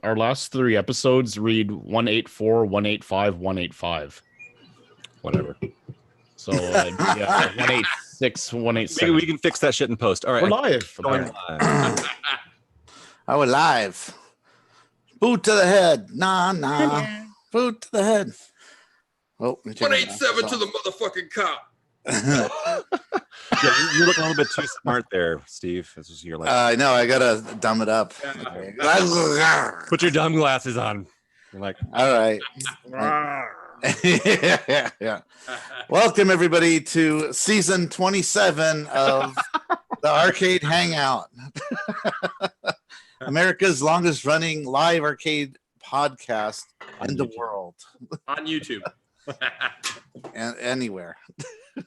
our last 3 episodes read 184, 185, 185. Whatever. So yeah, 186, 187. Maybe we can fix that shit in post. All right, We're live. Going live. Oh, we're live. Boot to the head. Nah. Boot to the head. Oh, 187 to the motherfucking cop. Yeah, you're looking a little bit too smart there, Steve. This is your I know. I gotta dumb it up. Yeah. Okay. Put your dumb glasses on. You're like, All right. yeah. Welcome everybody to season 27 of the Arcade Hangout, America's longest running live arcade podcast in the world, On YouTube. and anywhere.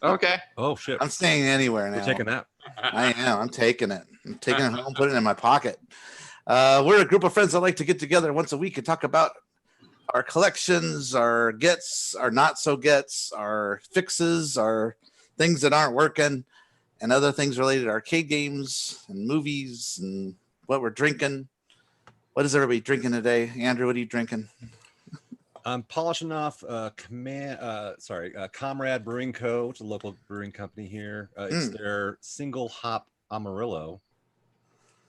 Okay. oh shit, I'm saying anywhere now. we're taking that. I am. I'm taking it. I'm taking it home, putting it in my pocket. We're a group of friends that like to get together once a week and talk about our collections, our gets, our not so gets, our fixes, our things that aren't working, and other things related to arcade games and movies and what we're drinking. What is everybody drinking today? Andrew, what are you drinking? I'm polishing off Comrade Brewing Co., which is a local brewing company here. It's their single hop Amarillo.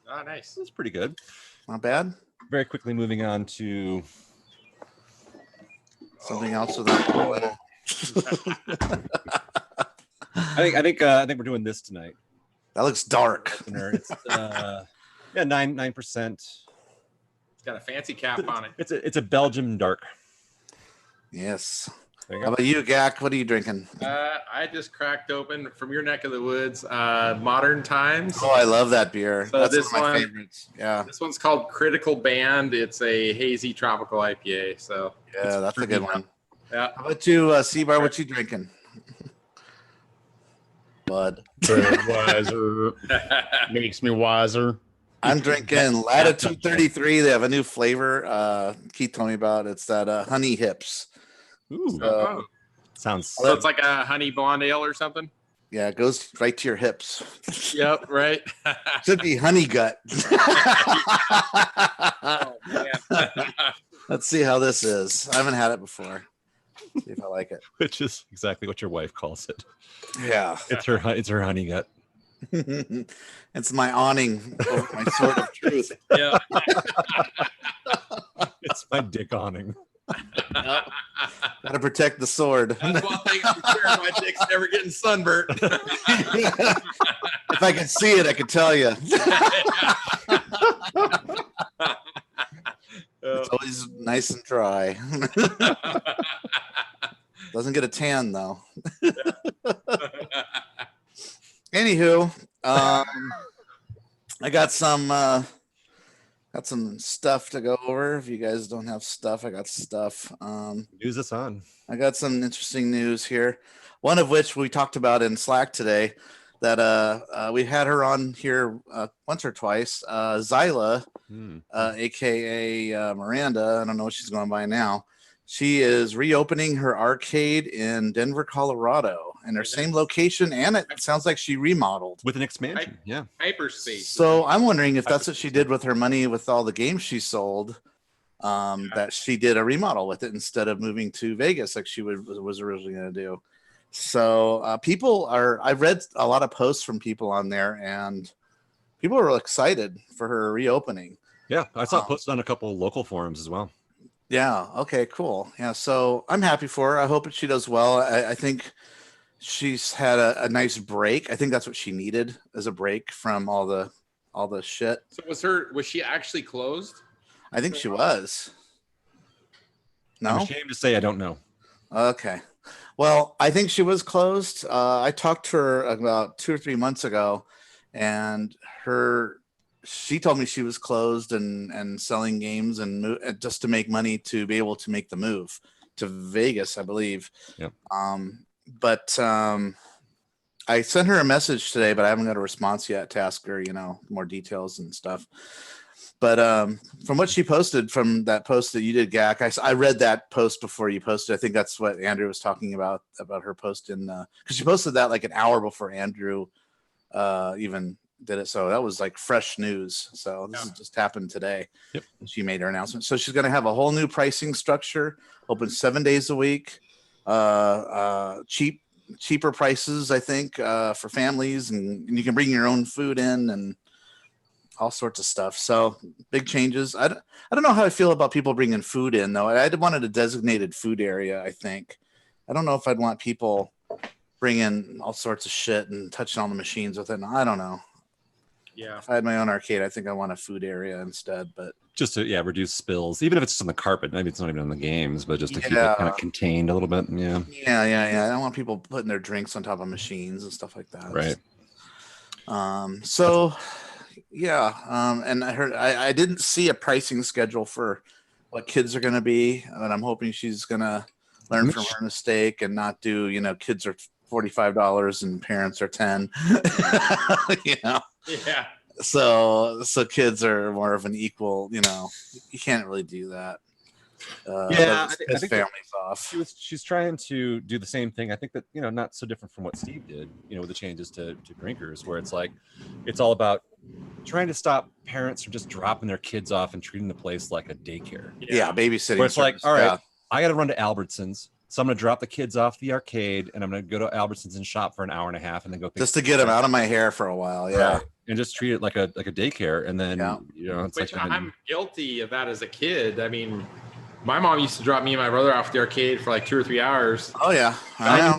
Oh, nice. It's pretty good. Not bad. Very quickly moving on to Something else with that. I think we're doing this tonight. That looks dark. It's 9%. It's got a fancy cap on it. It's a Belgian dark. Yes. There you How go. about you, Gak? What are you drinking? I just cracked open from your neck of the woods, Modern Times. Oh, I love that beer. So That's this one of my one- favorites. Yeah. This one's called Critical Band. It's a hazy tropical IPA. So Yeah, that's a good one. yeah. How about you, C-Bar? What you drinking? Bud. Budweiser makes me wiser. I'm drinking Latitude 33. They have a new flavor. Keith told me about. It's that honey hips. Ooh, Oh. sounds So it's like a honey blonde ale or something. Yeah, it goes right to your hips. Yep. Right. Should be honey gut. Oh, man. Let's see how this is. I haven't had it before. See if I like it. which is exactly what your wife calls it. Yeah. It's her honey gut. It's my awning over my sword of truth. Yeah. It's my dick awning. Gotta protect the sword. That's one thing I'm sure my dick's never getting sunburnt. If I could see it, I could tell you. It's always nice and dry. Doesn't get a tan though. Anywho, I got some stuff to go over. If you guys don't have stuff, I got stuff. News us on. I got some interesting news here. One of which we talked about in Slack today. That we had her on here once or twice. Zyla, aka Miranda. I don't know what she's going by now. She is reopening her arcade in Denver, Colorado, in her same location, and it sounds like she remodeled With an expansion. Yeah. Hyperspace. So I'm wondering if that's what she did with her money, with all the games she sold. That she did a remodel with it instead of moving to Vegas like she was originally going to do. So I've read a lot of posts from people on there, and people are excited for her reopening. Yeah. I saw it posted on a couple local forums as well. Yeah. Okay, cool. Yeah. So I'm happy for her. I hope that she does well. I think she's had a nice break. I think that's what she needed, as a break from all the shit. So was she actually closed? I think she was. I'm No? ashamed to say I don't know. Okay. Well, I think she was closed. I talked to her about 2 or 3 months ago, and she told me she was closed and selling games and just to make money to be able to make the move to Vegas, I believe. Yep. But I sent her a message today, but I haven't got a response yet to ask her, more details and stuff. But from what she posted, from that post that you did, Gak, I read that post before you posted. I think that's what Andrew was talking about her post because she posted that like an hour before Andrew even did it. So that was like fresh news. So this has just happened today. Yep. She made her announcement. So she's going to have a whole new pricing structure, open 7 days a week, cheaper prices, I think, for families, and you can bring your own food in and all sorts of stuff. So big changes. I don't know how I feel about people bringing food in, though. I wanted a designated food area, I think. I don't know if I'd want people bringing all sorts of shit and touching all the machines with it. I don't know. Yeah. If I had my own arcade, I think I want a food area instead. But just to reduce spills, even if it's just on the carpet. Maybe it's not even on the games, but just to keep it Yeah. kind of contained a little bit. Yeah. Yeah. I don't want people putting their drinks on top of machines and stuff like that. Right. So yeah. And I didn't see a pricing schedule for what kids are going to be, and I'm hoping she's going to learn from her mistake and not do, kids are $45 and parents are 10. Yeah. So kids are more of an equal, you can't really do that. I think families off. She's trying to do the same thing. I think that, not so different from what Steve did, with the changes to drinkers, where it's like, it's all about trying to stop parents from just dropping their kids off and treating the place like a daycare. Yeah, babysitting. Where it's like, all right, I got to run to Albertsons. So I'm going to drop the kids off the arcade and I'm going to go to Albertsons and shop for an hour and a half and then go pick just to get them out of my hair for a while. Yeah. Right. And just treat it like a daycare. And then, it's Which like, I'm guilty of that as a kid. I mean, my mom used to drop me and my brother off the arcade for like 2 or 3 hours. Oh yeah. I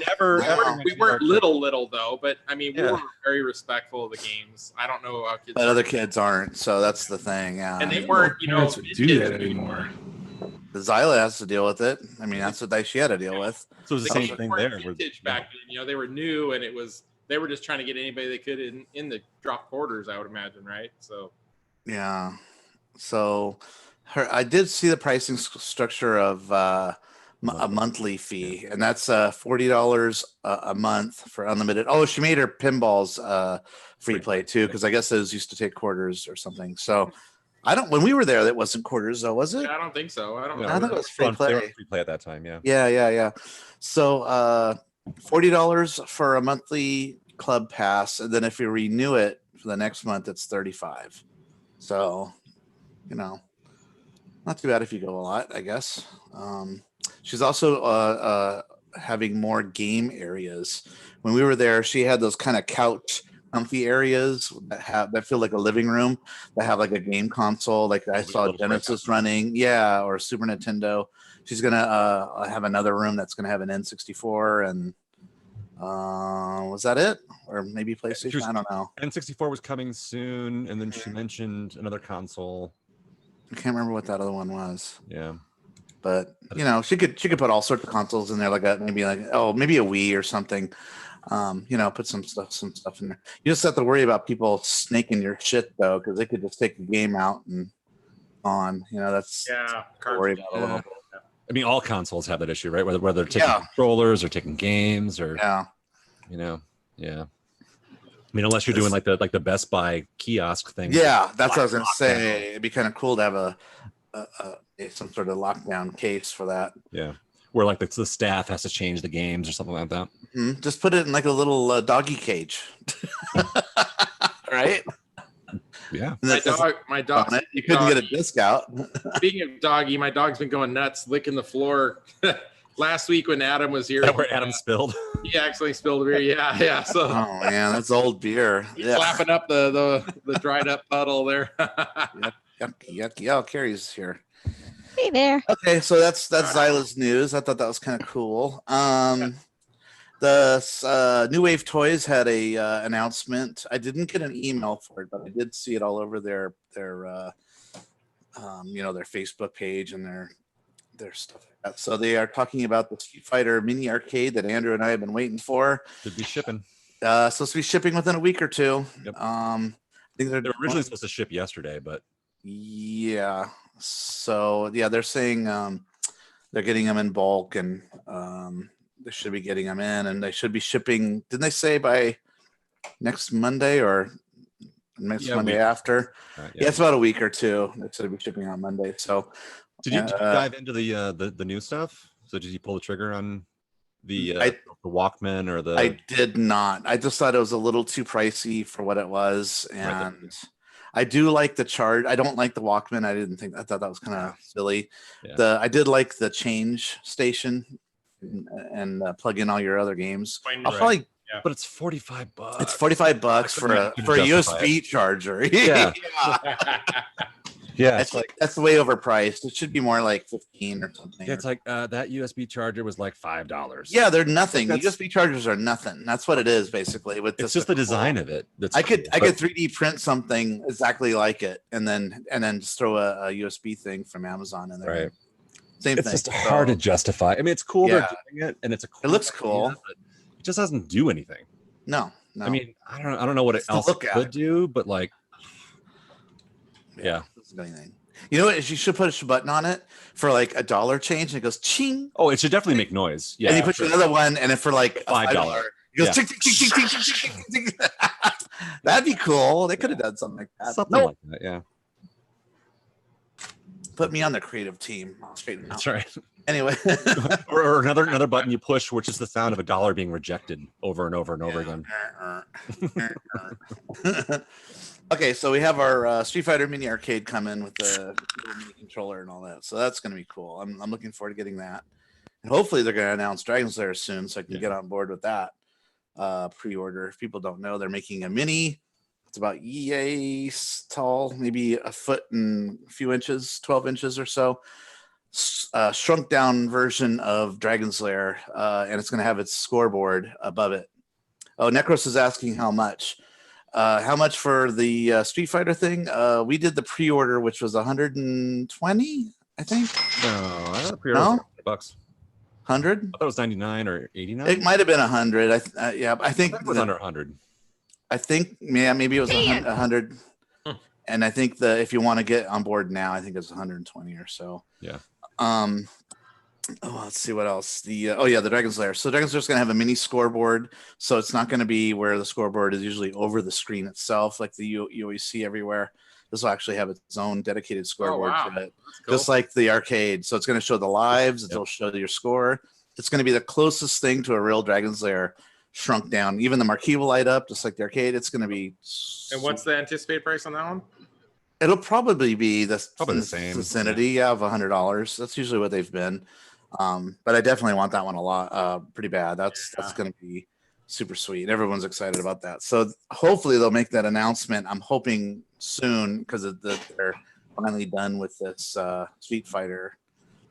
We weren't little though, but I mean, we were very respectful of the games. I don't know how kids. But other kids aren't. So that's the thing. Yeah. And they weren't, Parents would do that anymore. The Zyla has to deal with it. I mean, that's what she had to deal with. So it was the same thing there. Vintage back then, they were new, and they were just trying to get anybody they could in the drop quarters, I would imagine, right? So yeah. So I did see the pricing structure of a monthly fee, and that's $40 a month for unlimited. Oh, she made her pinballs free play too, because I guess those used to take quarters or something. So. When we were there, that wasn't quarters though, was it? Yeah, I don't think so. I don't know. I thought it was free play. They were free play at that time, yeah. Yeah. So $40 for a monthly club pass, and then if you renew it for the next month, it's $35. So, not too bad if you go a lot, I guess. She's also having more game areas. When we were there, she had those kind of couch comfy areas that feel like a living room, that have like a game console, like I saw Genesis running, or Super Nintendo. She's gonna have another room that's gonna have an N64, and was that it, or maybe PlayStation? I don't know. N64 was coming soon, and then she mentioned another console. I can't remember what that other one was. Yeah, but she could put all sorts of consoles in there, maybe a Wii or something. Put some stuff in there. You just have to worry about people snaking your shit though, because they could just take the game out and on. That's worry about a little bit. I mean, all consoles have that issue, right? Whether they're taking controllers or taking games, or yeah. I mean, unless you're doing like the Best Buy kiosk thing. Yeah, that's what I was gonna say. It'd be kind of cool to have a some sort of lockdown case for that. Yeah. Where like the staff has to change the games or something like that. Mm-hmm. Just put it in like a little doggy cage, right? Yeah. My dog. You couldn't get a discount. Speaking of doggy, my dog's been going nuts, licking the floor. Last week when Adam was here, where Adam spilled. He actually spilled beer. Yeah. So. Oh man, that's old beer. He's lapping up the dried up puddle there. Yucky. Oh, Carrie's here. Hey there. Okay, so that's Zyla's news. I thought that was kind of cool. The New Wave Toys had a announcement. I didn't get an email for it, but I did see it all over their Facebook page and their stuff like that. So they are talking about the Street Fighter mini arcade that Andrew and I have been waiting for. Should be shipping. Supposed to be shipping within a week or two. Yep. I think they're originally supposed to ship yesterday, but yeah. So yeah, they're saying they're getting them in bulk, and they should be getting them in, and they should be shipping. Didn't they say by next Monday or next Monday after? Yeah, it's about a week or two. They should be shipping on Monday. So did you dive into the new stuff? So did you pull the trigger on the I Walkman or the? I did not. I just thought it was a little too pricey for what it was, Right. and I do like the charge. I don't like the Walkman. I thought that was kind of silly. Yeah. I did like the change station and plug in all your other games. Find I'll it. probably But it's $45. it's $45 for a couldn't justify USB charger. Yeah. Yeah, That's like that's way overpriced. It should be more like 15 or something. yeah, it's like that USB charger was like $5. Yeah, they're nothing. That's- USB chargers are nothing. That's what it is basically. With It's just the design of it. That's I could cool, but 3D print something exactly like it, and then just throw a USB thing from Amazon in there. Right. Same it's thing. just hard to justify. I mean, it's cool Yeah. they're doing it, and it's a cool looks idea, cool. but it just doesn't do anything. No. I mean, I don't know what Just to else look it at could it. do, but like, yeah. Doesn't do anything. You know what? You should push a button on it for like $1 change, and it goes ching. Oh, it should definitely make noise. Yeah, and you put sure. another one, and then for like $5, it goes Yeah. tick, tick, tick, tick, tick, tick, tick, tick, tick. That'd be cool. They could have done something like that. Something Nope. like that. Yeah, Put me on the creative team. I'll straighten it out. that's right. Anyway. or another button you push, which is the sound of a dollar being rejected over and over and over again. Okay, so we have our Street Fighter Mini Arcade coming with the little mini controller and all that. So that's going to be cool. I'm looking forward to getting that. And hopefully they're going to announce Dragon's Lair soon so I can get on board with that pre-order. If people don't know, they're making a mini. It's about yay tall, maybe a foot and a few inches, 12 inches or so. Shrunk down version of Dragon's Lair, and it's going to have its scoreboard above it. Oh, Necros is asking how much. How much for the Street Fighter thing? We did the pre-order, which was 120, I think. No, I thought pre-order was $100. 100? I thought it was 99 or 89. It might have been 100. Yeah, I think it was under 100. I think maybe it was 100. And I think if you want to get on board now, I think it's 120 or so. Yeah. Let's see what else. The Dragon's Lair. So Dragon's Lair is going to have a mini scoreboard. So it's not going to be where the scoreboard is usually over the screen itself, like you always see everywhere. This will actually have its own dedicated scoreboard to it, cool. just like the arcade. So it's going to show the lives. It'll show your score. It's going to be the closest thing to a real Dragon's Lair shrunk down. Even the marquee will light up, just like the arcade. It's going to be. And what's the anticipated price on that one? It'll probably be the same vicinity of $100. That's usually what they've been. But I definitely want that one a lot, pretty bad. That's going to be super sweet. Everyone's excited about that. So hopefully they'll make that announcement. I'm hoping soon because they're finally done with this Street Fighter.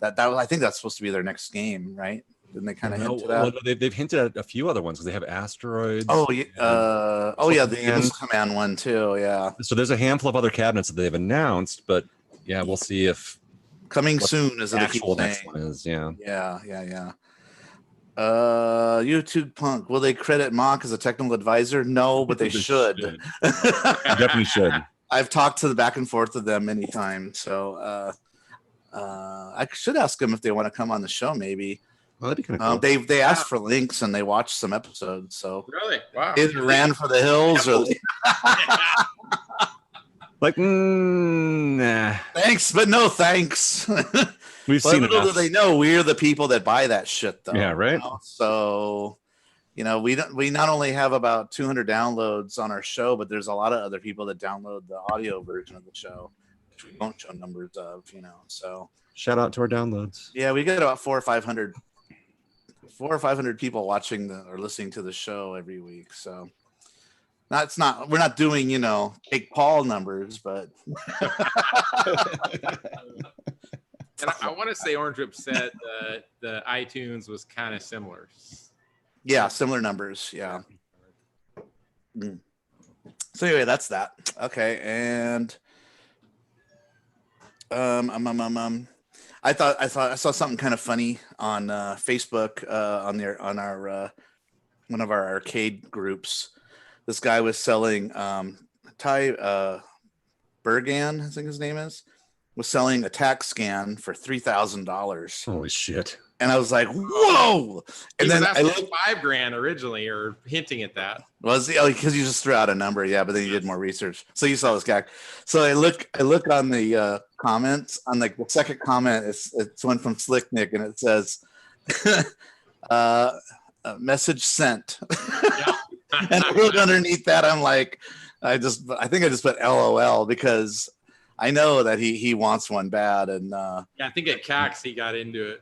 I think that's supposed to be their next game, right? Didn't they kind of hint to that? Well, they've hinted at a few other ones because they have Asteroids. Oh yeah, the Missile Command one too. Yeah. So there's a handful of other cabinets that they've announced, but yeah, we'll see if coming soon is the the actual next one is. Yeah. Yeah. YouTube Punk. Will they credit Mock as a technical advisor? No, but they should. They definitely should. I've talked to the back and forth of them many times, so I should ask them if they want to come on the show. Maybe. Well, that'd be kind of cool. They asked for links and they watched some episodes. So Really? Wow. either ran for the hills or like, nah. thanks, but no thanks. We've But seen little do enough. they know we're the people that buy that shit, though. Yeah, right. You know? So, we not only have about 200 downloads on our show, but there's a lot of other people that download the audio version of the show, which we don't show numbers of. So Shout out to our downloads. yeah, we get about 400 or 500 people watching or listening to the show every week. So we're not doing Jake Paul numbers, but And I want to say Orange Whip said the iTunes was kind of similar. yeah, similar numbers. Yeah. So anyway, that's that. Okay, and I saw something kind of funny on Facebook on our one of our arcade groups. This guy was selling Ty Bergan, I think his name is, was selling a tax scan for $3,000. Holy shit. And I was like, whoa. And then I looked, $5,000 originally, or hinting at that. because you just threw out a number, yeah, but then you did more research. So you saw this guy. So I look on the comments, on like the second comment, it's one from Slick Nick, and it says Message sent. Yeah. And I wrote underneath that, I'm like, I think I just put LOL because I know that he wants one bad. And Yeah, I think at CAX he got into it.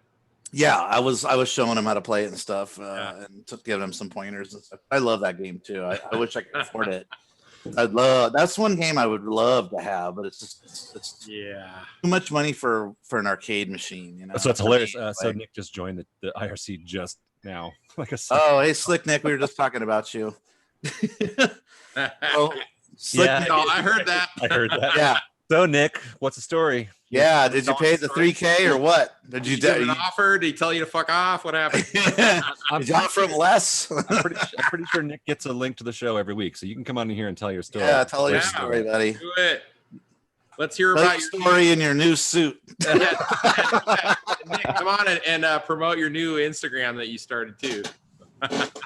yeah, I was showing him how to play it and stuff, and giving him some pointers and stuff. I love that game too. I wish I could afford it. That's one game I would love to have, but it's too much money for an arcade machine, you know. So it's hilarious. So Nick just joined the IRC just now. Like oh, hey, Slick Nick, we were just talking about you. Oh, Slick Yeah. Nick, No, I heard that. I heard that. yeah, So Nick, what's the story? yeah. Did you pay the $3K or what? Did you Did an offer? Did he tell you to fuck off? What happened? Did you offer him less? I'm pretty sure Nick gets a link to the show every week, so you can come on in here and tell your story. Yeah, tell your Yeah. story, buddy. Do it. Let's hear Tell about your your story in your new suit. Nick, come on and promote your new Instagram that you started too.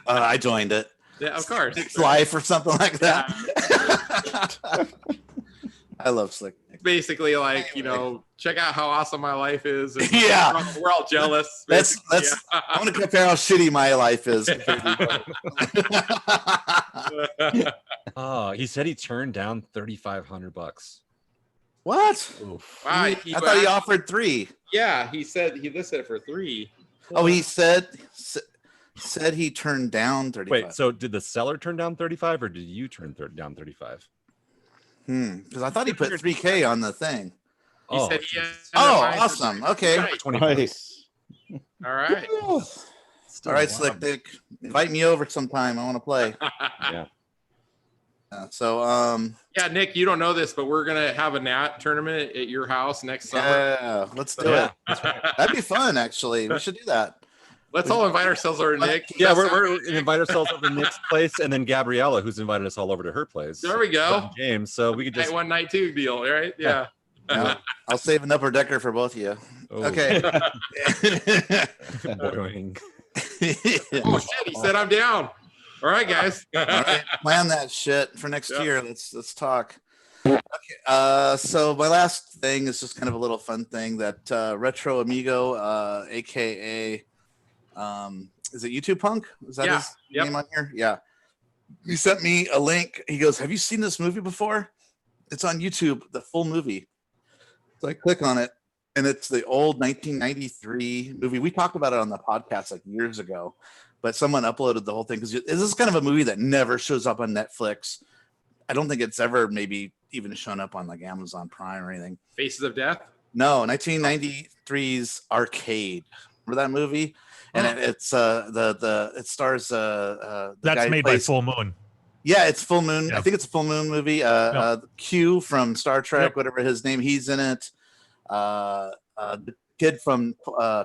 I joined it. Yeah, of course. Nick's Life or something like that. I love Slick Nick. Basically, like, you know, check out how awesome my life is. And Yeah. we're all jealous. Let's basically. I want to compare how shitty my life is. Oh, he said he turned down $3,500. What? Oof. Wow, I thought he offered 3. Yeah, he said he listed it for 3. Oh, he said he turned down 35. Wait, so did the seller turn down 35 or did you turn down 35? Because I thought he put 3K on the thing. He said he had Oh, a awesome. Okay. Right. 20 Nice. All right. All right, Slick Dick. Invite me over sometime. I want to play. Yeah. Yeah, Nick, you don't know this, but we're gonna have a NAT tournament at your house next summer. Yeah, let's do it. That'd be fun, actually. We should do that. Let's all invite ourselves over to Nick. Yeah, we're gonna invite ourselves over to Nick's place, and then Gabriella, who's invited us all over to her place. There we go. James, so we could just Night 1, night 2 deal, right? Yeah. Yeah. I'll save an upper decker for both of you. Oh. Okay. Boing. Oh shit, he said I'm down. All right, guys. All right, plan that shit for next year. Let's talk. Okay. So my last thing is just kind of a little fun thing that Retro Amigo, aka is it YouTube Punk? Is that his name on here? Yeah. He sent me a link. He goes, "Have you seen this movie before? It's on YouTube, the full movie." So I click on it, and it's the old 1993 movie. We talked about it on the podcast like years ago, but someone uploaded the whole thing because this is kind of a movie that never shows up on Netflix. I don't think it's ever maybe even shown up on like Amazon Prime or anything. Faces of Death? No, 1993's Arcade. Remember that movie? And it stars the That's guy who made by plays- Full Moon. Yeah, it's Full Moon. Yeah. I think it's a Full Moon movie. Q from Star Trek, whatever his name, he's in it. The kid from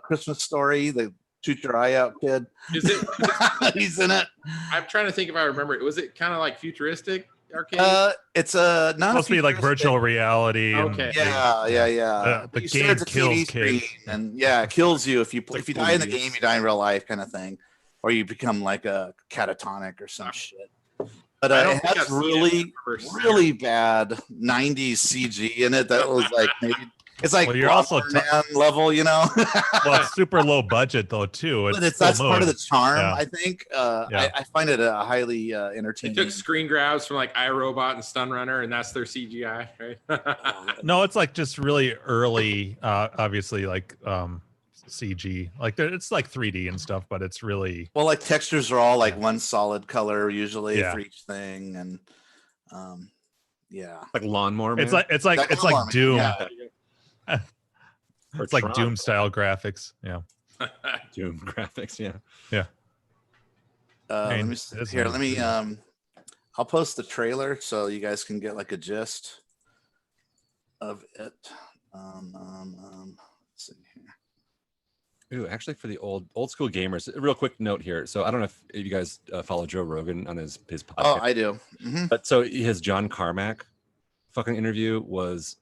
Christmas Story, the shoot your eye out kid. Is it? He's in it. I'm trying to think if I remember it. Was it kind of like futuristic arcade? It's not Supposed to be like virtual reality. Okay. Yeah. The You game stare at the kills TV screen kids. and it kills you if you like die in the movies. game, you die in real life, kind of thing, or you become like a catatonic or some shit. But I don't it think has I've seen really, it. I've never really bad 90s CG in it. That was like maybe it's like Well, you're also Man level, you know. Well, it's super low budget though too. But It's that's Full part of Moon. the charm, Yeah. I think. Yeah. I find it a highly They entertaining. took screen grabs from like iRobot and Stun Runner, and that's their CGI, right? No, it's like just really early, obviously like CG. Like it's like 3D and stuff, but it's really Well, like textures are all like one solid color usually Yeah. for each thing, and yeah. Like Lawnmower Man. it's like That like Doom. yeah. Or It's like Tron. Doom style graphics. Yeah. Doom graphics, yeah. Let me it is here. nice. Let me. I'll post the trailer so you guys can get like a gist of it. Let's see here. Ooh, actually, for the old school gamers, a real quick note here. So I don't know if you guys follow Joe Rogan on his podcast. Oh, I do. Mhm. But so his John Carmack fucking interview was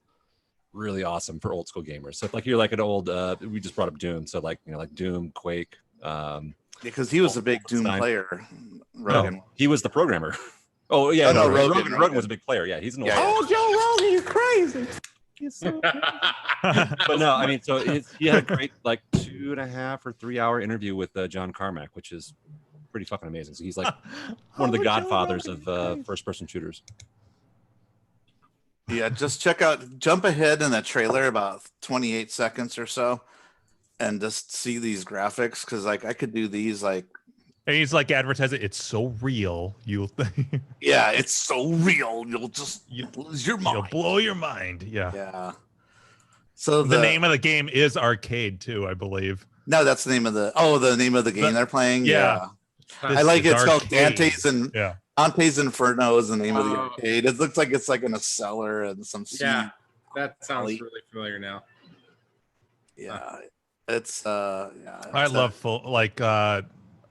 really awesome for old school gamers. So if like you're like an old, we just brought up Doom. So like like Doom, Quake. Because he was a big Doom Wolfenstein. player. Rogan. No, he was the programmer. Oh yeah, Oh, no, Rogan Rogan. was a big player. Yeah, he's an old. Yeah, yeah. Oh, Joe Rogan, you're crazy. He's so crazy. But no, I mean, so he had a great like 2 2.5 or 3 hour interview with John Carmack, which is pretty fucking amazing. So he's like one of the godfathers of first person shooters. Yeah, just jump ahead in the trailer about 28 seconds or so and just see these graphics, because like I could do these like, and he's like advertising, it's so real, you'll yeah, it's so real, you'll lose your mind. You'll blow your mind. Yeah. So the name of the game is Arcade too, I believe. No, that's the name of the name of the game they're playing. Yeah. I like it. It's called Arcade. Dante's Inferno is the name of the arcade. It looks like it's like in a cellar and some Yeah, that sounds really familiar now. Yeah, it's I love full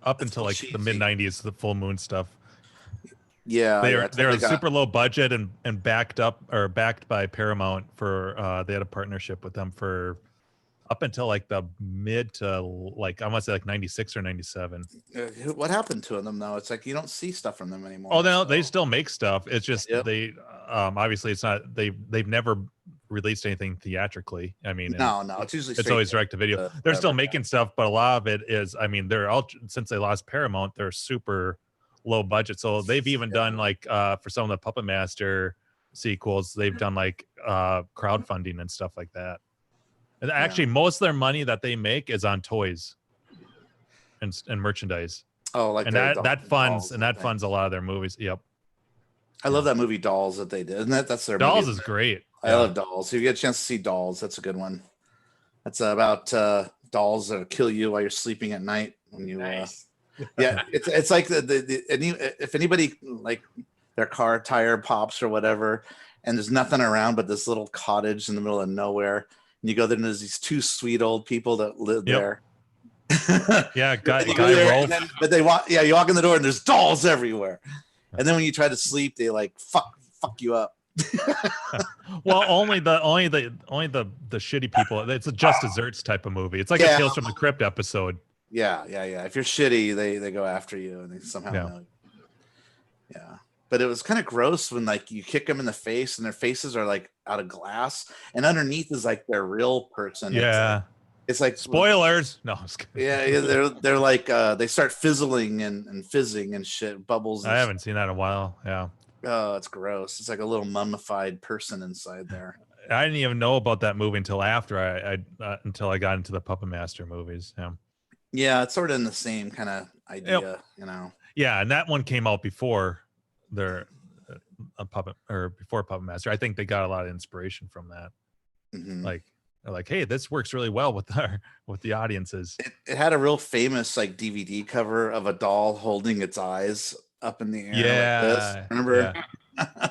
up until like cheesy. the mid 90s, the Full Moon stuff. Yeah, they're super low budget and backed by Paramount for they had a partnership with them for up until like the mid to like I want to say like 96 or 97. What happened to them though? It's like you don't see stuff from them anymore. Oh no, they still make stuff. It's just they obviously it's not they've never released anything theatrically. I mean, no, it's always direct to video. They're still making stuff, but a lot of it is, I mean, they're all, since they lost Paramount, they're super low budget. So they've even done like for some of the Puppet Master sequels, they've done like crowdfunding and stuff like that. And actually, most of their money that they make is on toys and merchandise. Oh, like and that funds a lot of their movies. Yep. I love that movie Dolls that they did. And that's their Dolls movie. is great. I love Dolls. If you get a chance to see Dolls, that's a good one. That's about dolls that kill you while you're sleeping at night. When you, Nice. Yeah, it's like if anybody like their car tire pops or whatever, and there's nothing around but this little cottage in the middle of nowhere, and you go there and there's these two sweet old people that live there. Yeah, guy Rolf. But they walk. Yeah, you walk in the door and there's dolls everywhere. And then when you try to sleep, they like fuck you up. Well, only the shitty people. It's a Just Desserts type of movie. It's like a Tales from the Crypt episode. Yeah. If you're shitty, they go after you and they somehow know. Yeah. But it was kind of gross when like you kick them in the face and their faces are like out of glass and underneath is like their real person. Yeah. It's like spoilers. No, they're like they start fizzling and fizzing and shit, bubbles. I haven't seen that in a while. Yeah. Oh, it's gross. It's like a little mummified person inside there. I didn't even know about that movie until after until I got into the Puppet Master movies. Yeah. Yeah, it's sort of in the same kind of idea, you know. Yeah, and that one came out before their before Puppet Master. I think they got a lot of inspiration from that. Mm-hmm. Like, hey, this works really well with the audiences. It had a real famous like DVD cover of a doll holding its eyes up in the air. Yeah, like this. Remember? Yeah.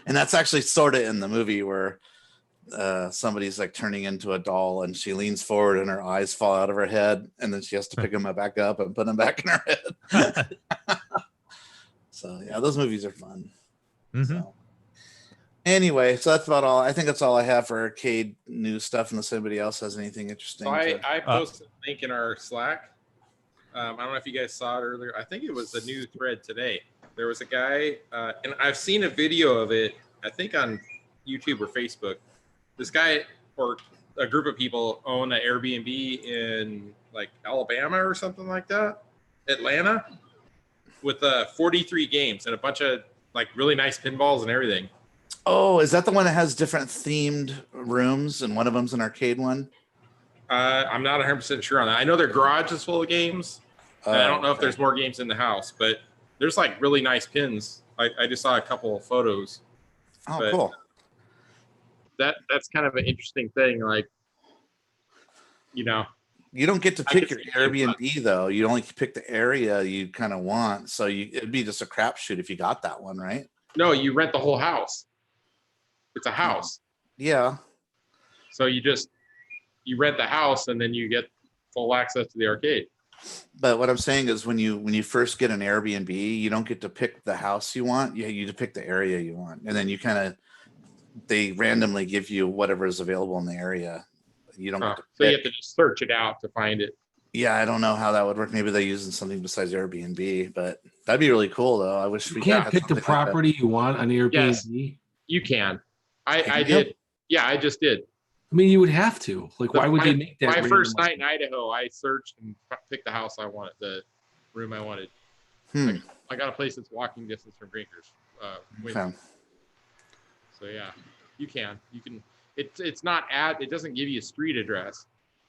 And that's actually sort of in the movie where somebody's like turning into a doll and she leans forward and her eyes fall out of her head and then she has to pick them back up and put them back in her head. So yeah, those movies are fun. Mm-hmm. So. Anyway, so that's about all. I think that's all I have for arcade news stuff, unless anybody else has anything interesting. So I posted a link in our Slack. I don't know if you guys saw it earlier. I think it was a new thread today. There was a guy, and I've seen a video of it, I think on YouTube or Facebook. This guy or a group of people own an Airbnb in like Alabama or something like that, Atlanta, with 43 games and a bunch of like really nice pinballs and everything. Oh, is that the one that has different themed rooms and one of them's an arcade one? I'm not 100% sure on that. I know their garage is full of games. And I don't know if there's more games in the house, but there's like really nice pins. I just saw a couple of photos. Oh, cool. That's kind of an interesting thing. Like, you know, you don't get to pick your Airbnb though. You only pick the area you kind of want. So it'd be just a crapshoot if you got that one, right? No, you rent the whole house. It's a house. Yeah. So you rent the house and then you get full access to the arcade. But what I'm saying is when you first get an Airbnb, you don't get to pick the house you want. You to pick the area you want. And then they randomly give you whatever is available in the area. You don't get to pick. So you have to just search it out to find it. Yeah, I don't know how that would work. Maybe they're using something besides Airbnb, but that'd be really cool though. I wish we can't pick the property you want on Airbnb. Yes, you can. I did. Yeah, I just did. I mean, you would have to. Like, why would they make that? My first random- night in Idaho, I searched and picked the house I wanted, the room I wanted. Hmm. I got a place that's walking distance from Drinkers. Okay. So yeah, you can. It's not it doesn't give you a street address,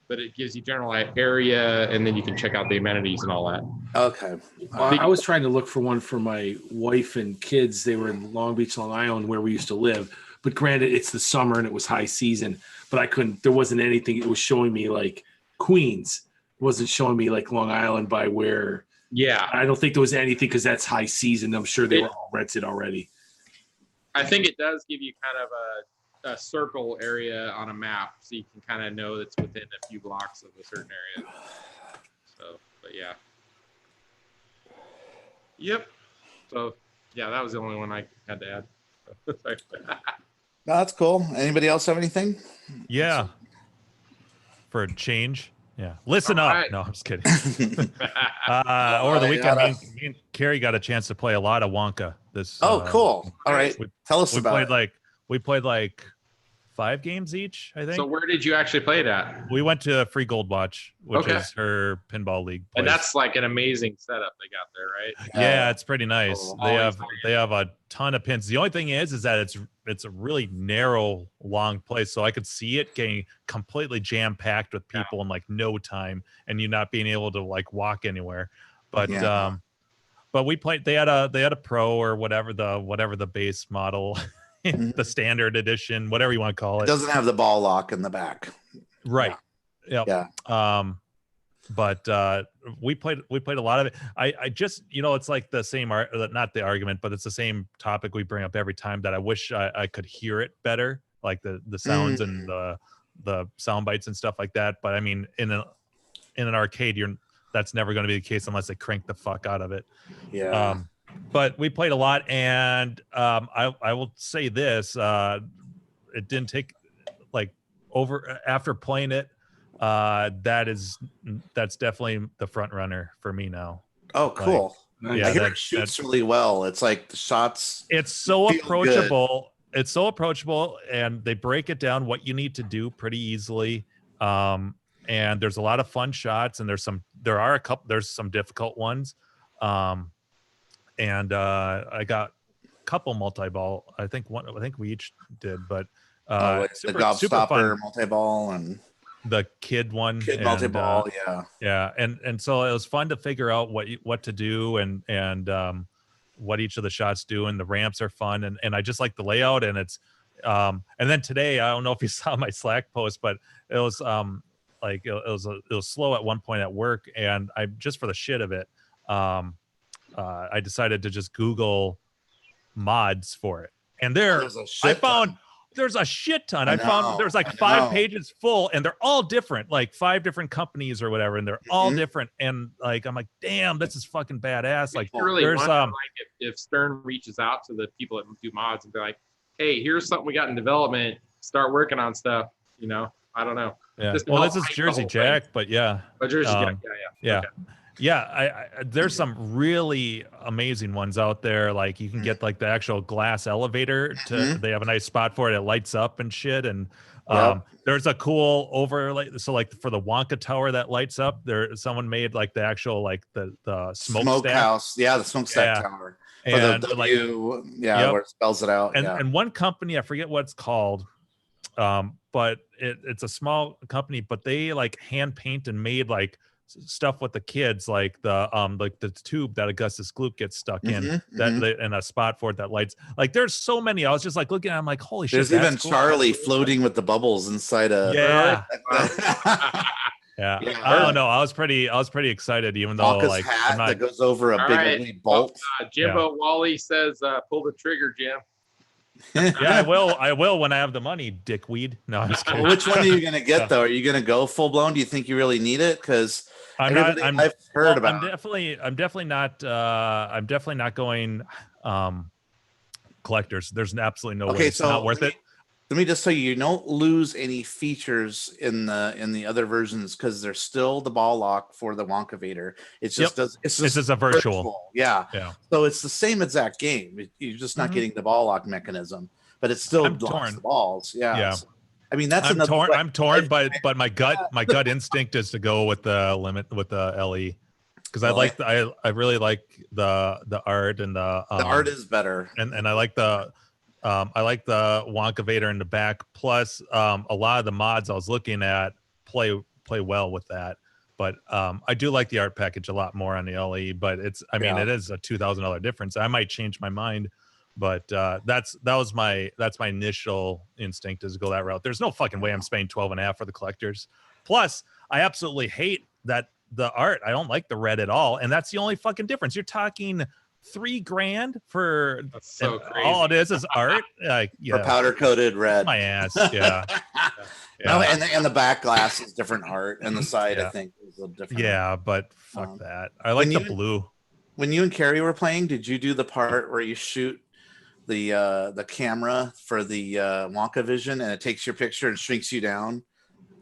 but it gives you general area, and then you can check out the amenities and all that. Okay. I was trying to look for one for my wife and kids. They were in Long Beach, Long Island, where we used to live. But granted, it's the summer and it was high season. But I couldn't. There wasn't anything. It was showing me like Queens. It wasn't showing me like Long Island by where. Yeah, I don't think there was anything because that's high season. I'm sure they were all rented already. I think it does give you kind of a circle area on a map, so you can kind of know that's within a few blocks of a certain area. So, but yeah. Yep. So, yeah, that was the only one I had to add. Sorry. No, that's cool. Anybody else have anything? Yeah. For a change. Yeah. Listen All up. right. No, I'm just kidding. Over the weekend, me and Carrie got a chance to play a lot of Wonka. Cool. All right. Tell us about it. We played like 5 games each, I think. So where did you actually play it at? We went to Free Gold Watch, which Okay. is her pinball league place. And that's like an amazing setup they got there, right? Yeah, it's pretty nice. Oh, They have a ton of pins. The only thing is that it's a really narrow, long place, so I could see it getting completely jam packed with people in like no time, and you not being able to like walk anywhere. But but we played. They had a pro or whatever the base model, the standard edition, whatever you want to call it. It doesn't have the ball lock in the back. Right. Yep. Yeah. But we played a lot of it. I just, it's like the same not the argument, but it's the same topic we bring up every time, that I wish I could hear it better, like the sounds and the sound bites and stuff like that. But I mean, in an arcade, that's never going to be the case unless they crank the fuck out of it. Yeah. But we played a lot, and I will say this: it didn't take like over after playing it. That's definitely the front runner for me now. Oh, cool. Yeah, I hear it shoots really well. It's like the shots. It's so feel approachable. Good. It's so approachable, and they break it down what you need to do pretty easily. And there's a lot of fun shots, and there's some difficult ones. And I got a couple multi-ball. I think we each did, but it's the Gobstopper multi-ball and the kid multi-ball. Yeah. And so it was fun to figure out what to do and what each of the shots do, and the ramps are fun, and I just like the layout, and it's and then today, I don't know if you saw my Slack post, but it was it was slow at one point at work, and I just for the shit of it, I decided to just Google mods for it, and there's a shit ton. I found there's like 5 pages full, and they're all different, like 5 different companies or whatever, and they're all different. And like, I'm like, damn, this is fucking badass. Like, really there's like if Stern reaches out to the people that do mods and be like, hey, here's something we got in development, start working on stuff. I don't know. Yeah. Well, this is Jersey Jack, but yeah. Oh, Jersey Jack. Yeah. Okay. Yeah, there's some really amazing ones out there. Like you can get like the actual glass elevator they have a nice spot for it. It lights up and shit. And there's a cool overlay. So like for the Wonka Tower that lights up, someone made like the actual like the smokehouse. Yeah, the smokestack tower. For and the W, where it spells it out. And one company, I forget what it's called, but it's a small company, but they like hand paint and made like stuff with the kids, like the tube that Augustus Gloop gets stuck in, and a spot for it that lights. Like there's so many. I was just like looking at it, I'm like, holy shit. There's even cool. Charlie floating with the bubbles inside a Yeah, I don't know. I was pretty excited, even though Wonka's like hat that goes over a big ugly bolt. Jimbo Wally says, "Pull the trigger, Jim." Yeah, I will when I have the money, dickweed. No, I'm just kidding. Well, which one are you gonna get though? Are you gonna go full blown? Do you think you really need it? Because I've heard about. I'm definitely not going collectors. There's absolutely no way. It's not worth it. Let me just tell you don't lose any features in the other versions because there's still the ball lock for the Wonka Vader. It's just it's just a virtual. Yeah. So it's the same exact game. You're just not getting the ball lock mechanism, but it still blocks the balls. Yeah. I mean, that's I'm another. torn. I'm torn, but my Yeah. gut instinct is to go with the LE, because Really? I really like the art and the art is better. and I like the Wonka Vader in the back. Plus, a lot of the mods I was looking at play well with that. But I do like the art package a lot more on the LE. But I mean, it is a $2,000 difference. I might change my mind, but that's my initial instinct is to go that route. There's no fucking way I'm spending 12.5 for the collectors. Plus, I absolutely hate that the art. I don't like the red at all, and that's the only fucking difference. You're talking $3,000 for That's so crazy. all it is art. For powder coated red. My ass. Yeah. No, and the back glass is different art, and the side I think is a different. Yeah, but fuck that. I like the blue. When you and Carrie were playing, did you do the part where you shoot the camera for the Wonka Vision and it takes your picture and shrinks you down?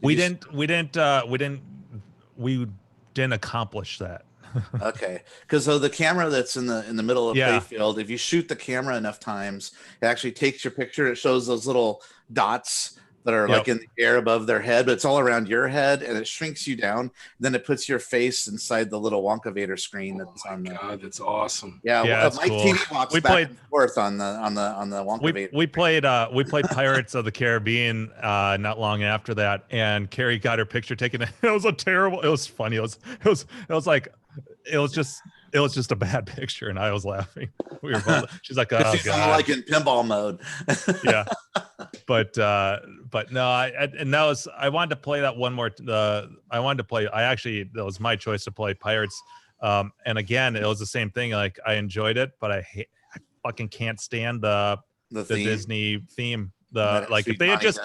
We didn't accomplish that. Okay, because so the camera that's in the middle of the playfield, if you shoot the camera enough times, it actually takes your picture. It shows those little dots that are like in the air above their head, but it's all around your head, and it shrinks you down. Then it puts your face inside the little Wonka Vader screen that's on the. God, that's awesome. Yeah, that's Mike cool. TV walks back and forth on the Wonka Vader. We played Pirates of the Caribbean not long after that, and Carrie got her picture taken. It was it was funny. It was just a bad picture, and I was laughing. We were both. She's like, "Oh she's God!" Like in pinball mode. Yeah, but no, I wanted to play that one more. I wanted to play. That was my choice to play Pirates. And again, it was the same thing. Like I enjoyed it, but I fucking can't stand the Disney theme. If they had just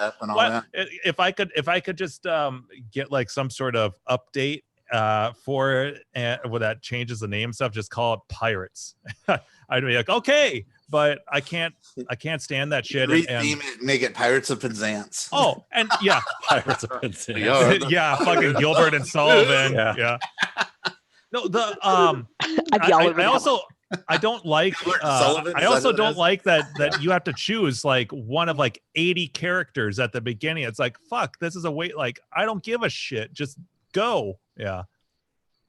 if I could just get like some sort of update for it, and where that changes the name stuff, just call it Pirates. I'd be like, okay, but I can't stand that shit. And make it Pirates of Penzance. Oh, and yeah, Pirates of Penzance. Yeah, fucking Gilbert and Sullivan. Yeah. No, I don't like. I also don't like that you have to choose like one of like 80 characters at the beginning. It's like, fuck, this is a wait. Like, I don't give a shit. Just go. Yeah.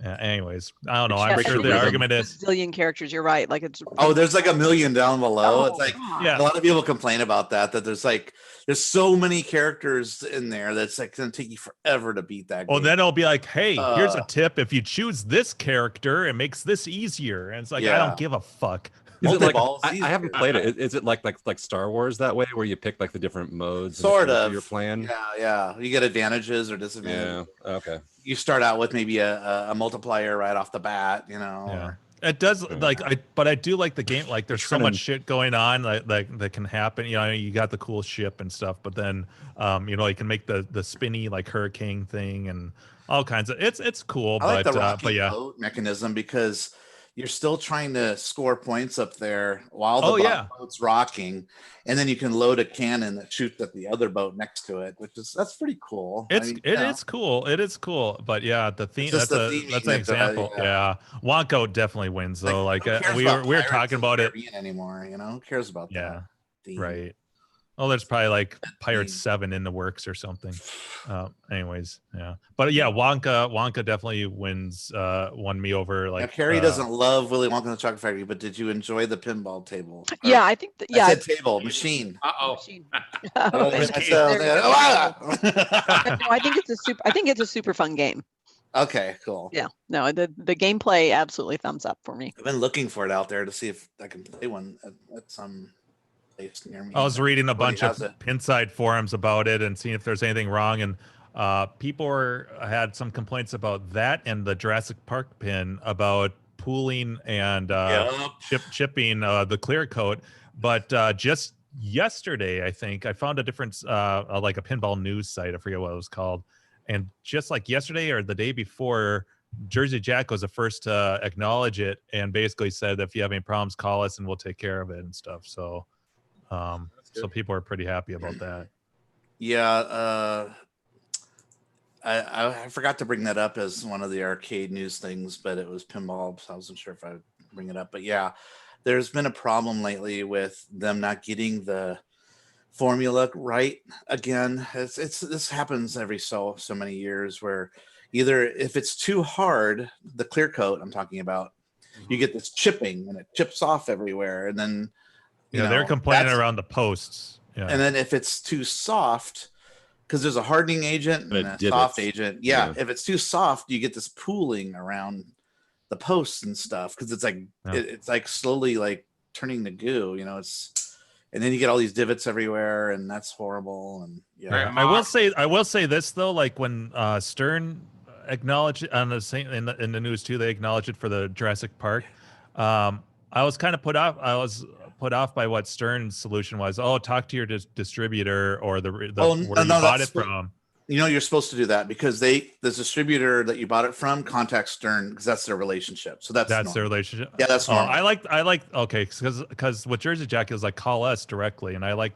Anyways, I don't know. I'm sure the argument is zillion characters. You're right. Like it's there's like a million down below. It's like a lot of people complain about that there's so many characters in there that's like gonna take you forever to beat that game. Well, then it'll be like, hey, here's a tip. If you choose this character, it makes this easier. And it's like, I don't give a fuck. Is it like, I haven't played it. Is it like Star Wars that way, where you pick like the different modes? Sort of. You're playing. Yeah. You get advantages or disadvantages. Yeah. Okay. You start out with maybe a multiplier right off the bat. Yeah. It does but I do like the game. Like there's so much shit going on like that can happen. You got the cool ship and stuff, but then you can make the spinny like hurricane thing and all kinds of. It's cool. I like the rocket boat mechanism because you're still trying to score points up there while the boat's rocking, and then you can load a cannon that shoots at the other boat next to it, that's pretty cool. It is cool. It is cool. But yeah, the theme that's an example. Wonka definitely wins though. Like we were talking about it anymore. Who cares about that? Yeah, right. Oh, there's probably like Pirates 7 in the works or something. Anyways, yeah. But yeah, Wonka definitely won me over. Like Carrie doesn't love Willy Wonka and the Chocolate Factory, but did you enjoy the pinball table? Yeah, I think I said table, machine. Machine. No, I think it's a super fun game. Okay, cool. Yeah, no, the gameplay absolutely thumbs up for me. I've been looking for it out there to see if I can play one at some. I was reading a bunch of Pinside forums about it and seeing if there's anything wrong, and people had some complaints about that and the Jurassic Park pin about pooling and chipping the clear coat. But just yesterday, I think I found a difference, like a pinball news site. I forget what it was called, and just like yesterday or the day before, Jersey Jack was the first to acknowledge it and basically said, if you have any problems, call us and we'll take care of it and stuff. So. So people are pretty happy about that. Yeah, I forgot to bring that up as one of the arcade news things, but it was pinball, so I wasn't sure if I'd bring it up. But yeah, there's been a problem lately with them not getting the formula right again. It's this happens every so many years where either if it's too hard, the clear coat I'm talking about, you get this chipping and it chips off everywhere, and then you they're know, complaining that's- around the posts. Yeah. And then if it's too soft, because there's a hardening agent and a soft divots. agent. Yeah. If it's too soft, you get this pooling around the posts and stuff because it's like it's like slowly like turning to goo. You know, and then you get all these divots everywhere, and that's horrible. And Yeah, I will say this though, like when Stern acknowledged it on the same in the news too, they acknowledged it for the Jurassic Park. I was kind of put off. I was put off by what Stern's solution was. Oh, talk to your distributor or where you bought it from. You know, you're supposed to do that because the distributor that you bought it from contacts Stern because that's their relationship. So that's their relationship. Yeah, that's normal. I like okay, because with Jersey Jack it was like call us directly, and I like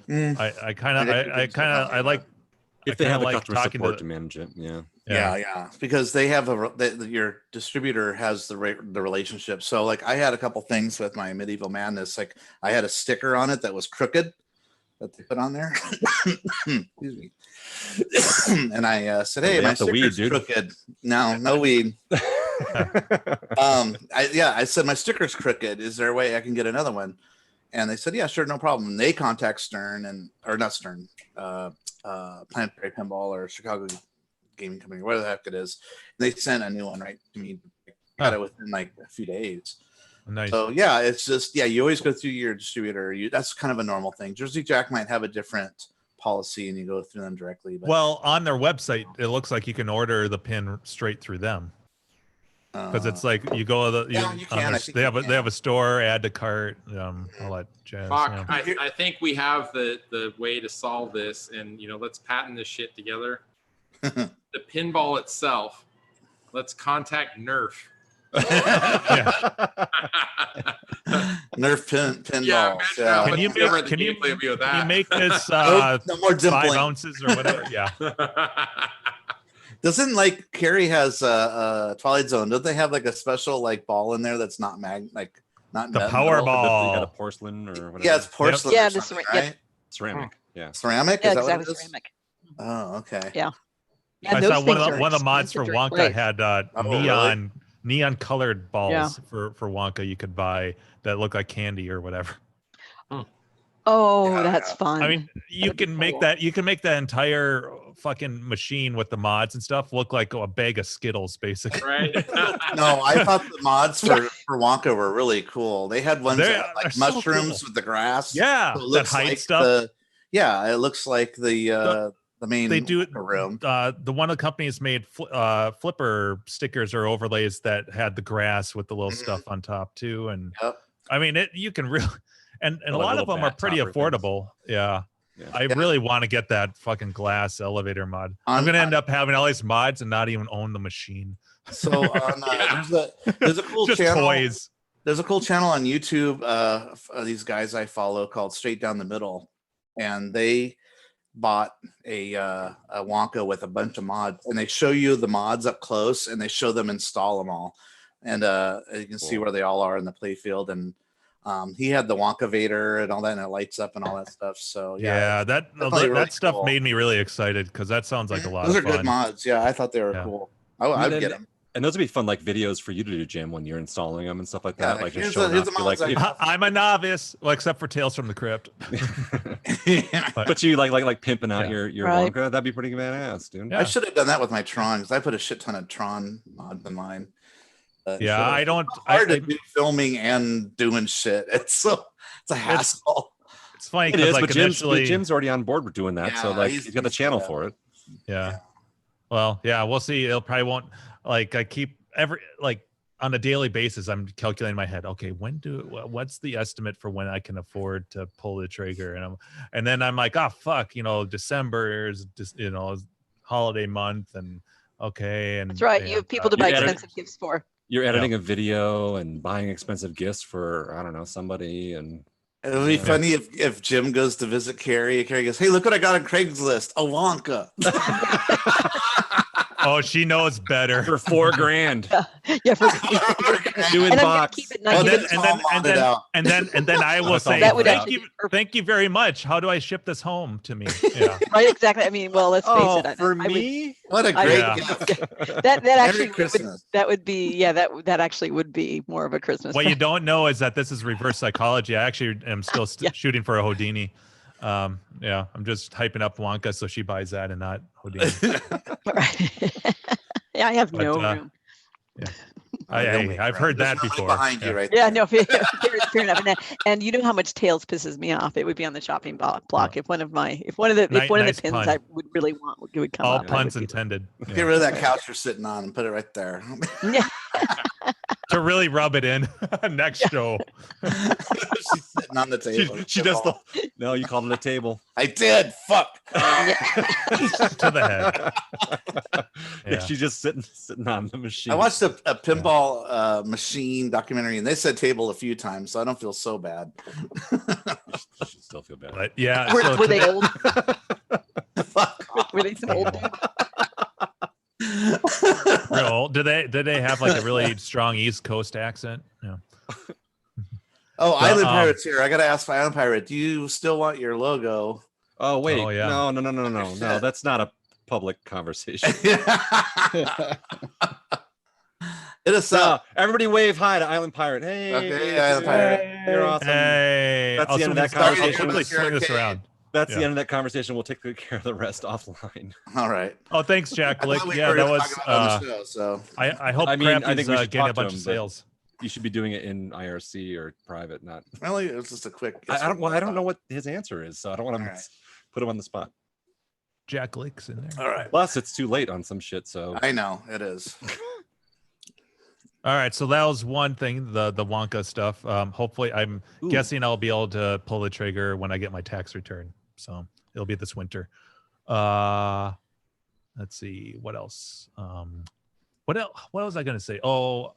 I kind of like if they have a customer support to manage it. Yeah, because they have your distributor has the relationship. So like I had a couple things with my Medieval Madness. Like I had a sticker on it that was crooked that they put on there. Excuse me. And I said, "Hey, my sticker's crooked." No weed. I said my sticker's crooked. Is there a way I can get another one? And they said, "Yeah, sure, no problem." And they contact Stern or not Stern, Planetary Pinball or Chicago Gaming Company, whatever the heck it is. And they sent a new one right to me. Got it within like a few days. Nice. So yeah, it's just you always go through your distributor. That's kind of a normal thing. Jersey Jack might have a different policy, and you go through them directly. But, well, on their website, it looks like you can order the pin straight through them. Because it's like you go they have a store, add to cart, all that jazz. Fuck, I think we have the way to solve this, and let's patent this shit together. The pinball itself, let's contact Nerf. Nerf pinballs. Yeah. Can you make this no more 5 ounces or whatever? Yeah. Doesn't like Carrie has Twilight Zone? Don't they have like a special like ball in there that's not not the power ball? You got a porcelain or whatever. Yeah, it's porcelain. Yeah, right? Ceramic. Yeah, ceramic. Yeah, is that exactly, what it is? ceramic. Oh, okay. Yeah. I saw one of the mods for Wonka had neon colored balls for Wonka you could buy that look like candy or whatever. Oh, that's fun. I mean, you can make that entire fucking machine with the mods and stuff look like a bag of Skittles, basically. Right. No, I thought the mods for Wonka were really cool. They had ones that like mushrooms with the grass. Yeah, so it looks that height like stuff. It looks like the main they do room. The one of the companies made flipper stickers or overlays that had the grass with the little stuff on top too. And I mean, you can really, and a lot of them are pretty affordable. Yeah. I really want to get that fucking glass elevator mod. I'm going to end up having all these mods and not even own the machine. So there's a cool just channel. Toys. There's a cool channel on YouTube. These guys I follow called Straight Down the Middle, and they bought a Wonka with a bunch of mods, and they show you the mods up close, and they show them install them all, and you can see where they all are in the play field. And he had the Wonka Vader and all that, and it lights up and all that stuff. So that really stuff cool. made me really excited because that sounds like a lot Those of are fun. good mods. Yeah, I thought they were cool. I'd get them. And those would be fun, like videos for you to do, Jim, when you're installing them and stuff like that. Like just showing here's up. the mods I'm a novice, well, except for Tales from the Crypt. But you like pimping out your Right. Wonka. That'd be pretty badass, dude. I should have done that with my Tron because I put a shit ton of Tron mods in mine. I don't. It's hard to do filming and doing shit. It's a hassle. It's funny It is, like but Jim's already on board with doing that, so like he's got the channel for it. Yeah. Well, yeah, we'll see. It'll probably won't like I keep on a daily basis. I'm calculating in my head. Okay, what's the estimate for when I can afford to pull the trigger? And then I'm like, oh fuck, December is just holiday month, and okay, and that's right. You have people to buy expensive gifts for. You're editing a video and buying expensive gifts for, I don't know, somebody. And it would be funny if Jim goes to visit Carrie. Carrie goes, "Hey, look what I got on Craigslist, a Wonka." Oh, she knows better. For $4,000. Yeah, for, New in and I'm gonna box. keep it not And give then, it- and then, and then, and then I will That's all say, That would thank actually you, be perfect. thank you very much. How do I ship this home to me? Yeah. right, exactly. I mean, well, let's face Oh, it. for I would, me? What a I great Yeah. gift. that actually Merry Christmas. that would be yeah that actually would be more of a Christmas. What you don't know is that this is reverse psychology. I actually am still Yeah. shooting for a Houdini. Yeah, I'm just hyping up Wonka so she buys that and not Houdini. Yeah, I have But, no room. Yeah, You'll make I've room. heard There's that no room before. behind you, right? Yeah, there. no, fair enough. And you know how much Tails pisses me off. It would be on the chopping block if one of the Nice pins pun. I would really want would come All up. I would puns be- intended. Get Yeah. rid of that couch you're sitting on and put it right there. Yeah, To really rub it in. Next show. She's sitting on the table. She does the. No, you called it a table. I did. Fuck. To the head. Yeah, Yeah. she's just sitting on the machine. I watched a pinball machine documentary, and they said table a few times, so I don't feel so bad. You should still feel bad. But yeah. were, so were they today- old? Fuck. Were they some old dudes? real old? Did they have like a really strong East Coast accent? Yeah. Oh, Island um, Pirates here. I gotta ask Island Pirate. Do you still want your logo? Oh wait, Oh, yeah. no. That's not a public conversation. It is so. Everybody wave hi to Island Pirate. Hey, Okay, Island Pirate. You're awesome. Hey, That's the also, end of that we'll conversation. quickly swing this around. That's Yeah. the end of that conversation. We'll take good care of the rest offline. All right. Oh, thanks, Jack. I Lick. thought we Yeah, were that gonna was. talk about it on the show, so I hope I mean, I Crappy's think we should getting a talk to bunch him, of but- sales. You should be doing it in IRC or private, not. really, it's just a quick. I don't know what his answer is, so I don't want to All right. put him on the spot. Jack Lick's in there. All right. Plus, it's too late on some shit. So I know it is. All right, so that was one thing, the Wonka stuff. Hopefully, I'm Ooh. guessing I'll be able to pull the trigger when I get my tax return. So it'll be this winter. Let's see what else. What else? What was I going to say? Oh,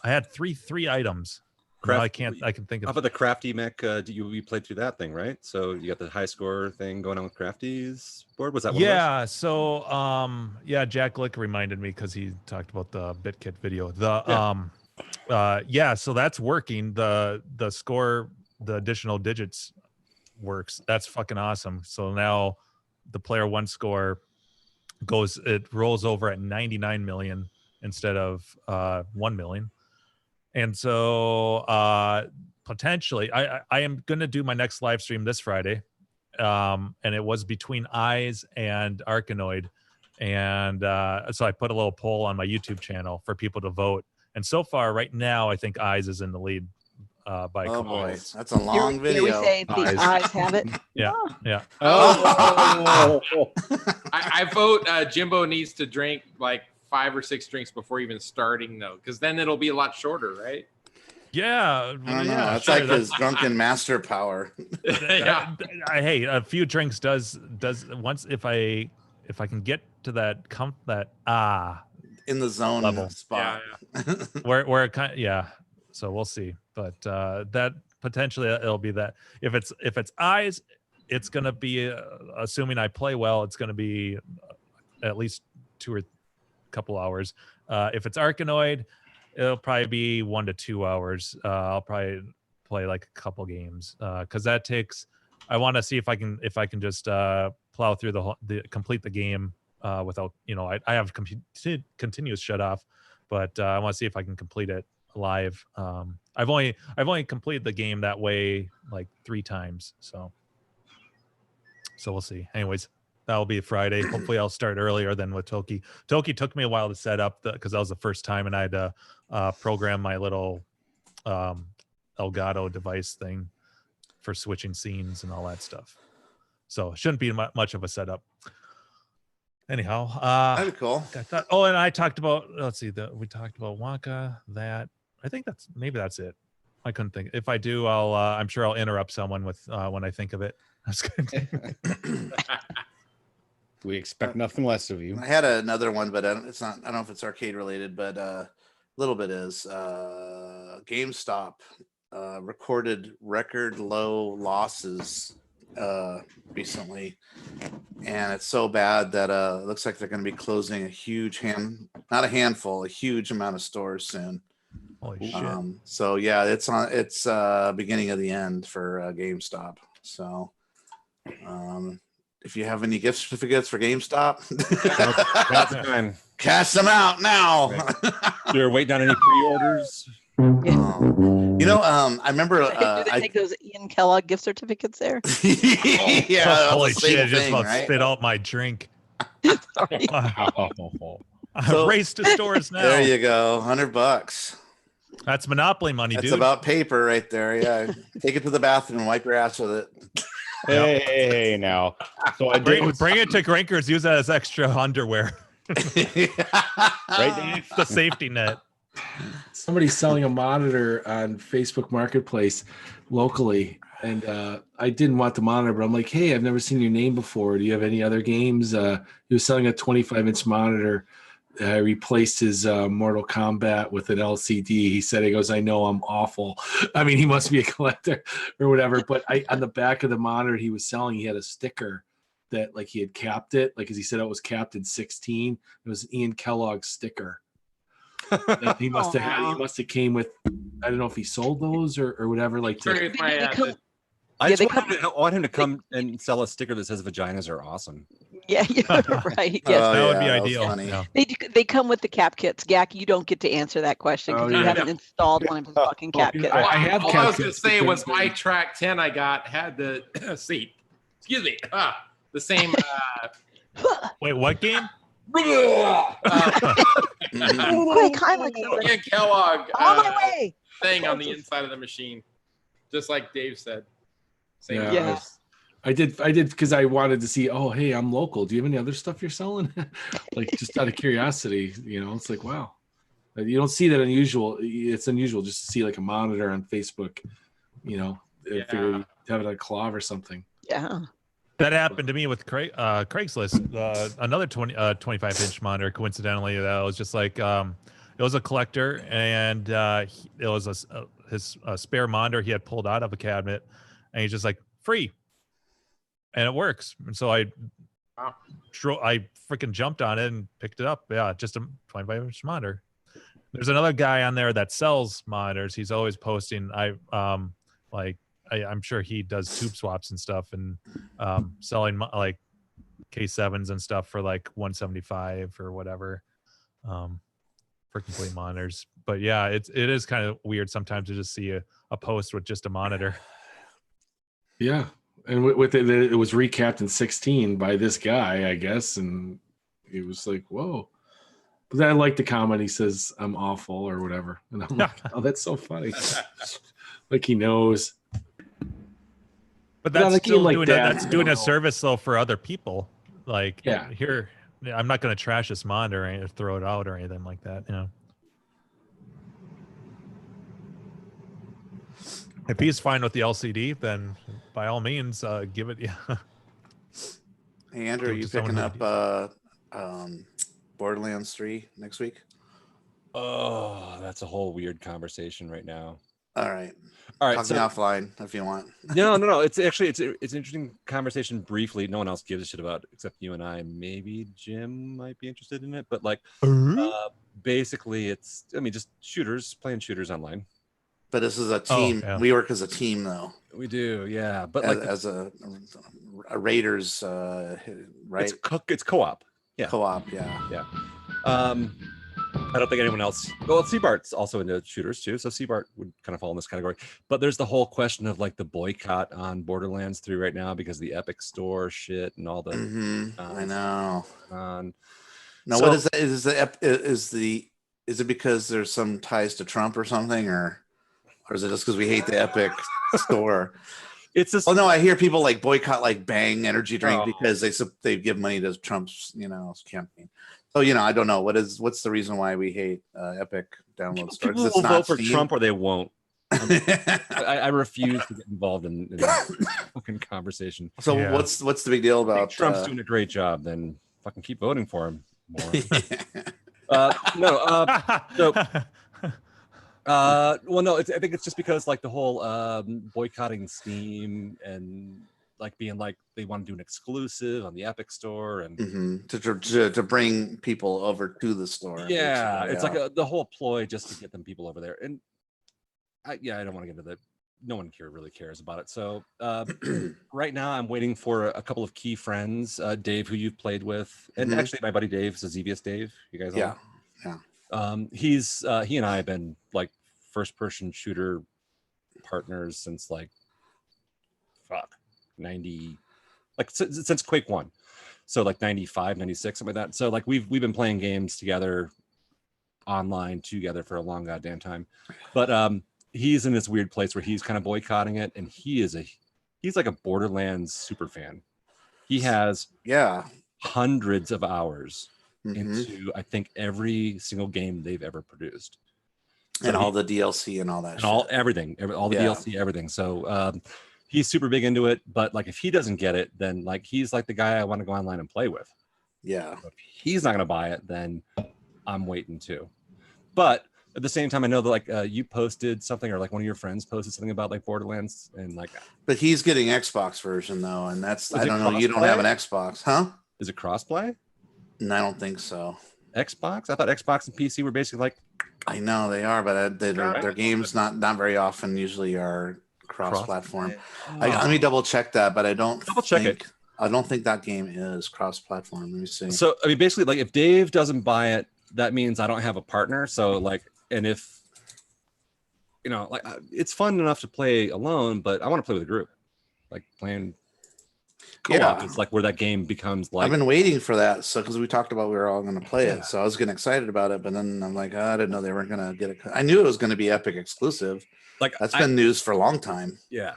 I had three items. Now I can think How of. about the Crafty mech? You played through that thing, right? So you got the high score thing going on with Crafty's board. Was that one? Of those? Yeah. So yeah, Jack Lick reminded me because he talked about the BitKit video. Yeah, so that's working. The score, the additional digits works. That's fucking awesome. So now the player one score rolls over at 99 million instead of 1 million. And so potentially I am going to do my next live stream this Friday. And it was between Eyes and Arkanoid. And so I put a little poll on my YouTube channel for people to vote. And so far, right now, I think Eyes is in the lead by a Oh couple boy, votes. that's a long Here we video. say the eyes have it. Yeah. Oh. I vote Jimbo needs to drink like 5 or 6 drinks before even starting though, because then it'll be a lot shorter, right? Yeah. I don't know. Yeah, That's sure, like his drunken master power. Yeah. Hey, a few drinks does once if I can get to that In the zone Level. spot. where it kind yeah. So we'll see, but that potentially it'll be that if it's Eyes, it's gonna be assuming I play well, it's gonna be at least 2 or couple hours. If it's Arkanoid, it'll probably be 1 to 2 hours. I'll probably play like a couple games because that takes. I want to see if I can just plow through complete the game without I have continuous shut off, but I want to see if I can complete it live. I've only completed the game that way like 3 times, so we'll see. Anyways, that'll be Friday. Hopefully I'll start earlier than with Toki. Toki took me a while to set up because that was the first time, and I had to program my little Elgato device thing for switching scenes and all that stuff. So it shouldn't be much of a setup. Anyhow, That'd be cool. I thought. Oh, and I talked about. Let's see. We talked about Wonka. That I think that's it. I couldn't think. If I do, I'm sure I'll interrupt someone with when I think of it. That's good. We expect nothing less of you. I had another one, but it's not. I don't know if it's arcade related, but a little bit is. GameStop recorded record low losses recently, and it's so bad that it looks like they're going to be closing a huge not a handful, a huge amount of stores soon. Holy shit. So yeah, it's beginning of the end for GameStop. So if you have any gift certificates for GameStop, That's time. cash them out now. You're waiting on any pre-orders? I remember Do they take those Ian Kellogg gift certificates there? yeah, Holy the same shit! I just thing, about right? spit out my drink. Sorry. I So- race to stores now. There you go, $100. That's Monopoly money, That's dude. about paper right there. Yeah, take it to the bathroom and wipe your ass with it. Hey, now. So I bring, did. bring it to Grinkers. Use that as extra underwear. Right, It's the safety net. Somebody's selling a monitor on Facebook Marketplace locally, and I didn't want the monitor, but I'm like, hey, I've never seen your name before. Do you have any other games? He was selling a 25-inch monitor. I replaced his Mortal Kombat with an LCD. He said, he goes, I know I'm awful. I mean, he must be a collector or whatever. But on the back of the monitor he was selling, he had a sticker that like he had capped it. Like, as he said, it was capped in 16. It was an Ian Kellogg sticker. That he must have came with, I don't know if he sold those or whatever. Like, Sorry if my, I Yeah, just want him to come and sell a sticker that says vaginas are awesome. Yeah, you're right. Yes. That would be that was ideal. funny. Yeah. They come with the cap kits. Gak, you don't get to answer that question because Oh, you yeah. haven't installed one of his fucking cap kits. I have all I was kept gonna it say was because my track 10 I got had the seat. Excuse me. The same Wait, what game? Quick, Heimlich somebody. Ian Kellogg On my way. thing on the inside of the machine. Just like Dave said. Same Yeah. Yeah. price. I did because I wanted to see, oh, hey, I'm local. Do you have any other stuff you're selling? Like, just out of curiosity, it's like, wow. You don't see that unusual. It's unusual just to see like a monitor on Facebook, I figure you have it on Clav or something. Yeah. That happened to me with Craigslist. Another 25-inch monitor. Coincidentally, that was just like it was a collector, and it was his spare monitor he had pulled out of a cabinet, and he's just like, free, and it works. And so I freaking jumped on it and picked it up. Yeah, just a 25-inch monitor. There's another guy on there that sells monitors. He's always posting. I'm sure he does tube swaps and stuff, and selling like K7s and stuff for like 175 or whatever, for complete monitors. But yeah, it is kind of weird sometimes to just see a post with just a monitor. Yeah, and with it was recapped in 16 by this guy, I guess, and it was like, whoa. But I like the comment. He says, "I'm awful" or whatever, and I'm like, oh, that's so funny. Like he knows. But Not that's like still like doing that, that's doing no. a service though for other people. Like, Yeah. here, I'm not going to trash this monitor or throw it out or anything like that. If he's fine with the LCD, then by all means, give it. Yeah. Hey, Andrew, are Give it you to someone picking who up Borderlands 3 next week? Oh, that's a whole weird conversation right now. All right. All right, Talk so me offline if you want. no. It's actually it's an interesting conversation. Briefly, no one else gives a shit about it except you and I. Maybe Jim might be interested in it, but like, basically, it's just playing shooters online. But this is a team. yeah. We work as a team, though. We do, yeah. But As, like, as a Raiders, right? it's co-op. Yeah. Co-op, yeah. I don't think anyone else. Well, Seabart's also into shooters too, so Seabart would kind of fall in this category. But there's the whole question of like the boycott on Borderlands 3 right now because the Epic Store shit and all the. I know. Now, So- what is that? Is it because there's some ties to Trump or something, or is it just because we hate the Epic Store? It's this. Oh no, I hear people like boycott like Bang energy drink Oh. because they give money to Trump's campaign. So I don't know what's the reason why we hate Epic download store. People It's will not vote for Steam? Trump or they won't. I refuse to get involved in that fucking conversation. So Yeah. what's the big deal I think about Trump's doing a great job, then fucking keep voting for him more. Well, no, I think it's just because like the whole boycotting Steam and like being like they want to do an exclusive on the Epic Store and to bring people over to the store. yeah, it's like the whole ploy just to get them people over there. And I don't want to get into that. No one really cares about it. So right now I'm waiting for a couple of key friends, Dave, who you've played with, and actually my buddy Dave, Zevious Dave. You guys all? Yeah. He and I have been like first person shooter partners since like 90, like since Quake 1. So like 95, 96, something like that. So like we've been playing games together online together for a long goddamn time. But he's in this weird place where he's kind of boycotting it, and he's like a Borderlands super fan. He has hundreds of hours into I think every single game they've ever produced. So and all the DLC and all that. And everything, all the DLC, everything. So he's super big into it, but like if he doesn't get it, then like he's like the guy I want to go online and play with. Yeah. So if he's not going to buy it, then I'm waiting too. But at the same time, I know that like you posted something, or like one of your friends posted something about like Borderlands, and like. But he's getting Xbox version though, and that's I don't know. Cross-play? You don't have an Xbox, huh? Is it crossplay? No, I don't think so. Xbox? I thought Xbox and PC were basically like. I know they are, but their games not very often usually are cross-platform. Let me double check that, but I don't I don't think that game is cross-platform. Let me see. So I mean, basically, like if Dave doesn't buy it, that means I don't have a partner. So like, and if like it's fun enough to play alone, but I want to play with a group, like playing co-op. It's like where that game becomes like. I've been waiting for that, so because we talked about we were all going to play it, so I was getting excited about it, but then I'm like, I didn't know they weren't going to get it. I knew it was going to be Epic exclusive. Like that's been news for a long time. Yeah,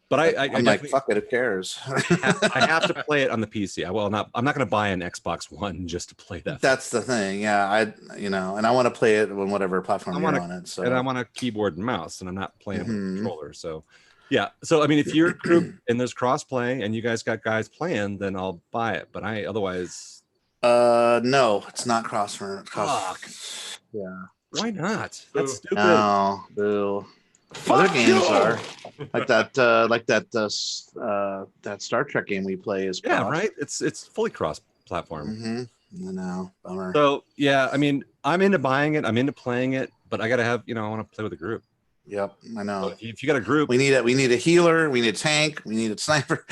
but I'm like, fuck it, who cares? I have to play it on the PC. I'm not going to buy an Xbox One just to play that. That's the thing. Yeah, and I want to play it on whatever platform you're on it. So and I want a keyboard and mouse, and I'm not playing with a controller. So yeah. So I mean, if you're a group and there's cross-play and you guys got guys playing, then I'll buy it. But otherwise. No, it's not cross. Yeah. Why not? That's stupid. No, boo. Other games are like that that Star Trek game we play is cross. Right. It's fully cross-platform. I know, bummer. So yeah, I mean, I'm into buying it. I'm into playing it, but I gotta have I want to play with a group. Yep, I know. So if you got a group, we need a healer, we need a tank, we need a sniper.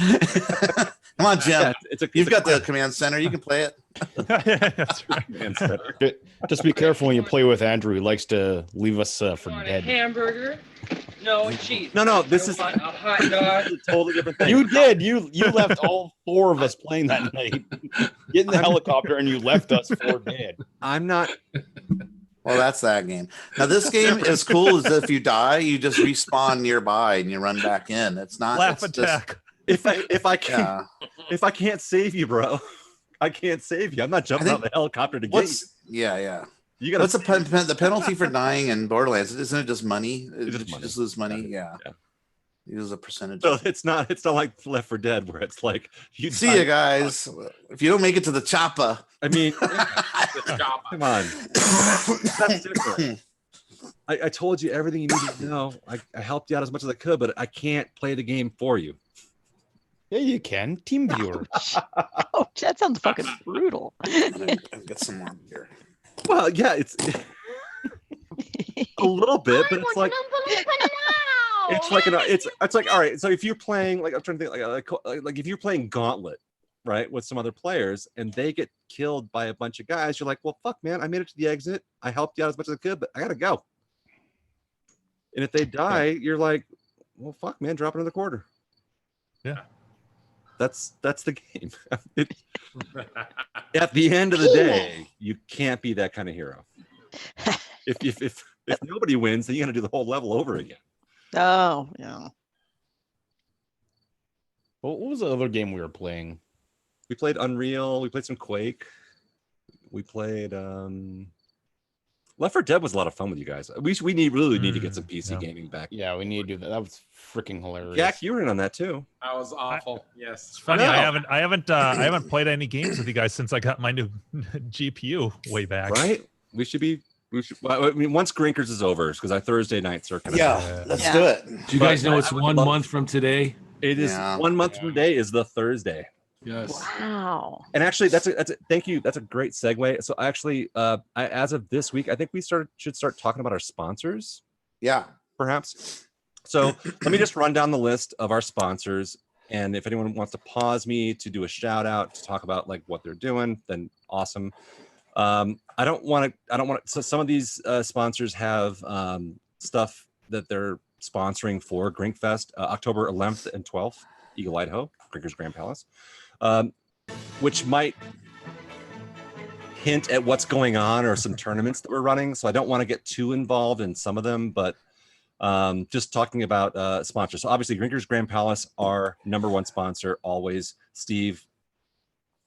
Come on, Jim. Yeah, you've got the command center. You can play it. That's right. Just be careful when you play with Andrew. He likes to leave us for dead. Hamburger? No cheese. No. This is a hot dog. a totally different thing. You did. You left all four of us playing that night. Get in the helicopter and you left us for dead. I'm not. Well, that's that game. Now, this game is cool. Is if you die, you just respawn nearby and you run back in. It's not laugh attack. If I can't save you, bro, I can't save you. I'm not jumping out of the helicopter to get you. Yeah. You got. What's the penalty for dying in Borderlands? Isn't it just money? Just lose money? Yeah. You lose a percentage. So it's not like Left 4 Dead where it's like you see you guys. If you don't make it to the chopper, I mean, come on. That's different. I told you everything you needed to know. I helped you out as much as I could, but I can't play the game for you. Yeah, you can. Team viewer. Oh, that sounds fucking brutal. Get some more beer. Well, yeah, it's a little bit, but it's like it's like all right. So if you're playing, like I'm trying to think, like if you're playing Gauntlet, right, with some other players, and they get killed by a bunch of guys, you're like, well, fuck, man, I made it to the exit. I helped you out as much as I could, but I gotta go. And if they die, you're like, well, fuck, man, drop another quarter. Yeah. That's the game. At the end of the day, you can't be that kind of hero. If nobody wins, then you got to do the whole level over again. Oh, yeah. What was the other game we were playing? We played Unreal. We played some Quake. We played Left 4 Dead was a lot of fun with you guys. We really need to get some PC gaming back. Yeah, we need to do that. That was freaking hilarious. Jack, you were in on that too. That was awful. Yes. It's funny. I haven't played any games with you guys since I got my new GPU way back. Right? We should. I mean, once Grinkers is over, because our Thursday nights are kind of. Let's do it. Do you guys know it's 1 month from today? It is Yeah. 1 month from today is the Thursday. Yes. Wow. And actually, that's a thank you. That's a great segue. So actually, as of this week, I think we should start talking about our sponsors, Yeah. perhaps. So let me just run down the list of our sponsors, and if anyone wants to pause me to do a shout out to talk about like what they're doing, then awesome. I don't want to. So some of these sponsors have stuff that they're sponsoring for Grinkfest, October 11th and 12th, Eagle Idaho, Grinkers Grand Palace. Which might hint at what's going on or some tournaments that we're running. So I don't want to get too involved in some of them, but just talking about sponsors. So obviously Grinkers Grand Palace, our #1 sponsor, always. Steve,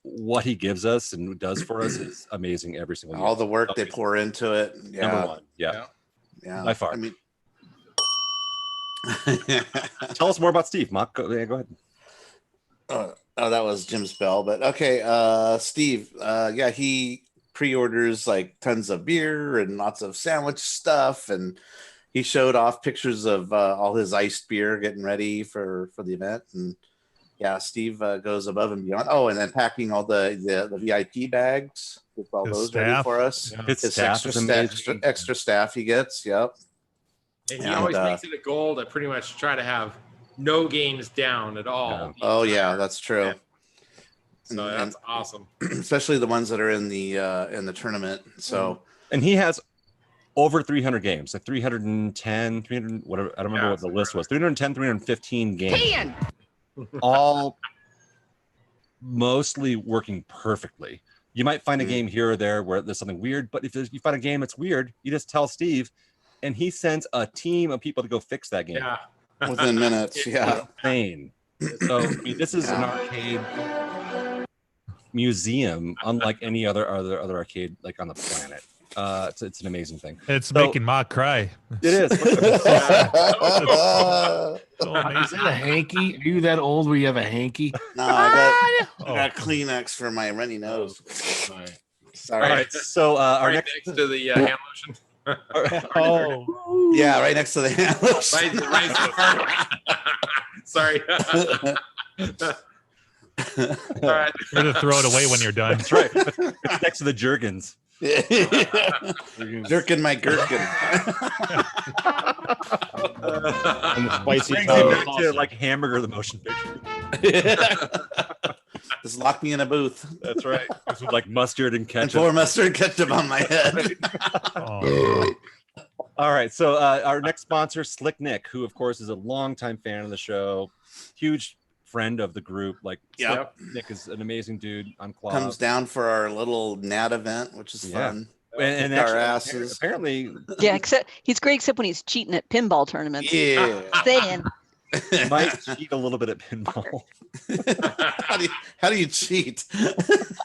what he gives us and does for us is amazing every single year. All the work they pour into it. Yeah. #1. Yeah. Yeah. By far. I mean, Tell us more about Steve. Mock, go ahead. Oh, that was Jim's bell, but okay. Steve, yeah, he pre-orders like tons of beer and lots of sandwich stuff, and he showed off pictures of all his iced beer getting ready for the event. And yeah, Steve goes above and beyond. Oh, and then packing all the VIP bags with all His those ready staff. for us. Yeah. His staff is extra staff he gets. Yep. And he And, always makes it a goal to pretty much try to have no games down at all. Yeah. Oh yeah, that's true. Yeah. So And- that's awesome. Especially the ones that are in the tournament. So And he has over 300 games, like 310, 300, whatever. I don't remember what the list was. 310, 315 games. All mostly working perfectly. You might find a game here or there where there's something weird, but if you find a game that's weird, you just tell Steve, and he sends a team of people to go fix that game. Yeah. within minutes, yeah. Insane. So I mean, this is an arcade museum, unlike any other arcade like on the planet. It's an amazing thing. It's So- making Mock cry. It is. So Is amazing. that a hanky? Are you that old where you have a hanky? No, I Oh. got Kleenex for my runny nose. All right. Sorry. All right. So our Right next. next to the hand lotion. Oh. Yeah, right next to the hand lotion. Right Sorry. All right. You're to throw it away when you're done. That's right. It's next to the Jergens. Jerking my gherkin. And the spicy Brings me back to like Hamburger, the motion picture. Just lock me in a booth That's right. It's with like mustard and and ketchup. pour mustard and ketchup on my head. Oh. All right. So our next sponsor, Slick Nick, who of course is a longtime fan of the show, huge friend of the group. Like, Yep. Nick is an amazing dude on Claw. Comes down for our little NAT event, which is Yeah. fun. and Kick our actually, asses. apparently, Yeah, except he's great except when he's cheating at pinball tournaments. Yeah. Saying he might cheat a little bit at pinball. How do you cheat?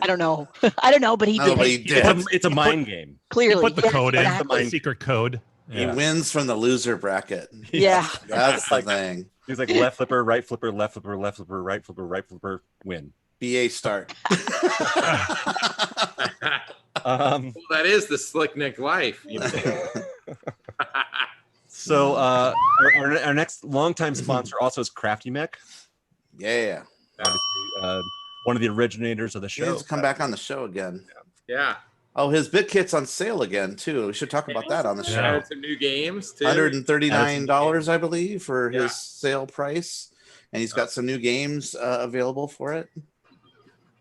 I don't know. I don't know, but he No, did. but he did. It's a mind game. Clearly. Put the Yeah, code in, exactly. the secret code. He Yeah. wins from the loser bracket. Yeah. That's the thing. He's like left flipper, right flipper, left flipper, left flipper, right flipper, right flipper, win. BA start. Um, Well, that is the Slick Nick life. You know? so our next longtime sponsor also is Crafty Mech, Yeah. one of the originators of the He show. needs to come back on the show again. Yeah. Oh, his bit kit's on sale again too. We should talk about that on the show. Yeah. Added some new games too. $139, I believe, for Yeah. his sale price, and he's got some new games available for it.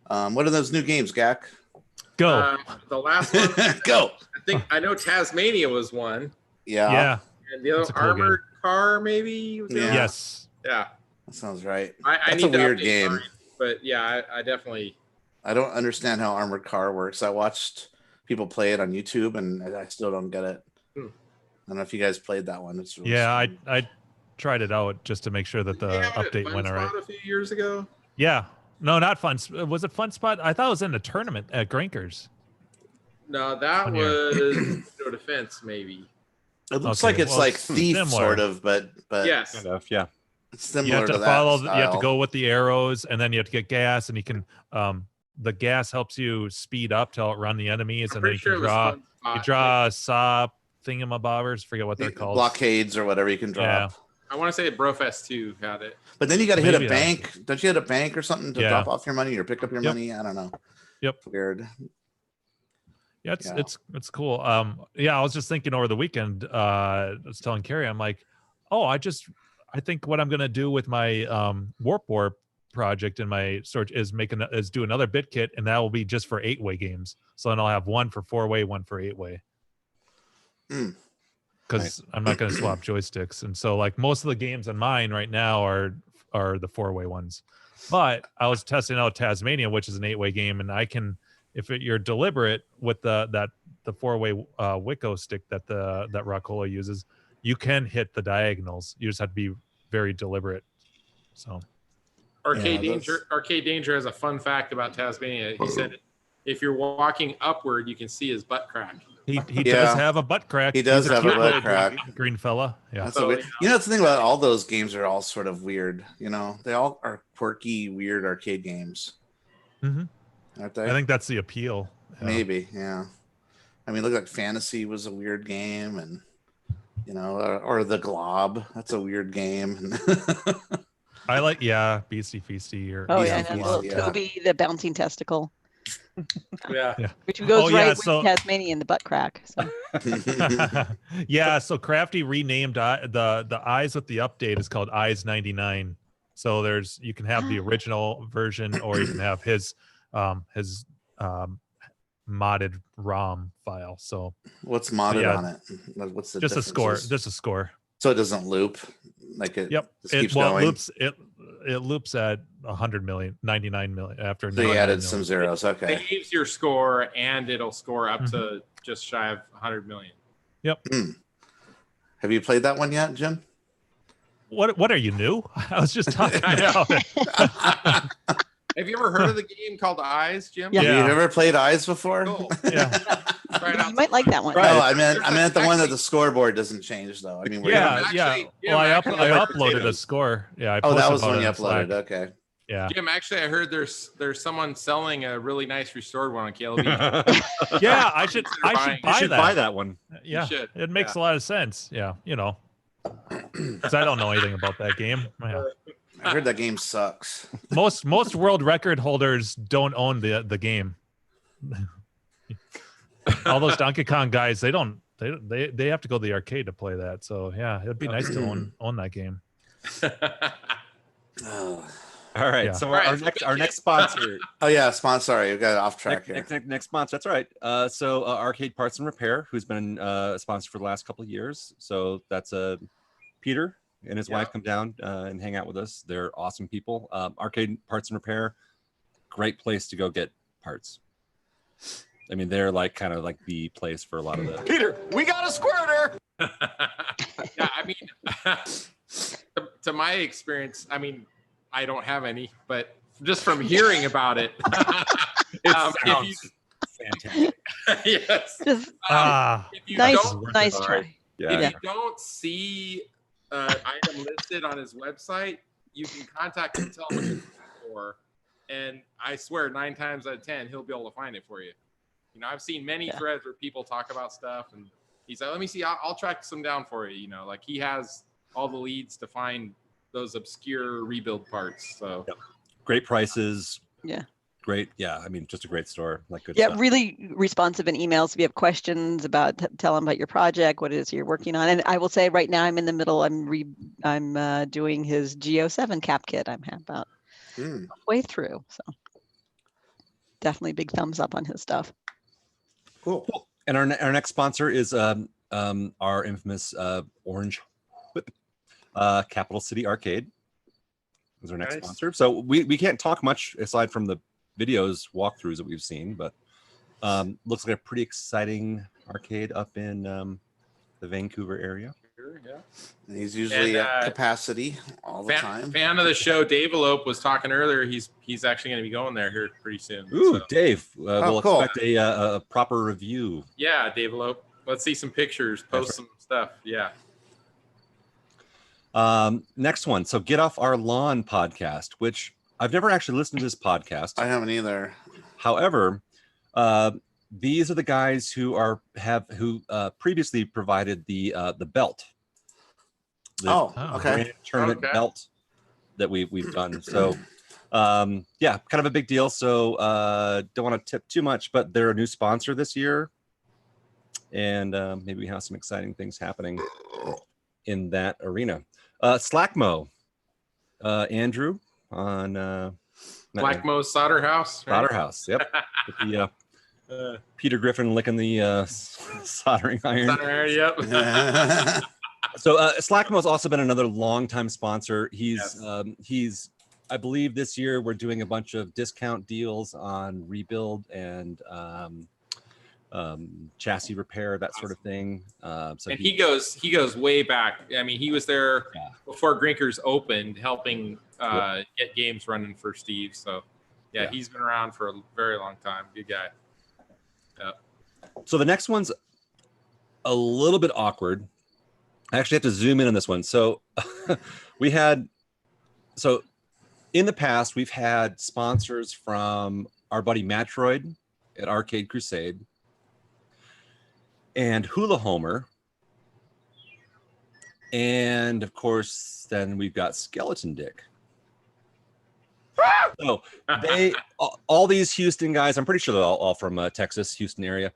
What are those new games, Gak? Go. The last one, Go. I know Tasmania was one, Yeah, Yeah. and the That's other a cool Armored Car maybe. Was the Yeah. other? Yes. Yeah. that sounds right. I That's a need to weird update game. mine, but yeah, I definitely. I don't understand how Armored Car works. I watched people play it on YouTube, and I still don't get it. Hmm. I don't know if you guys played that one. It's really Yeah, fun. I tried it out just to make sure that the Didn't they have it at update went all right. Fun Spot a few years ago. Yeah. No, not fun. Was it Fun Spot? I thought it was in the tournament at Grinkers. No, that On here. was no defense maybe. It looks Okay, like it's well, like it's Thief, similar. sort of, but Yes. Kind of, yeah. it's similar You have to to that follow. You have to style. go with the arrows, and then you have to get gas, and you can. The gas helps you speed up to outrun the enemies, I'm and then pretty you sure can it was draw. Fun Spot. You draw saw thingamabobbers. Forget what they're called. blockades or whatever you can drop. Yeah. I want to say Brofest 2 had it. But then you got to hit a Maybe bank. Don't you hit a bank or something to Yeah. drop off your money or pick up your Yep. money? I don't know. Yep. Weird. Yeah, it's Yeah. it's cool. Yeah, I was just thinking over the weekend. I was telling Carrie, I'm like, oh, I think what I'm gonna do with my Warp project in my storage is do another bit kit, and that will be just for 8-way games. So then I'll have one for 4-way, one for 8-way. Mm. Because I'm not gonna swap joysticks, and so like most of the games on mine right now are the 4-way ones. But I was testing out Tasmania, which is an 8-way game, and I can. If you're deliberate with the 4-way Wicco stick that Rockola uses, you can hit the diagonals. You just have to be very deliberate. So, Arcade Yeah, Danger has a fun fact about Tasmania. He said if you're walking upward, you can see his butt crack. he Yeah. does have a butt crack. He does He's a have a cute butt little crack. green fella. Yeah. That's so weird. You know, that's the thing about all those games are all sort of weird. You know, they all are quirky, weird arcade games, hmm aren't they? I think that's the appeal. Yeah. Maybe, yeah. I mean, look like Fantasy was a weird game, and you know, or the Glob. That's a weird game. I like Beastie Feasty or Oh Yeah, yeah, and yeah, little yeah. Toby the bouncing testicle, Yeah. which goes Oh, yeah, right so- with Tasmania and the butt crack. So. Yeah, so Crafty renamed the eyes with the update is called Eyes 99. So you can have the original version, or you can have his modded ROM file. So What's modded Yeah. on it? What's the just a score, differences? just a score. So it doesn't loop, like it. Yep. Just It keeps going. it loops at 100 million, 99 million after. So you 99 added million. some zeros. Okay. Saves your score, and it'll score up to just shy of 100 million. Have you played that one yet, Jim? What are you new? I was just talking I know. about it. Have you ever heard of the game called Eyes, Jim? Yeah. Have Yeah. you ever played Eyes before? Cool. Yeah. Try it out. You might like that one. No, I meant There's the one that actually- the scoreboard doesn't change though. I mean, where Yeah, you- actually- yeah. yeah, Well, I actually, I like uploaded a potatoes. score. Yeah. I Oh, that posted was the about one it you on Slack. uploaded. Okay. Yeah. Jim, actually, I heard there's someone selling a really nice restored one on KLB. Yeah, I should buying- buy You should that. buy that one. Yeah, should, it makes yeah. a lot of sense. Yeah, because I don't know anything about that game. Yeah. I heard that game sucks. Most world record holders don't own the game. All those Donkey Kong guys, they don't. They have to go to the arcade to play that. So yeah, it'd be nice to own that game. Oh, All right. Yeah. So All right, our next sponsor. yeah, sponsor. Sorry, we got off track here. Next sponsor. That's all right. So Arcade Parts and Repair, who's been a sponsor for the last couple of years. So that's Peter and his wife come down and hang out with us. They're awesome people. Arcade Parts and Repair, great place to go get parts. I mean, they're like kind of like the place for a lot of the. Peter, we got a squirter. Yeah, I mean, to my experience, I mean, I don't have any, but just from hearing about it, if you, Fantastic. yes, Just if you nice, don't, nice All try. right. Yeah. if you don't see an item listed on his website, you can contact him, tell him what it's for, and I swear 9 times out of 10 he'll be able to find it for you. You know, I've seen many threads where people talk about stuff, and he's like, "Let me see, I'll track some down for you." You know, like he has all the leads to find those obscure rebuild parts. So Great prices. Yeah. Great. Yeah. I mean, just a great store. Like good Yeah, stuff. really responsive in emails. If you have questions about, tell them about your project, what it is you're working on. And I will say right now I'm in the middle. I'm doing his Geo7 cap kit. I'm about halfway through. So definitely big thumbs up on his stuff. Cool. And our next sponsor is our infamous Orange Whip, Capital City Arcade is our next Nice. sponsor. So we can't talk much aside from the videos walkthroughs that we've seen, but looks like a pretty exciting arcade up in the Vancouver area. yeah. And he's usually And, at capacity all the Fan, time. fan of the show, Dave Elope was talking earlier. He's actually going to be going there here pretty soon. Ooh, So, Dave, we'll cool. expect a proper review. yeah, Dave Elope. Let's see some pictures. Post That's some stuff. Yeah. Next one. So Get Off Our Lawn podcast, which I've never actually listened to this podcast. I haven't either. However, these are the guys who previously provided the belt Oh, Oh. okay. grand tournament Okay. belt that we've done. So yeah, kind of a big deal. So don't want to tip too much, but they're a new sponsor this year, and maybe we have some exciting things happening in that arena. Slackmo, Andrew on Black Mo's Solder House. right? Solder House. Yep. With the Peter Griffin licking the soldering iron. Solder iron, yep. So Slackmo has also been another longtime sponsor. He's Yes. he's I believe this year we're doing a bunch of discount deals on rebuild and chassis repair, that sort of thing. So And he goes way back. I mean, he was there Yeah. before Grinkers opened, helping get games running for Steve. So yeah, Yeah. he's been around for a very long time. Good guy. So the next one's a little bit awkward. I actually have to zoom in on this one. So so in the past, we've had sponsors from our buddy Matroid at Arcade Crusade and Hula Homer. And of course, then we've got Skeleton Dick. So they all these Houston guys, I'm pretty sure they're all from Texas, Houston area.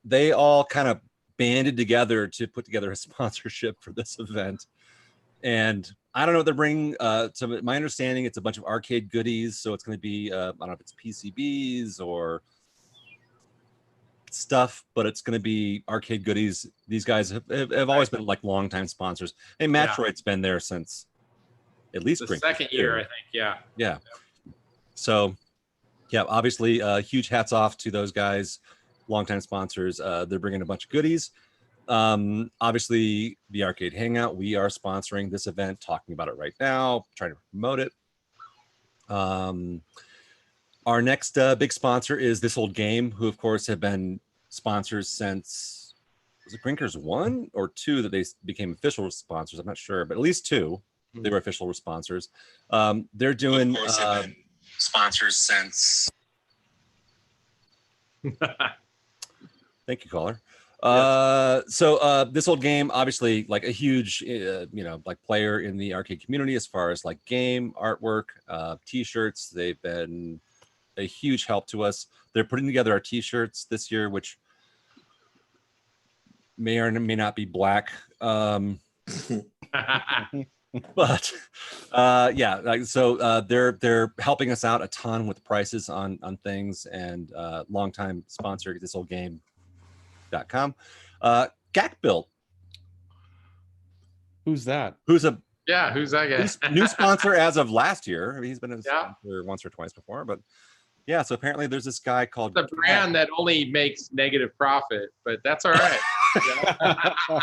They all kind of banded together to put together a sponsorship for this event. And I don't know what they're bringing. To my understanding, it's a bunch of arcade goodies. So it's going to be, I don't know if it's PCBs or stuff, but it's going to be arcade goodies. These guys have always been like longtime sponsors. Hey, Matroid's been there since at least The second year, I think. Yeah. Yeah. So, yeah, obviously, huge hats off to those guys, longtime sponsors. They're bringing a bunch of goodies. Obviously, the Arcade Hangout, we are sponsoring this event, talking about it right now, trying to promote it. Our next big sponsor is This Old Game, who, of course, have been sponsors since, was it Grinkers 1 or 2 that they became official sponsors? I'm not sure, but at least 2. They were official sponsors. They're doing sponsors since. Thank you, caller. So This Old Game, obviously, like a huge, like player in the arcade community as far as like game artwork, T-shirts. They've been a huge help to us. They're putting together our T-shirts this year, which may or may not be black. But yeah, like so they're helping us out a ton with prices on things, and longtime sponsor thisoldgame.com. Gak Built, Who's that? who's a Yeah. Who's that guy? new sponsor as of last year. I mean, he's been a Yeah. sponsor once or twice before, but yeah. So apparently there's this guy called The brand that only makes negative profit, but that's all right. Yeah.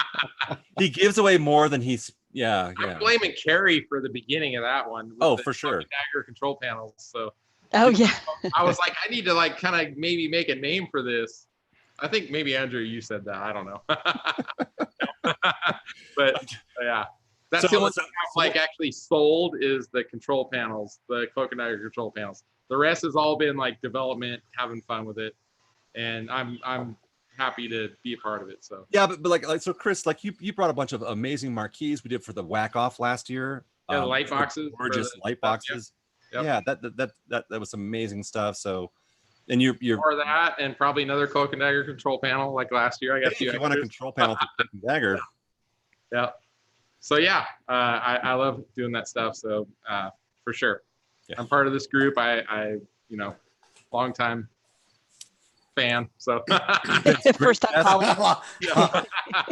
He gives away more than he's yeah. I'm blaming Carrie for the beginning of that one. with Oh, the for sure. Dagger control panels. So Oh yeah. I was like, I need to like kind of maybe make a name for this. I think maybe Andrew, you said that. I don't know. But yeah, that's So- the only so- thing I've like actually sold is the control panels, the Cloak and Dagger control panels. The rest has all been like development, having fun with it, and I'm happy to be a part of it. So Yeah, but like so, Chris, like you brought a bunch of amazing marquees we did for the Whack Off last year. yeah, the light which were boxes, for gorgeous the- light boxes. Yep. Yeah, that was amazing stuff. So, and you're or that, and probably another Cloak and Dagger control panel like last year. I got a if few you want a extras. control panel for Cloak and Dagger. Yeah. So yeah, I love doing that stuff. So for sure, Yeah. I'm part of this group. I long time fan. So First time caller.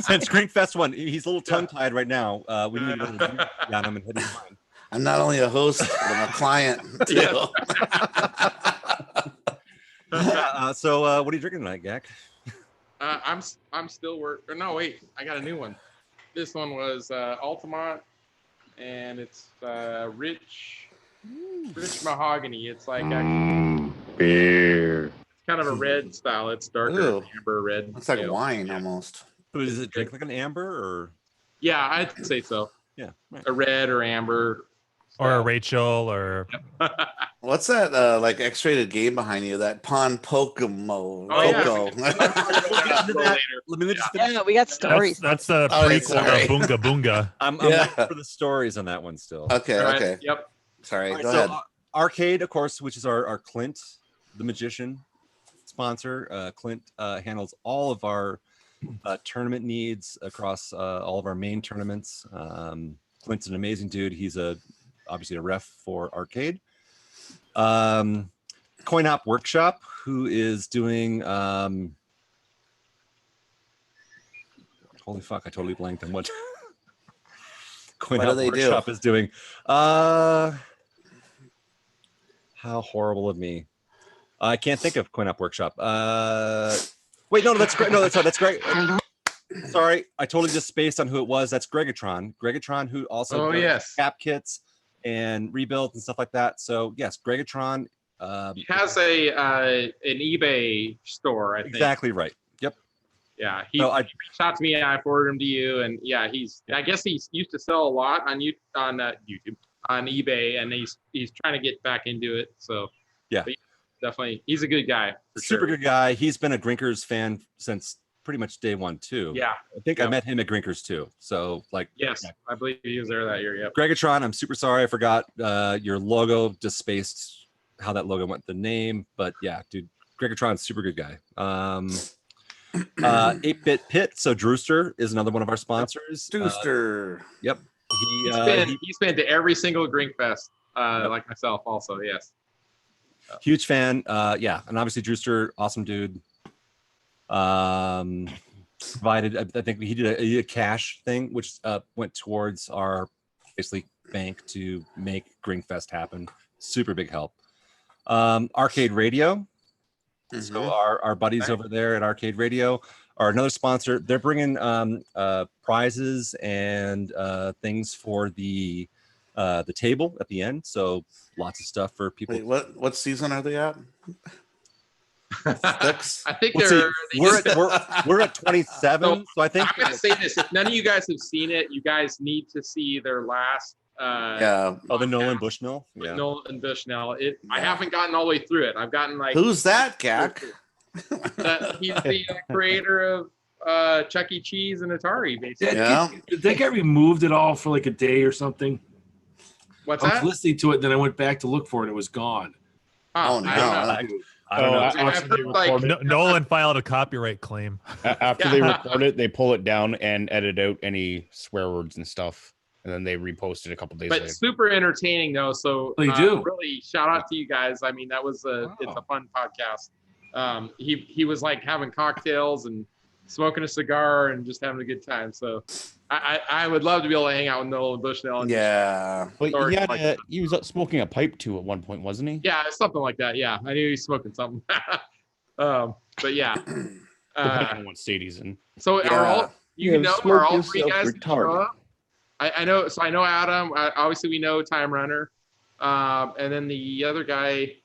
Since Grinkfest one, he's a little tongue tied right now. We need to go down him and hit his mind. I'm not only a host, but I'm a client too. Yeah, so what are you drinking tonight, Gak? I'm still or no, wait, I got a new one. This one was Altamont, and it's rich mahogany. It's like actually Beer. it's kind of a red style. It's darker Ooh. amber red. Looks like you know. wine almost. But does it drink like an amber or? Yeah, I'd say so. Yeah, right. A red or amber or a Rachel, or What's that like X-rated game behind you? That Pon Pokemo. Oh, yeah. Poco. Let me just finish. Yeah, we got stories. that's the Oh, prequel sorry. to Boonga Boonga. I'm Yeah. waiting for the stories on that one still. Okay, All right, okay. Yep. Sorry, All right, go so, ahead. Arcade, of course, which is our Clint, the magician sponsor. Clint handles all of our tournament needs across all of our main tournaments. Clint's an amazing dude. He's obviously a ref for Arcade. Coin Hop Workshop, who is doing holy fuck, I totally blanked on what Coin What Hop do they do? Workshop is doing. How horrible of me. I can't think of Coin Hop Workshop. Wait, no, that's great. No, that's great. Sorry, I totally just spaced on who it was. That's Gregatron. Gregatron, who also does yes. cap kits and rebuilds and stuff like that. So yes, Gregatron. He has an eBay store, I think. Exactly right. Yep. Yeah, he No, I reached out to me and I forwarded him to you. And yeah, I guess he's used to sell a lot on YouTube, on eBay, and he's trying to get back into it. So Yeah. Definitely, he's a good guy. For super sure. good guy. He's been a Grinkers fan since pretty much day one too. Yeah. I think I Yep. met him at Grinkers too. So like, Yes, yeah. I believe he was there that year. Yep. Gregatron, I'm super sorry I forgot your logo. Just spaced how that logo went, the name, but yeah, dude, Gregatron's super good guy. 8-Bit Pit. So Drewster is another one of our sponsors. Drewster. Yep. He's been to every single Grink Fest, like myself also. Yes. Huge fan. Yeah, and obviously Drewster, awesome dude. Provided, I think he did a cash thing, which went towards our basically bank to make Grinkfest happen. Super big help. Arcade Radio. So our buddies over there at Arcade Radio are another sponsor. They're bringing prizes and things for the table at the end. So lots of stuff for people. Wait, what season are they at? 6? I think We'll they're. see. We're at 27. So I think I'm gonna say this: if none of you guys have seen it, you guys need to see their last. Yeah. Oh, the Nolan Bushnell. With Yeah. Nolan Bushnell. I haven't gotten all the way through it. I've gotten like. Who's that, Gak? He's the creator of Chuck E. Cheese and Atari, basically. Yeah. Did they get removed at all for like a day or something? What's I was that? listening to it, then I went back to look for it. It was gone. Oh, no. I don't know. I don't know. I've heard, like, Nolan filed a copyright claim. After they record it, they pull it down and edit out any swear words and stuff, and then they repost it a couple days but later. super entertaining though. So They do. really shout out to you guys. I mean, that was it's a fun podcast. He was like having cocktails and smoking a cigar and just having a good time. So I would love to be able to hang out with Nolan Bushnell. And Yeah. But stories like that. he was smoking a pipe too at one point, wasn't he? Yeah, something like that. Yeah, I knew he was smoking something. But yeah. Depending on what state he's in. So Yeah. are all You know smoke are all three yourself guys gonna show retarded. up? I know. So I know Adam. Obviously, we know Time Runner, and then the other guy.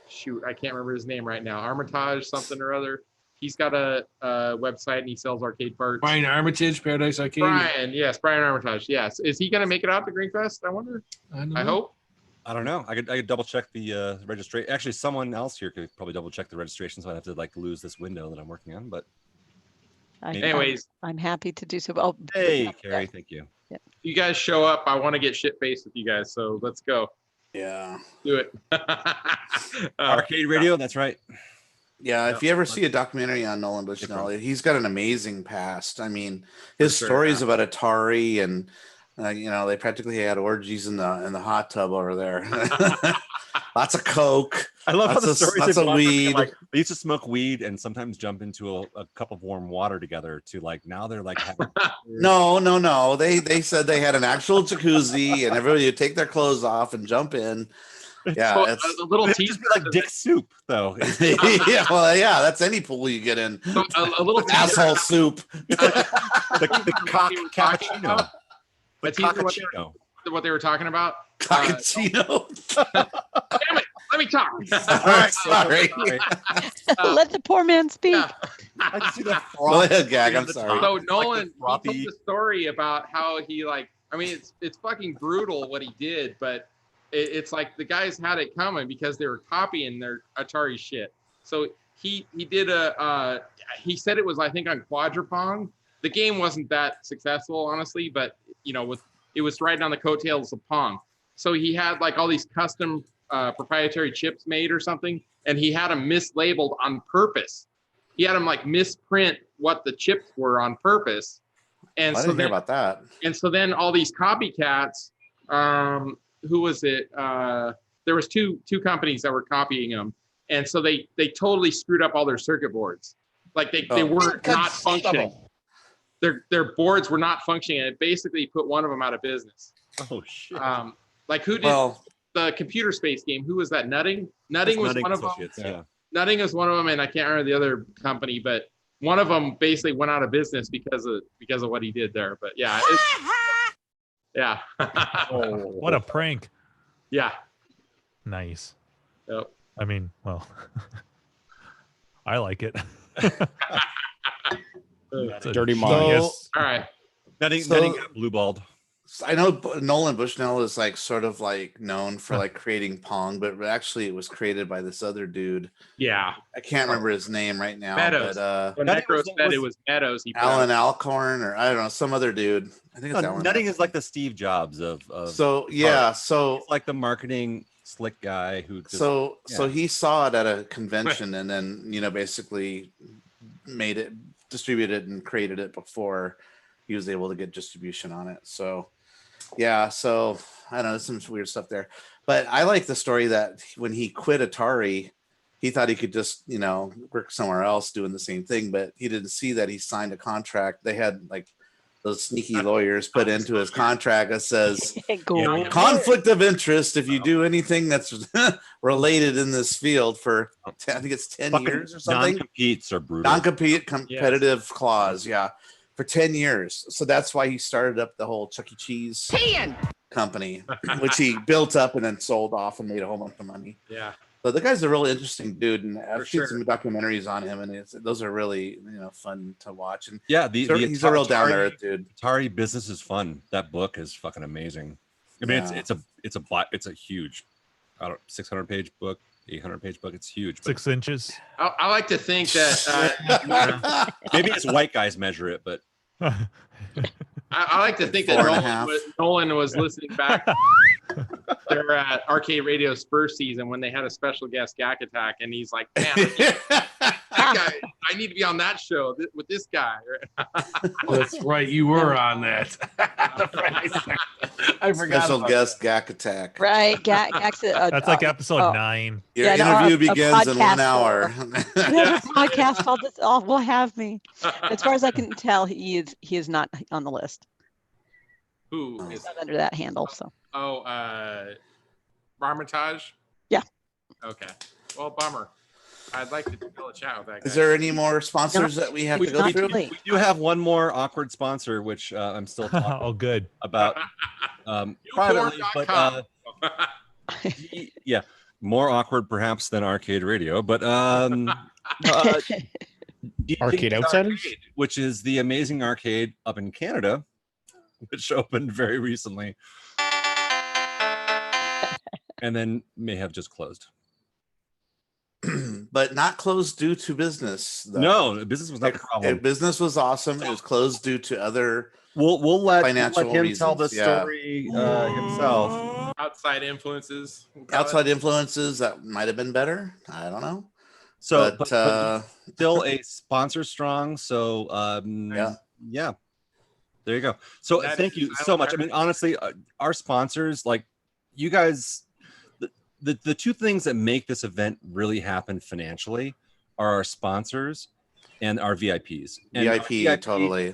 Shoot, I can't remember his name right now. Armitage something or other. He's got a website and he sells arcade parts. Brian Armitage, Paradise Arcade. Brian, yes, Brian Armitage. Yes, is he gonna make it out to Greenfest? I wonder. I hope. I don't know. I could double check the registration. Actually, someone else here could probably double check the registration, so I'd have to like lose this window that I'm working on. But Anyways, I'm happy to do so. Oh, hey, Carrie, thank you. if you guys show up, I want to get shit faced with you guys. So let's go. Yeah. Do it. Arcade Radio. That's right. Yeah, if you ever see a documentary on Nolan Bushnell, he's got an amazing past. I mean, his stories about Atari and they practically had orgies in the hot tub over there. Lots of coke. I love how lots the of, stories lots have of gone from being, weed. like, they used to smoke weed and sometimes jump into a cup of warm water together to like now they're like having No. They said they had an actual jacuzzi and everybody would take their clothes off and jump in. Yeah, So, it's a little It'd teaser. just be like dick soup though. yeah, that's any pool you get in. So, a little teaser. Asshole soup. the cock cappuccino. The A teaser what cockachino. what they were talking about. Cockachino. Damn it! Let me talk. All right, sorry. let the poor man speak. Yeah. I just see that Go ahead, froth Gag. I'm at the sorry. top. So It's like Nolan the frothy- he told the story about how he I mean, it's fucking brutal what he did, but it's like the guys had it coming because they were copying their Atari shit. So he did he said it was, I think, on Quadrupong. The game wasn't that successful, honestly, but it was riding on the coattails of Pong. So he had like all these custom proprietary chips made or something, and he had them mislabeled on purpose. He had them like misprint what the chips were on purpose. And I so didn't hear about that. And so then all these copycats, who was it? There was two companies that were copying them, and so they totally screwed up all their circuit boards. Like they were not functioning. Their boards were not functioning, and it basically put one of them out of business. Oh shit! Like who did the computer space game? Who was that? Nutting was one of them. Yeah. Nutting is one of them, and I can't remember the other company, but one of them basically went out of business because of what he did there. But yeah, yeah. What a prank! Yeah. Nice. Yep. I mean, well, I like it. It's a Dirty genius. mind. All right. Nutting got blue balled. I know Nolan Bushnell is like sort of like known for like creating Pong, but actually it was created by this other dude. Yeah. I can't remember his name right now. Meadows. But When Necro said it was Meadows, he Alan Alcorn, or I don't know, some other dude. I think it's Alan. Nutting is like the Steve Jobs of so yeah, so it's like the marketing slick guy who just, so he saw it at a convention and then basically made it, distributed and created it before he was able to get distribution on it. So yeah, so I don't know, there's some weird stuff there, but I like the story that when he quit Atari, he thought he could just work somewhere else doing the same thing, but he didn't see that he signed a contract. They had like those sneaky lawyers put into his contract that says conflict of interest if you do anything that's related in this field for I think it's 10 years or something. Non-competes are brutal. Non-compete competitive clause, yeah, for 10 years. So that's why he started up the whole Chuck E. Cheese company, which he built up and then sold off and made a whole bunch of money. Yeah. But the guy's a really interesting dude, and I've seen sure. some documentaries on him, and those are really fun to watch. And yeah, he's a real down to earth dude. Atari Business is fun. That book is fucking amazing. I mean, it's a huge, 600-page book, 800-page book. It's huge. 6 inches. I like to think that maybe it's white guys measure it, but I like to think that Nolan was listening back. They're at Arcade Radio's first season when they had a special guest, Gak Attack, and he's like, "Man, that guy, I need to be on that show with this guy." That's right, you were on that. I forgot. Special guest, Gak Attack. Right, Gak's That's like episode 9. Your interview begins in 1 hour. Podcast, all will have me. As far as I can tell, he is not on the list. Who He's is not under that handle? So. Barmitage? Yeah. Okay. Well, bummer. I'd like to fill a chat with that guy. Is there any more sponsors that we have to go through? We do have one more awkward sponsor, which I'm still talking good about privately, but yeah, more awkward perhaps than Arcade Radio, but Arcade Outsiders, which is the amazing arcade up in Canada, which opened very recently. And then may have just closed. But not closed due to business. Though. No, business was not the problem. Business was awesome. It was closed due to other we'll let him reasons. tell the story himself. Outside influences. Outside influences that might have been better. I don't know. So, but still a sponsor strong. So, yeah. There you go. So thank you so much. I mean, honestly, our sponsors, like you guys, the two things that make this event really happen financially are our sponsors and our VIPs. And VIP, totally.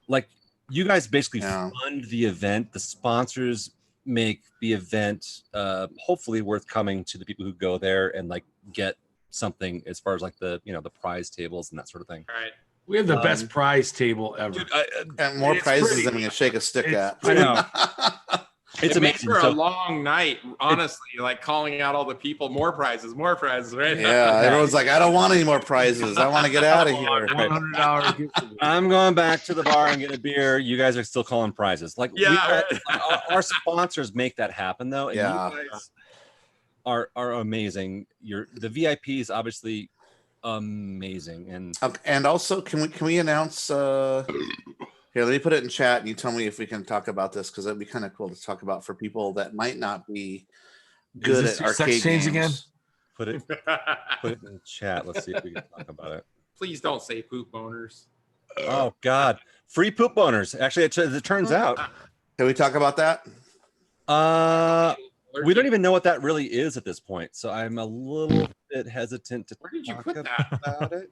Like you guys basically fund the event. The sponsors make the event hopefully worth coming to the people who go there and like get something as far as like the the prize tables and that sort of thing. All right. We have the best prize table ever. Dude, and more prizes than we can shake a stick at. I know. It's it makes amazing. for a So- long night, honestly, like calling out all the people, more prizes, right? Yeah, everyone's like, I don't want any more prizes. I want to get out of here. $100 gift certificate. I'm going back to the bar and get a beer. You guys are still calling prizes. Like, Yeah, our sponsors make that happen, though. And Yeah. you guys are amazing. The VIPs obviously amazing. And also, can we announce? Here, let me put it in chat, and you tell me if we can talk about this because that'd be kind of cool to talk about for people that might not be good this at your sex arcade change games. again? Put it in the chat. Let's see if we can talk about it. Please don't say poop boners. Oh God, free poop boners. Actually, it turns out. Can we talk about that? We don't even know what that really is at this point, so I'm a little bit hesitant to Where did you talk put that? about it.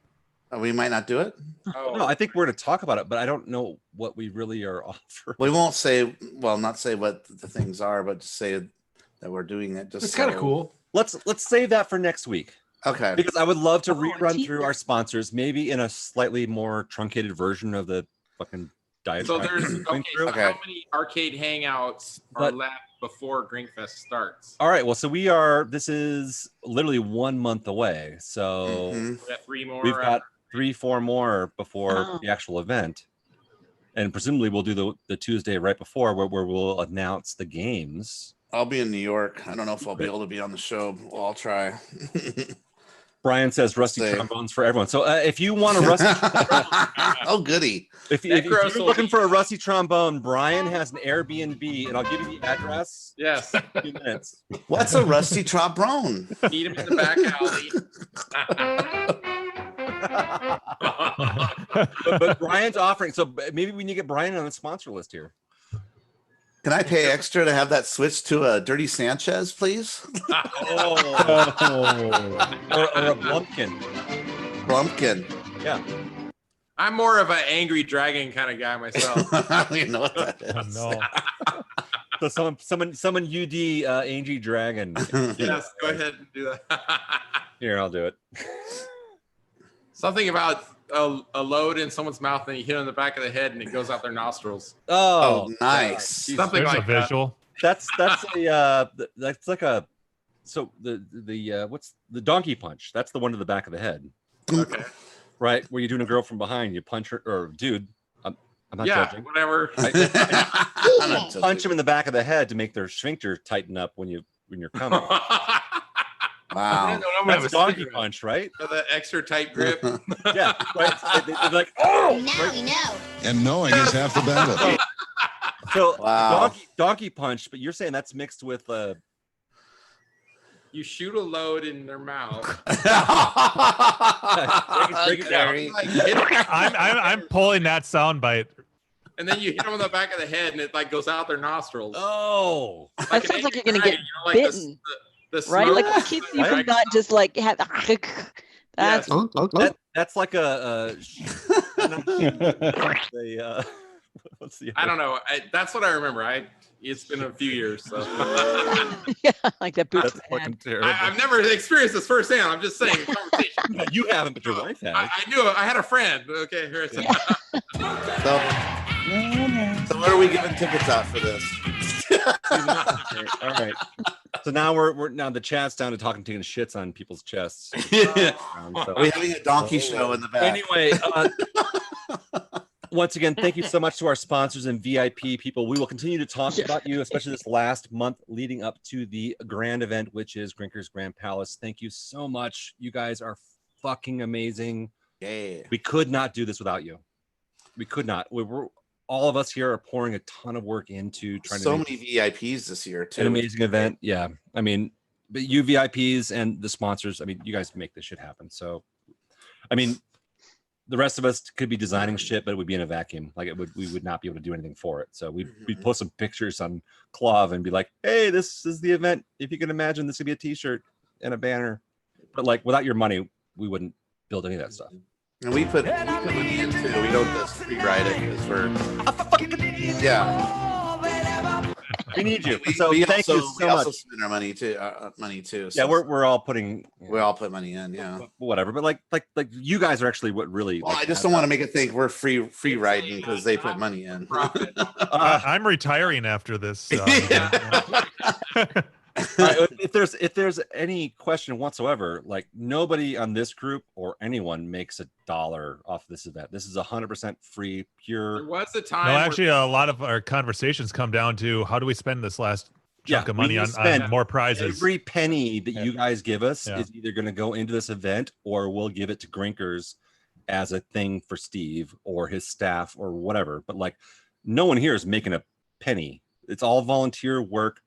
We might not do it. Oh, No, I think we're going to talk about it, but I don't know what we really are offering. We won't say. Well, not say what the things are, but just say that we're doing it. Just It's kind of so- cool. Let's save that for next week Okay. because I would love to Oh, rerun teaser. through our sponsors, maybe in a slightly more truncated version of the fucking diet. so there's okay. So Okay. how many arcade hangouts are But- left before Grinkfest starts? All right, well, so this is literally 1 month away, so Mhm. We got 3 more. we've got 3-4 more before Oh. the actual event, and presumably we'll do the Tuesday right before where we'll announce the games. I'll be in New York. I don't know if I'll be able to be on the show. Well, I'll try. Brian says rusty Say. trombones for everyone. So if you want a rusty, Oh, goody. if That you're gross will looking be- for a rusty trombone, Brian has an Airbnb, and I'll give you the address Yes. in a few minutes. What's a rusty trombone? Meet him in the back alley. But Brian's offering, so maybe we need to get Brian on the sponsor list here. Can I pay extra to have that switched to a Dirty Sanchez, please? Or a Blumpkin. Blumpkin. Yeah. I'm more of an angry dragon kind of guy myself. I don't even know what that is. Oh, no. So someone UD Angie Dragon. Yes, go ahead and do that. Here, I'll do it. Something about a load in someone's mouth and you hit it in the back of the head and it goes out their nostrils. Oh, nice. Something There's a like that. visual. That's like a so the what's the donkey punch? That's the one to the back of the head, Okay. right? Where you're doing a girl from behind, you punch her or dude. I'm not Yeah, judging. whatever. I'm not joking. Punch them in the back of the head to make their sphincter tighten up when you're coming. Wow. That's donkey punch, right? The extra tight grip. Yeah, right. They're like, oh, Now we know. And knowing is half the battle. so Wow. donkey punch. But you're saying that's mixed with You shoot a load in their mouth. break it down. Like, hit 'em, I'm pulling that sound bite. and then you hit them on the back of the head and it like goes out their nostrils. Oh, That an sounds like you're angry gonna get dragon, you know, like bitten, the right? smoke. Like it keeps you from Right. not just like have. That's Yes. that's like a what's the I don't know. That's what I remember. It's been a few years, so yeah, like that boot. That's to the head. fucking terrible. I've never experienced this firsthand. I'm just saying. Conversation. You haven't, but your wife has. I knew it. I had a friend. Okay, here it's So where are we giving tickets out for this? All right. So now we're now the chat's down to taking shits on people's chests. Are we having a donkey show in the back? Anyway, once again, thank you so much to our sponsors and VIP people. We will continue to talk about you, especially this last month leading up to the grand event, which is Grinker's Grand Palace. Thank you so much. You guys are fucking amazing. Yeah. We could not do this without you. We could not. All of us here are pouring a ton of work into trying So to make many VIPs this year too. an amazing event. Yeah. I mean, but you VIPs and the sponsors, I mean, you guys make this shit happen. So, I mean, the rest of us could be designing shit, but it would be in a vacuum. Like we would not be able to do anything for it. So we'd post some pictures on Clove and be like, hey, this is the event. If you can imagine, this could be a t-shirt and a banner. But like without your money, we wouldn't build any of that stuff. And we put money in too. We don't just rewrite it because we're yeah. We need you. We, So we thank also, you so we also much. spend our money too. Money too. Yeah, So we're all putting. we all put money in. Yeah. Whatever, but like you guys are actually what really. Well, like, I just don't want to make it think we're free riding because they put money in. I'm retiring after this. If there's any question whatsoever, like nobody on this group or anyone makes $1 off this event. This is 100% free, pure. There was a time. No, actually, a lot of our conversations come down to how do we spend this last chunk of money on more prizes. Every penny that you guys give us is either going to go into this event or we'll give it to Grinkers as a thing for Steve or his staff or whatever. But like, no one here is making a penny. It's all volunteer work,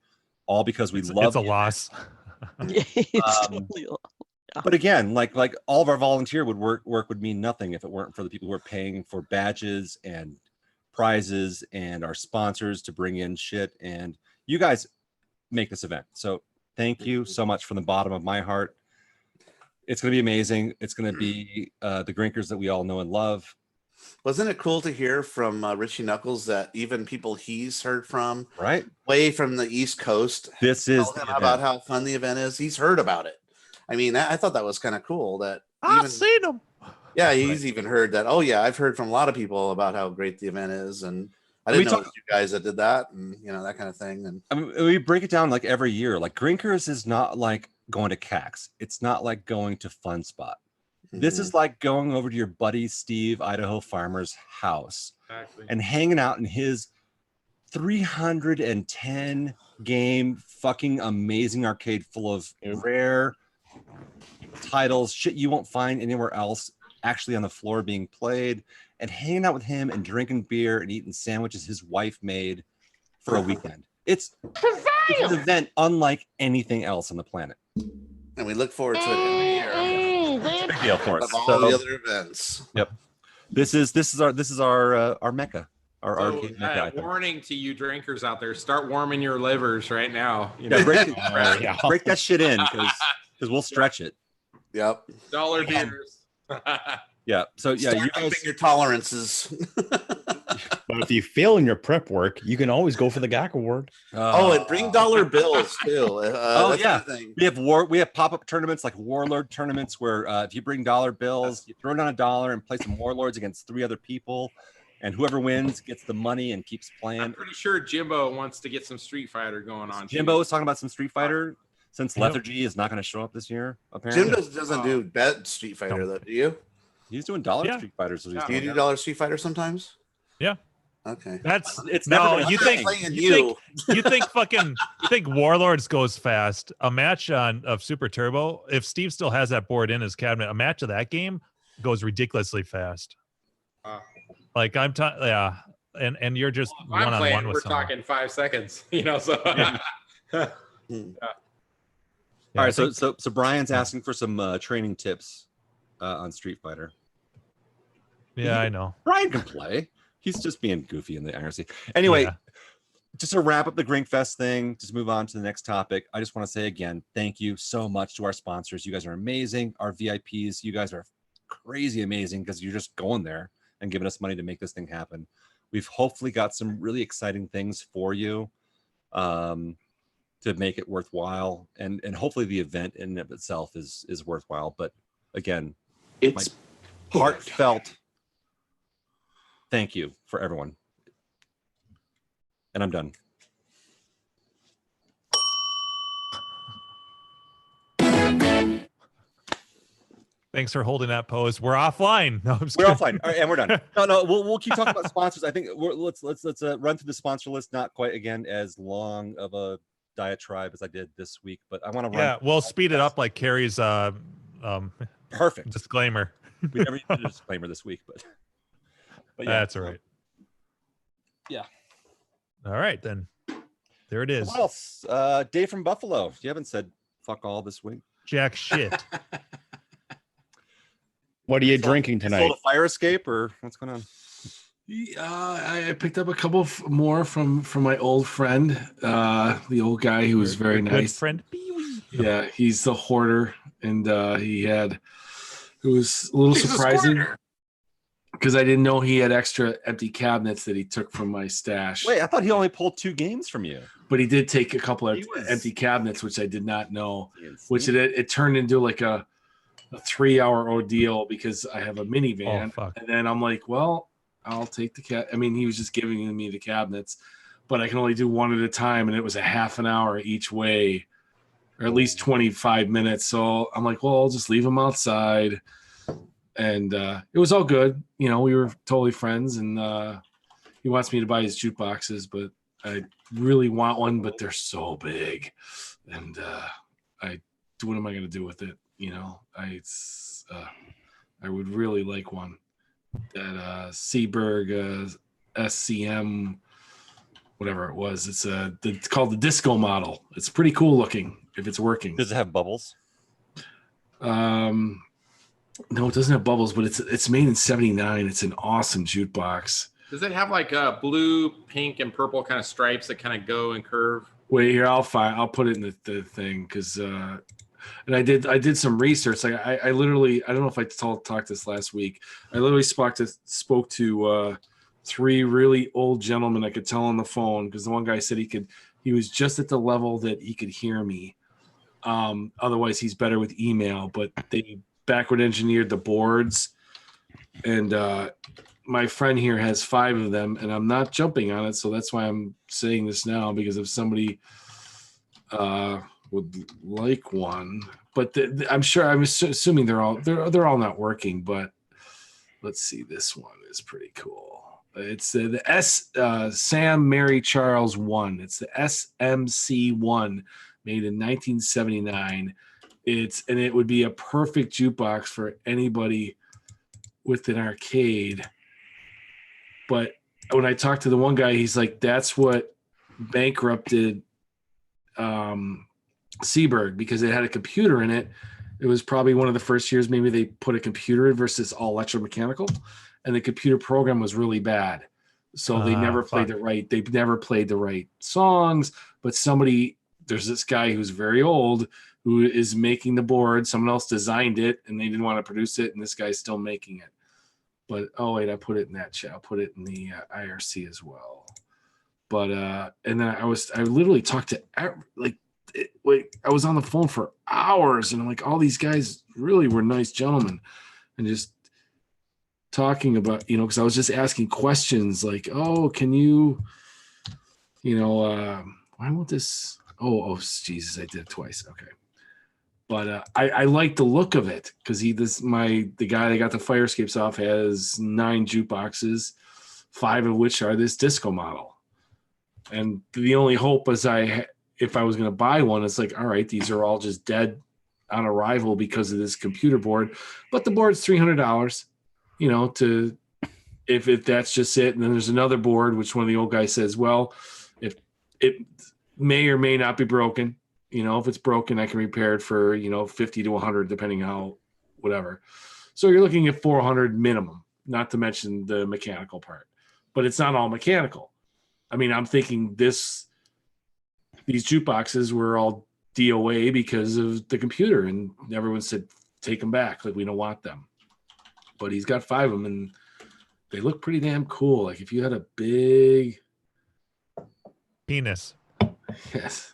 all because we love. It's a loss. But again, like all of our volunteer work would mean nothing if it weren't for the people who are paying for badges and prizes and our sponsors to bring in shit. And you guys make this event. So thank you so much from the bottom of my heart. It's going to be amazing. It's going to be the Grinkers that we all know and love. Wasn't it cool to hear from Richie Knuckles that even people he's heard from right way from the East Coast, this is about how fun the event is. He's heard about it. I mean, I thought that was kind of cool that I've seen him. Yeah, he's even heard that. Oh yeah, I've heard from a lot of people about how great the event is, and I didn't know it was you guys that did that, and that kind of thing. And I mean, we break it down like every year. Like Grinkers is not like going to CAX. It's not like going to Fun Spot. This is like going over to your buddy Steve, Idaho Farmer's house and hanging out in his 310 game fucking amazing arcade full of rare titles, shit you won't find anywhere else, actually on the floor being played, and hanging out with him and drinking beer and eating sandwiches his wife made for a weekend. It's an event unlike anything else on the planet. And we look forward to it every year. It's a big deal for us. Of all the other events. Yep. This is our mecca. Our arcade mecca. Warning to you drinkers out there: start warming your livers right now. Break that shit in because we'll stretch it. Yep. Dollar beers. Yeah. So yeah, you guys your tolerances. But if you fail in your prep work, you can always go for the GAC award. And bring dollar bills too. We have pop-up tournaments like Warlord tournaments where if you bring dollar bills, you throw down $1 and play some Warlords against 3 other people, and whoever wins gets the money and keeps playing. I'm pretty sure Jimbo wants to get some Street Fighter going on. Jimbo is talking about some Street Fighter since Lethargy is not going to show up this year. Apparently, Jim doesn't do bet Street Fighter though. Do you? He's doing dollar Street Fighters. Do you do dollar Street Fighter sometimes? Yeah. Okay. It's no. Never You think Warlords goes fast? A match of Super Turbo, if Steve still has that board in his cabinet, a match of that game goes ridiculously fast. Like and you're just one-on-one with someone. We're talking 5 seconds. So. All right. So Brian's asking for some training tips on Street Fighter. Yeah, I know. Brian can play. He's just being goofy in the IRC. Anyway, just to wrap up the Grinkfest thing, just move on to the next topic. I just want to say again, thank you so much to our sponsors. You guys are amazing. Our VIPs, you guys are crazy amazing because you're just going there and giving us money to make this thing happen. We've hopefully got some really exciting things for you to make it worthwhile. And hopefully the event in and of itself is worthwhile. But again, it's heartfelt thank you for everyone. And I'm done. Thanks for holding that pose. We're offline. No, we're offline. All right, and we're done. No, we'll keep talking about sponsors. I think let's run through the sponsor list. Not quite again as long of a diatribe as I did this week, but I want to run. Yeah, we'll speed it up like Carrie's perfect disclaimer. We never did a disclaimer this week, but yeah, that's all right. Yeah. All right, then. There it is. What else? Dave from Buffalo. You haven't said fuck all this week. Jack shit. What are you drinking tonight? Sold a fire escape or what's going on? I picked up a couple more from my old friend, the old guy who was very nice. Good friend. Yeah, he's the hoarder, and it was a little surprising. because I didn't know he had extra empty cabinets that he took from my stash. Wait, I thought he only pulled 2 games from you. But he did take a couple of He was- empty cabinets, which I did not know. Yes. Which it turned into like a 3-hour ordeal because I have a minivan, Oh, fuck. and then I'm like, well, I'll take the I mean, he was just giving me the cabinets, but I can only do one at a time, and it was a half an hour each way, or at least 25 minutes. So I'm like, well, I'll just leave him outside, and it was all good. You know, we were totally friends, and he wants me to buy his jukeboxes, but I really want one, but they're so big, and what am I going to do with it? You know, I would really like one. That Seaberg SCM, whatever it was. It's called the disco model. It's pretty cool looking if it's working. Does it have bubbles? No, it doesn't have bubbles, but it's made in '79. It's an awesome jukebox. Does it have like blue, pink, and purple kind of stripes that kind of go and curve? Wait here, I'll put it in the thing because and I did some research. Like I literally, I don't know if I talked this last week. I literally spoke to 3 really old gentlemen. I could tell on the phone because the one guy said he was just at the level that he could hear me. Otherwise he's better with email, but they backward engineered the boards, and my friend here has 5 of them, and I'm not jumping on it. So that's why I'm saying this now, because if somebody would like one, but I'm assuming they're all not working, but let's see. This one is pretty cool. It's the Sam Mary Charles 1. It's the SMC1 made in 1979. And it would be a perfect jukebox for anybody with an arcade. But when I talked to the one guy, he's like, that's what bankrupted Seaberg, because it had a computer in it. It was probably one of the first years maybe they put a computer in versus all electromechanical, and the computer program was really bad. So they never played it right. They never played the right songs. But there's this guy who's very old who is making the board. Someone else designed it, and they didn't want to produce it, and this guy's still making it. But I put it in that chat. I'll put it in the IRC as well. But and then I literally talked to I was on the phone for hours, and I'm like, all these guys really were nice gentlemen, and just talking about, because I was just asking questions like, oh, can you, why won't this? Oh, Jesus, I did it twice. Okay. But I like the look of it because the guy that got the fire escapes off has 9 jukeboxes, 5 of which are this disco model. And the only hope is if I was going to buy one, it's like, all right, these are all just dead on arrival because of this computer board. But the board's $300, if that's just it. And then there's another board, which one of the old guys says, well, if it may or may not be broken. If it's broken, I can repair it for, 50 to 100, depending how, whatever. So you're looking at 400 minimum, not to mention the mechanical part. But it's not all mechanical. I mean, I'm thinking these jukeboxes were all DOA because of the computer, and everyone said, take them back. Like, we don't want them. But he's got 5 of them, and they look pretty damn cool. Like, if you had a big penis. Yes.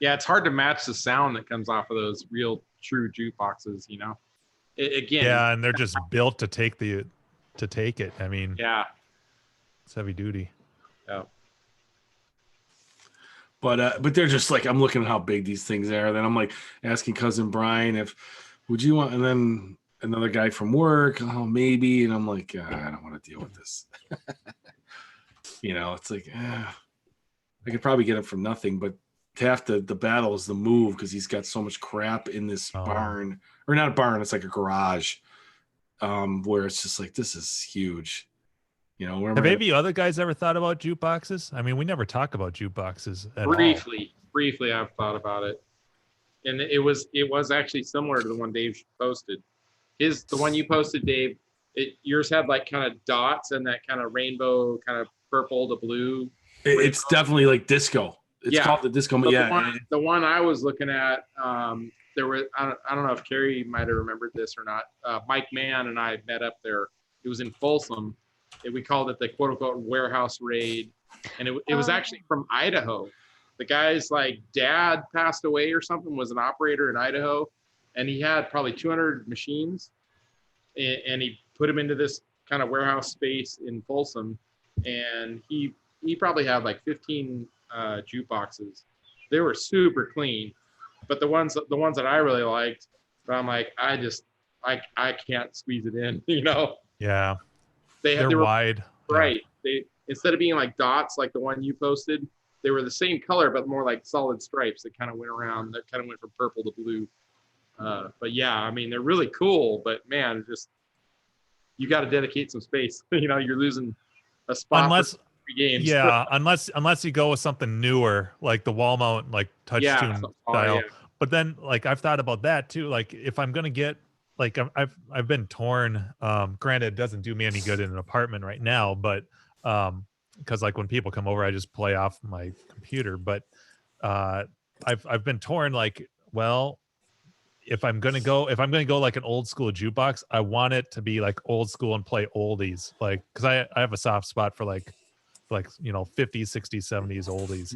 Yeah, it's hard to match the sound that comes off of those real true jukeboxes, again. Yeah, and they're just built to take it. I mean, yeah, it's heavy duty. Yeah. But they're just like, I'm looking at how big these things are. Then I'm like asking cousin Brian would you want, and then another guy from work, oh, maybe. And I'm like, I don't want to deal with this. It's like, I could probably get it from nothing, but half the battle is the move, because he's got so much crap in this barn, or not a barn, it's like a garage, where it's just like, this is huge. Have any of you other guys ever thought about jukeboxes? I mean, we never talk about jukeboxes at all. Briefly, I've thought about it, and it was actually similar to the one Dave posted. The one you posted, Dave, yours had like kind of dots and that kind of rainbow, kind of purple to blue. It's definitely like disco. It's called the disco. But the one I was looking at, there were, I don't know if Carrie might have remembered this or not. Mike Mann and I met up there. It was in Folsom. And we called it the quote unquote warehouse raid. And it was actually from Idaho. The guy's like dad passed away or something, was an operator in Idaho. And he had probably 200 machines. And he put them into this kind of warehouse space in Folsom. And he probably had like 15 jukeboxes. They were super clean. But the ones that I really liked, but I'm like, I can't squeeze it in, you know? Yeah. They They're were wide. bright. They, instead of being like dots like the one you posted, they were the same color, but more like solid stripes that kind of went around, that kind of went from purple to blue. But yeah, I mean, they're really cool, but man, just, you got to dedicate some space. You know, you're losing a spot Unless, for 3 games. yeah, unless you go with something newer, like the wall mount, like touch tune style. Yeah. But then, like, I've thought about that too. Like, if I'm gonna get, like, I've been torn. Granted, it doesn't do me any good in an apartment right now, but because like when people come over, I just play off my computer. But I've been torn. Like, well, if I'm gonna go like an old school jukebox, I want it to be like old school and play oldies, like, because I have a soft spot for like you know, 50s, 60s, 70s oldies.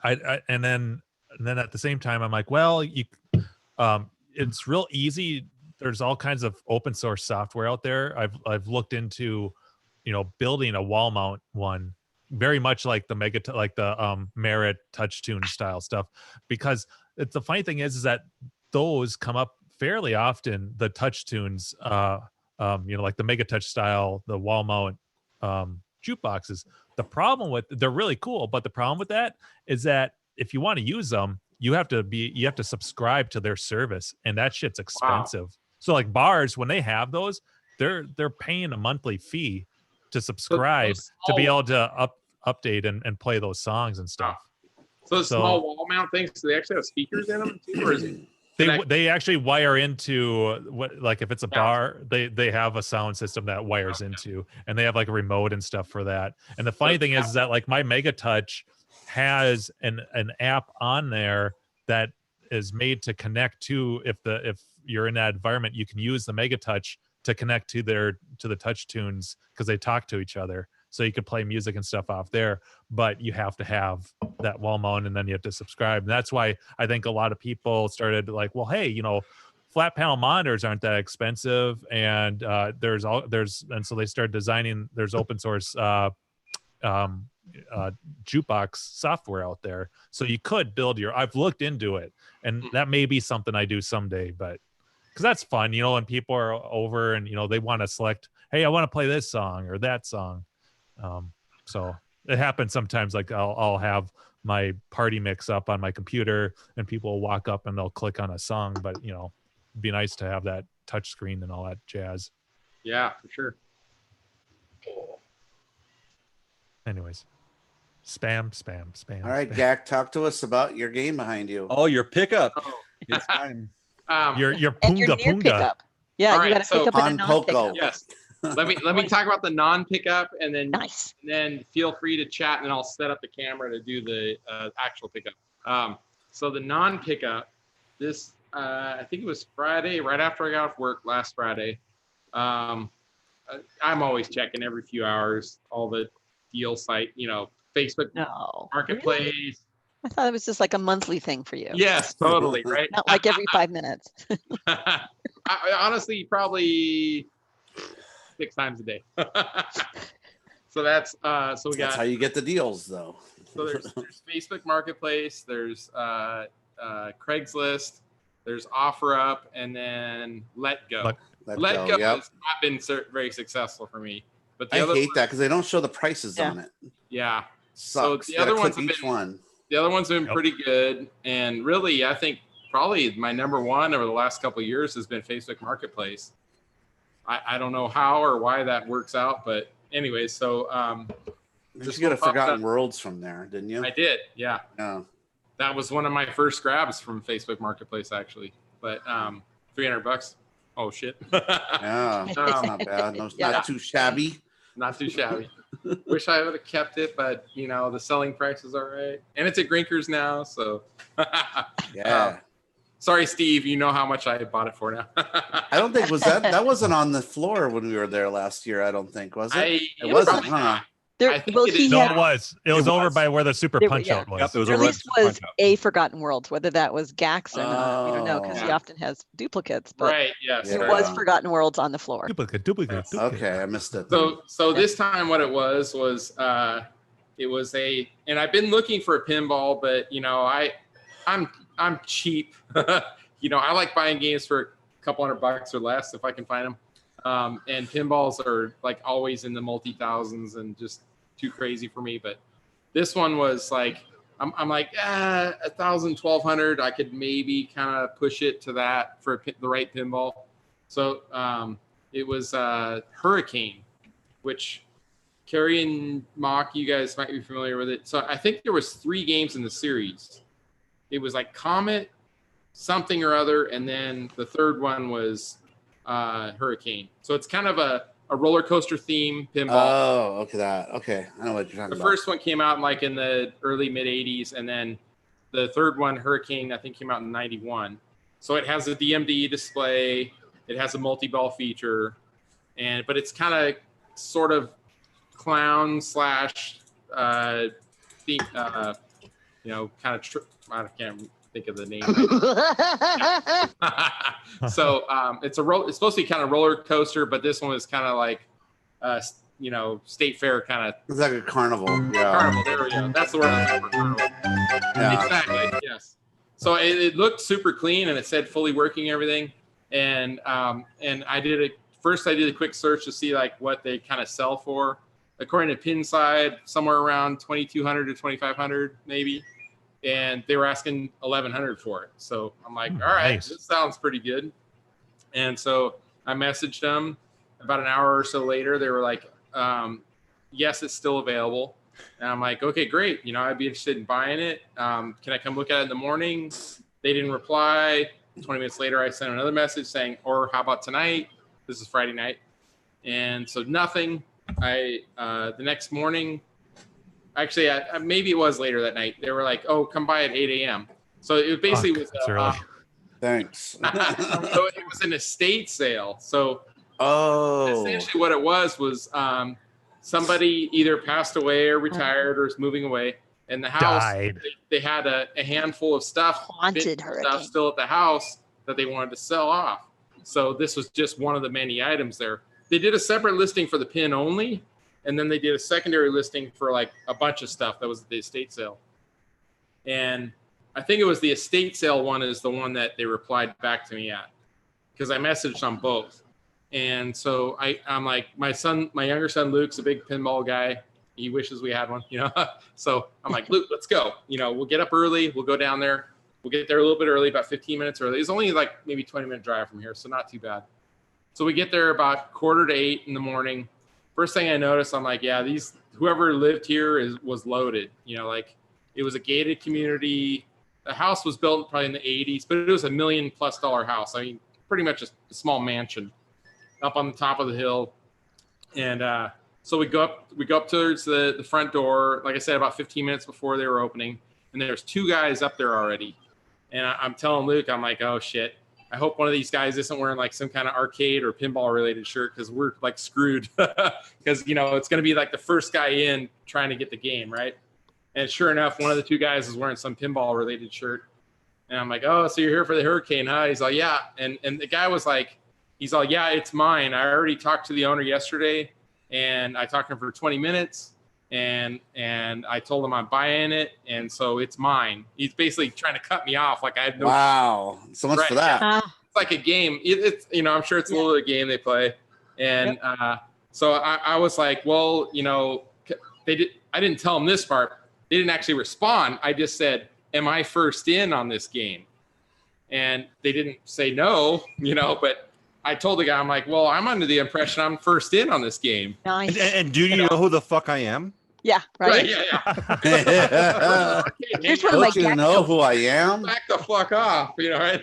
And then at the same time I'm like, well, it's real easy. There's all kinds of open source software out there. I've looked into, you know, building a wall mount one, very much like the Merit TouchTune style stuff, because the funny thing is that those come up fairly often, the TouchTunes, you know, like the Mega Touch style, the wall mount jukeboxes. The problem with, they're really cool, but the problem with that is that if you want to use them, you have to subscribe to their service, and that shit's expensive. Wow. So like bars, when they have those, they're paying a monthly fee to subscribe to be able to update and play those songs and stuff. So the small wall mount things, do they actually have speakers in them too, or is it they actually wire into what, like if it's a bar, they have a sound system that wires into, and they have like a remote and stuff for that. And the funny thing is that like my Mega Touch has an app on there that is made to connect to, if you're in that environment, you can use the Mega Touch to connect to the TouchTunes, because they talk to each other. So you can play music and stuff off there, but you have to have that wall mount, and then you have to subscribe. And that's why I think a lot of people started like, well, hey, you know, flat panel monitors aren't that expensive, and and so they started designing. There's open source jukebox software out there, so you could build your. I've looked into it, and that may be something I do someday, but because that's fun, you know, when people are over and, you know, they want to select, hey, I want to play this song or that song. So it happens sometimes, like I'll have my party mix up on my computer and people will walk up and they'll click on a song, but, you know, it'd be nice to have that touch screen and all that jazz. Yeah, for sure. Anyways, spam. All right, spam. Gak, talk to us about your game behind you. Oh, your pickup. It's time. Your And your punga near punga. pickup. Yeah, All you right, got to pick up on in a non-pickup. Poco. Yes. Let me talk about the non-pickup, and then Nice. and then feel free to chat, and then I'll set up the camera to do the actual pickup. So the non-pickup, this I think it was Friday, right after I got off work last Friday. I'm always checking every few hours all the deal site, you know, Facebook Marketplace. Really? I thought it was just like a monthly thing for you. Yes, totally, right? Not like every 5 minutes. I honestly, probably 6 times a day. So that's so we got. That's how you get the deals, though. So there's Facebook Marketplace, there's Craigslist, there's OfferUp, and then Let Go. Let Go has not been very successful for me. But I hate that because they don't show the prices on it. Yeah. Sucks. So the other ones have each been one. The other ones have been pretty good, and really, I think probably my number one over the last couple of years has been Facebook Marketplace. I don't know how or why that works out, but anyway, so you get a Forgotten Worlds from there, didn't you? I did, yeah. Yeah. That was one of my first grabs from Facebook Marketplace, actually. But $300. Oh shit. Yeah, that's not bad. No, it's not too shabby. Not too shabby. Wish I would have kept it, but you know, the selling price is all right. And it's at Grinkers now, so Yeah. Sorry, Steve, you know how much I bought it for now. I don't think that wasn't on the floor when we were there last year. I don't think, was it? It wasn't, probably huh? not. There, I think well, it he is No, had it was. It was over by where the Super There were- Punch yeah. Out was. Yep, it was Or over at at least the was Punch Out. a Forgotten Worlds, whether that was Gax or not. We don't know because he Oh. often has duplicates. But Right, yes. it Yeah. was Forgotten Worlds on the floor. Duplicate. Okay, I missed it. then. So this time what it was it was and I've been looking for a pinball, but you know, I'm cheap. You know, I like buying games for a couple $100 or less if I can find them. And pinballs are like always in the multi-thousands and just too crazy for me. But this one was like, I'm like, 1,000, 1,200. I could maybe kind of push it to that for the right pinball. So it was Hurricane, which Carrie and Mock, you guys might be familiar with it. So I think there was 3 games in the series. It was like Comet, something or other, and then the third one was Hurricane. So it's kind of a roller coaster theme pinball. Oh, okay. I know what you're talking The about. first one came out like in the early mid 80s, and then the third one, Hurricane, I think came out in 91. So it has a DMD display, it has a multi-ball feature, but it's kind of sort of clown slash theme, you know, kind of I can't think of the name. So it's supposed to be kind of roller coaster, but this one is kind of like you know, state fair kind of It's like a carnival. Yeah. carnival. There we go. That's the word I was looking for. Carnival. Yeah. Exactly. Yes. So it looked super clean and it said fully working everything. And I did a quick search to see like what they kind of sell for. According to Pinside, somewhere around 2,200 to 2,500 maybe. And they were asking 1,100 for it. So I'm like, all right, nice. this sounds pretty good. And so I messaged them about an hour or so later. They were like, yes, it's still available. And I'm like, okay, great. You know, I'd be interested in buying it. Can I come look at it in the morning? They didn't reply. 20 minutes later, I sent another message saying, or how about tonight? This is Friday night. And so nothing. The next morning, actually, maybe it was later that night. They were like, "Oh, come by at 8 a.m." So it basically was. That's early. Thanks. So it was an estate sale. So Oh. essentially, what it was somebody either passed away or retired or is moving away, and the house Died. they had a handful of stuff, Haunted vintage Hurricane. stuff still at the house that they wanted to sell off. So this was just one of the many items there. They did a separate listing for the pin only. And then they did a secondary listing for like a bunch of stuff that was the estate sale. And I think it was the estate sale one is the one that they replied back to me at, because I messaged on both. And so I'm like, my younger son, Luke's a big pinball guy. He wishes we had one, you know? So I'm like, Luke, let's go. You know, we'll get up early. We'll go down there. We'll get there a little bit early, about 15 minutes early. It's only like maybe 20-minute drive from here. So not too bad. So we get there about 7:45 in the morning. First thing I noticed, I'm like, yeah, whoever lived here was loaded. You know, like it was a gated community. The house was built probably in the 80s, but it was $1 million+ house. I mean, pretty much a small mansion up on the top of the hill. And so we go up towards the front door, like I said, about 15 minutes before they were opening. And there's 2 guys up there already. And I'm telling Luke, I'm like, oh shit. I hope one of these guys isn't wearing like some kind of arcade or pinball related shirt, because we're like screwed. Because, you know, it's going to be like the first guy in trying to get the game, right? And sure enough, one of the 2 guys is wearing some pinball related shirt. And I'm like, oh, so you're here for the Hurricane, huh? He's like, yeah. And the guy was like, he's all, yeah, it's mine. I already talked to the owner yesterday, and I talked to him for 20 minutes. And I told him I'm buying it, and so it's mine. He's basically trying to cut me off, like I had no. Wow, so much for that. It's like a game. It's you know, I'm sure it's a little game they play, and so I was like, well, you know, I didn't tell them this part. They didn't actually respond. I just said, am I first in on this game? And they didn't say no, you know, but I told the guy, I'm like, well, I'm under the impression I'm first in on this game. Nice. And do you know who the fuck I am? Yeah, right. Yeah. Here's one of my Don't you know who I am? Back the fuck off, you know, right?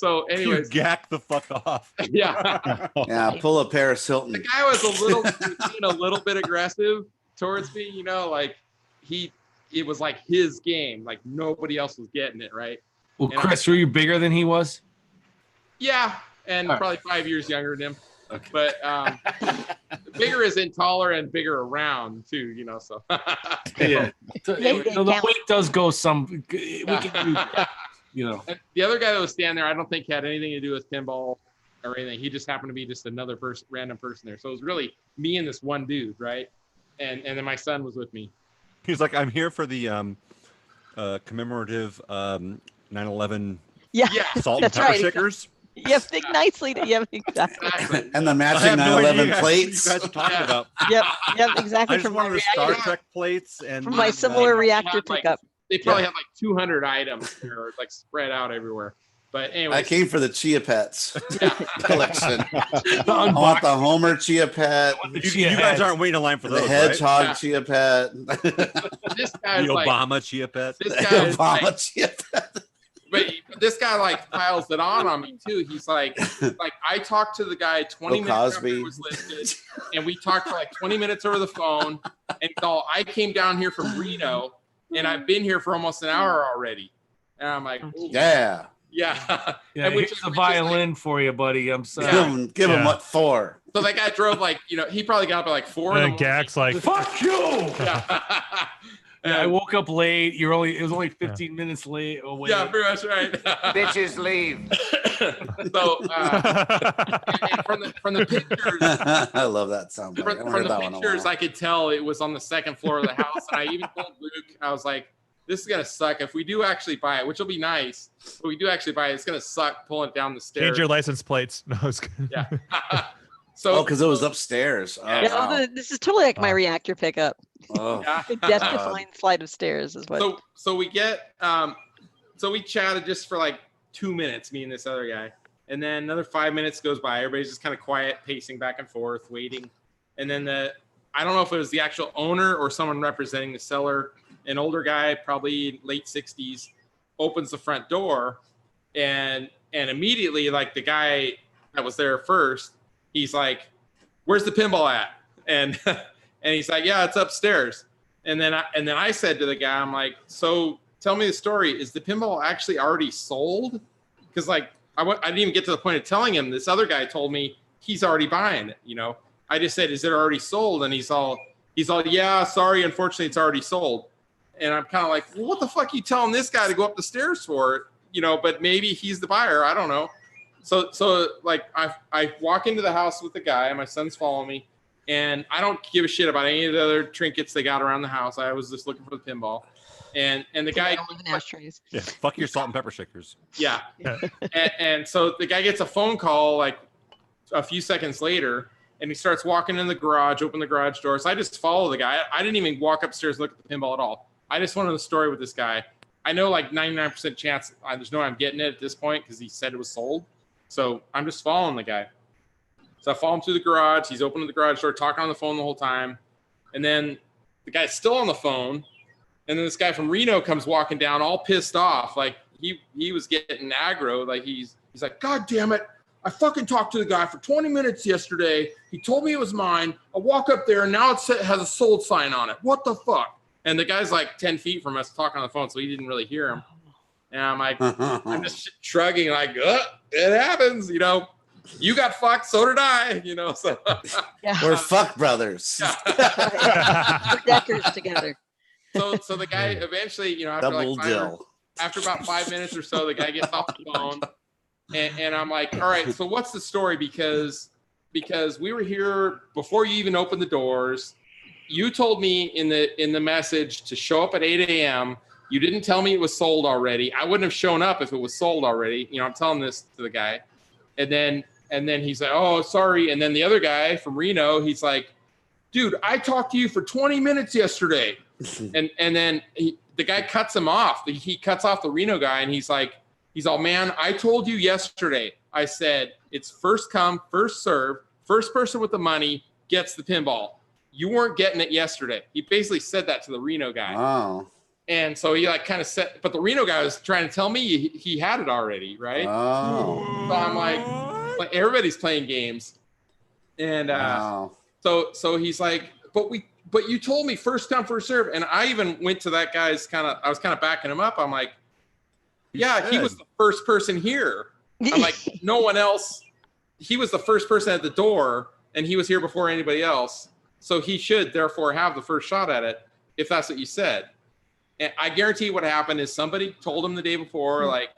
So, You anyways, gack the fuck off. yeah. Yeah, pull a Paris Hilton. The guy was being a little bit aggressive towards me, you know, like it was like his game, like nobody else was getting it, right? Well, And Chris, were you bigger than he was? Yeah, and All right. probably 5 years younger than him. Okay. But bigger is in taller and bigger around too, you know. So Yeah. They The count. weight does go some. We can do that, you know. And the other guy that was standing there, I don't think had anything to do with pinball or anything. He just happened to be just another person, random person there. So it was really me and this one dude, right? And then my son was with me. He's like, I'm here for the commemorative 9/11 Yeah, Yeah, salt and That's pepper right. shakers. yeah, think nicely. Yeah, exactly. exactly. And the I matching have no 9/11 idea plates. what you guys are talking Yeah. about. Yep, exactly. I just From my, wanted the Star Trek plates and from my the- similar They reactor had, like, pickup. They probably had like 200 items here, like spread out everywhere. But anyway, I came for the Chia Pets yeah. collection. I The want the Homer Chia Pet, You guys aren't waiting in line for the those, right? Hedgehog Yeah. Chia Pet, This The guy's like, Obama Chia Pet. this the guy's Obama like, Chia Pet. but this guy like piles it on me too. He's like I talked to the guy 20 Bill minutes after Cosby. it was listed, and we talked for like 20 minutes over the phone. And so I came down here from Reno, and I've been here for almost an hour already. And I'm like, ooh, Yeah. yeah. Yeah, And here's the violin for you, buddy. I'm sorry. Give him Yeah. what for? So that guy drove like, you know, he probably got up at like 4 in the And morning. Gak's like, Fuck you. Yeah. Yeah, I And- woke up late. It was only 15 minutes late. Oh wait. yeah, pretty much right. Bitches leave. So and from the pictures, I love that sound. bite. I haven't from heard the that one in a pictures, while. I could tell it was on the second floor of the house. And I even told Luke, I was like, this is gonna suck if we do actually buy it, which will be nice. But we do actually buy it, it's gonna suck pulling it down the stairs. change your license plates. No, it's good. Yeah. Oh, So because it was upstairs. Oh, Yeah, Yeah, wow. this is totally like my Oh. reactor pickup. Oh. yeah. Death-defying flight of stairs is what. So we get so we chatted just for like 2 minutes, me and this other guy, and then another 5 minutes goes by. Everybody's just kind of quiet, pacing back and forth, waiting. And then I don't know if it was the actual owner or someone representing the seller, an older guy, probably late 60s, opens the front door, and immediately, like, the guy that was there first, he's like, "Where's the pinball at?" And and he's like, "Yeah, it's upstairs." And then I said to the guy, I'm like, "So tell me the story. Is the pinball actually already sold?" Because like I didn't even get to the point of telling him. This other guy told me he's already buying it. You know, I just said, "Is it already sold?" And he's all, "Yeah, sorry, unfortunately, it's already sold." And I'm kind of like, "Well, what the fuck are you telling this guy to go up the stairs for?" You know, but maybe he's the buyer. I don't know. So like I walk into the house with the guy, and my son's following me, and I don't give a shit about any of the other trinkets they got around the house. I was just looking for the pinball, and the guy, All in ashtrays. Yeah, fuck your salt and pepper shakers. yeah, and so the guy gets a phone call like a few seconds later, and he starts walking in the garage, open the garage door. So I just follow the guy. I didn't even walk upstairs and look at the pinball at all. I just wanted the story with this guy. I know like 99% chance there's no way I'm getting it at this point because he said it was sold. So I'm just following the guy. So I follow him through the garage. He's opening the garage door, talking on the phone the whole time. And then the guy's still on the phone. And then this guy from Reno comes walking down all pissed off. Like he was getting aggro. Like he's like, "God damn it. I fucking talked to the guy for 20 minutes yesterday. He told me it was mine. I walk up there and now it has a sold sign on it. What the fuck?" And the guy's like 10 feet from us talking on the phone, so he didn't really hear him. And I'm like, I'm just shrugging, like, it happens, you know. You got fucked, so did I, you know. So Yeah. We're fuck brothers. We're deckers together. so the guy eventually, you know, after Double like dill. after about 5 minutes or so, the guy gets off the phone, and I'm like, "All right, so what's the story?" Because we were here before you even opened the doors. You told me in the message to show up at 8 a.m. You didn't tell me it was sold already. I wouldn't have shown up if it was sold already. You know, I'm telling this to the guy, and then he's like, "Oh, sorry." And then the other guy from Reno, he's like, "Dude, I talked to you for 20 minutes yesterday," and then the guy cuts him off. He cuts off the Reno guy, and he's all, "Man, I told you yesterday. I said it's first come, first serve. First person with the money gets the pinball. You weren't getting it yesterday." He basically said that to the Reno guy. Wow. And so he like kind of said, but the Reno guy was trying to tell me he had it already, right? Oh. So I'm like everybody's playing games, and Wow. so he's like, but you told me first come first serve, and I even went to that guy's I was kind of backing him up. I'm like, yeah, he was the first person here. I'm like, no one else. He was the first person at the door, and he was here before anybody else. So he should therefore have the first shot at it, if that's what you said. And I guarantee what happened is somebody told him the day before, like,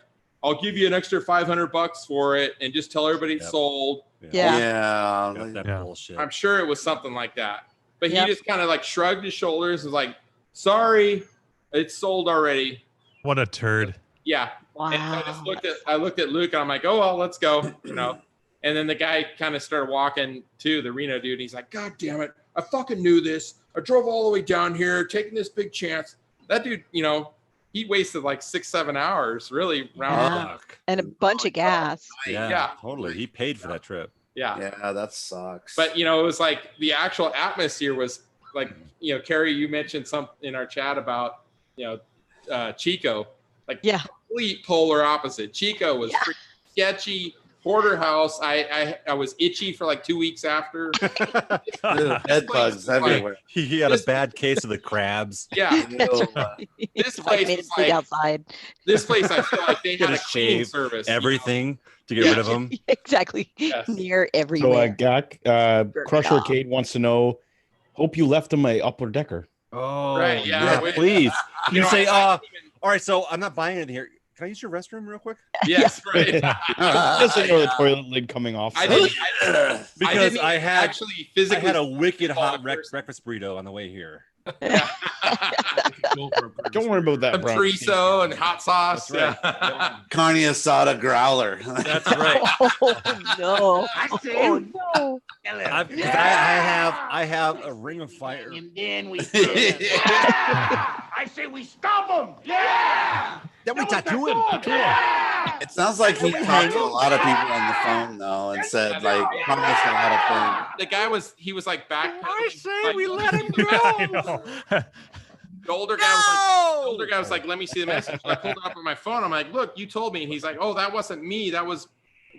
I'll give you an extra $500 for it, and just tell everybody it's sold. Yeah. That bullshit. I'm sure it was something like that. But he just kind of like shrugged his shoulders and was like, sorry, it's sold already. What a turd. Yeah. Wow. And so I looked at Luke and I'm like, oh, well, let's go, you know. And then the guy kind of started walking to the Reno dude. And he's like, God damn it. I fucking knew this. I drove all the way down here, taking this big chance. That dude, you know, he wasted like 6-7 hours really round and a bunch of gas. Yeah, totally. He paid for that trip. Yeah, that sucks. But you know, it was like the actual atmosphere was like, you know, Carrie, you mentioned something in our chat about, you know, Chico, like complete polar opposite. Chico was freaking sketchy. Porterhouse, I was itchy for like 2 weeks after. Bed bugs everywhere. He had a bad case of the crabs. Yeah. This place made was it outside. This place, I feel like they had a cleaning shave service. everything to get rid of them. Exactly. Near everywhere. So, Gak, Crush Arcade wants to know, hope you left him a upper decker. Oh, right. Yeah. Please. Can you know, say, all right, so I'm not buying anything here. Can I use your restroom real quick? Yes, right. Just ignore the toilet lid coming off. Because I had actually physically. I had a wicked hot breakfast burrito on the way here. Don't worry about that, Some bro. chorizo and hot sauce. That's right. Carne asada growler. That's right. Oh no! I see. Oh no! I have a ring of fire. And then we I say we stop him. Yeah. Then we tattoo him. It sounds like he talked to a lot of people on the phone though, and said like promised a lot of things. The guy was like back. I say like, we let him I go. know. The older guy was like, let me see the message. I pulled it up on my phone. I'm like, look, you told me. And he's like, oh, that wasn't me. That was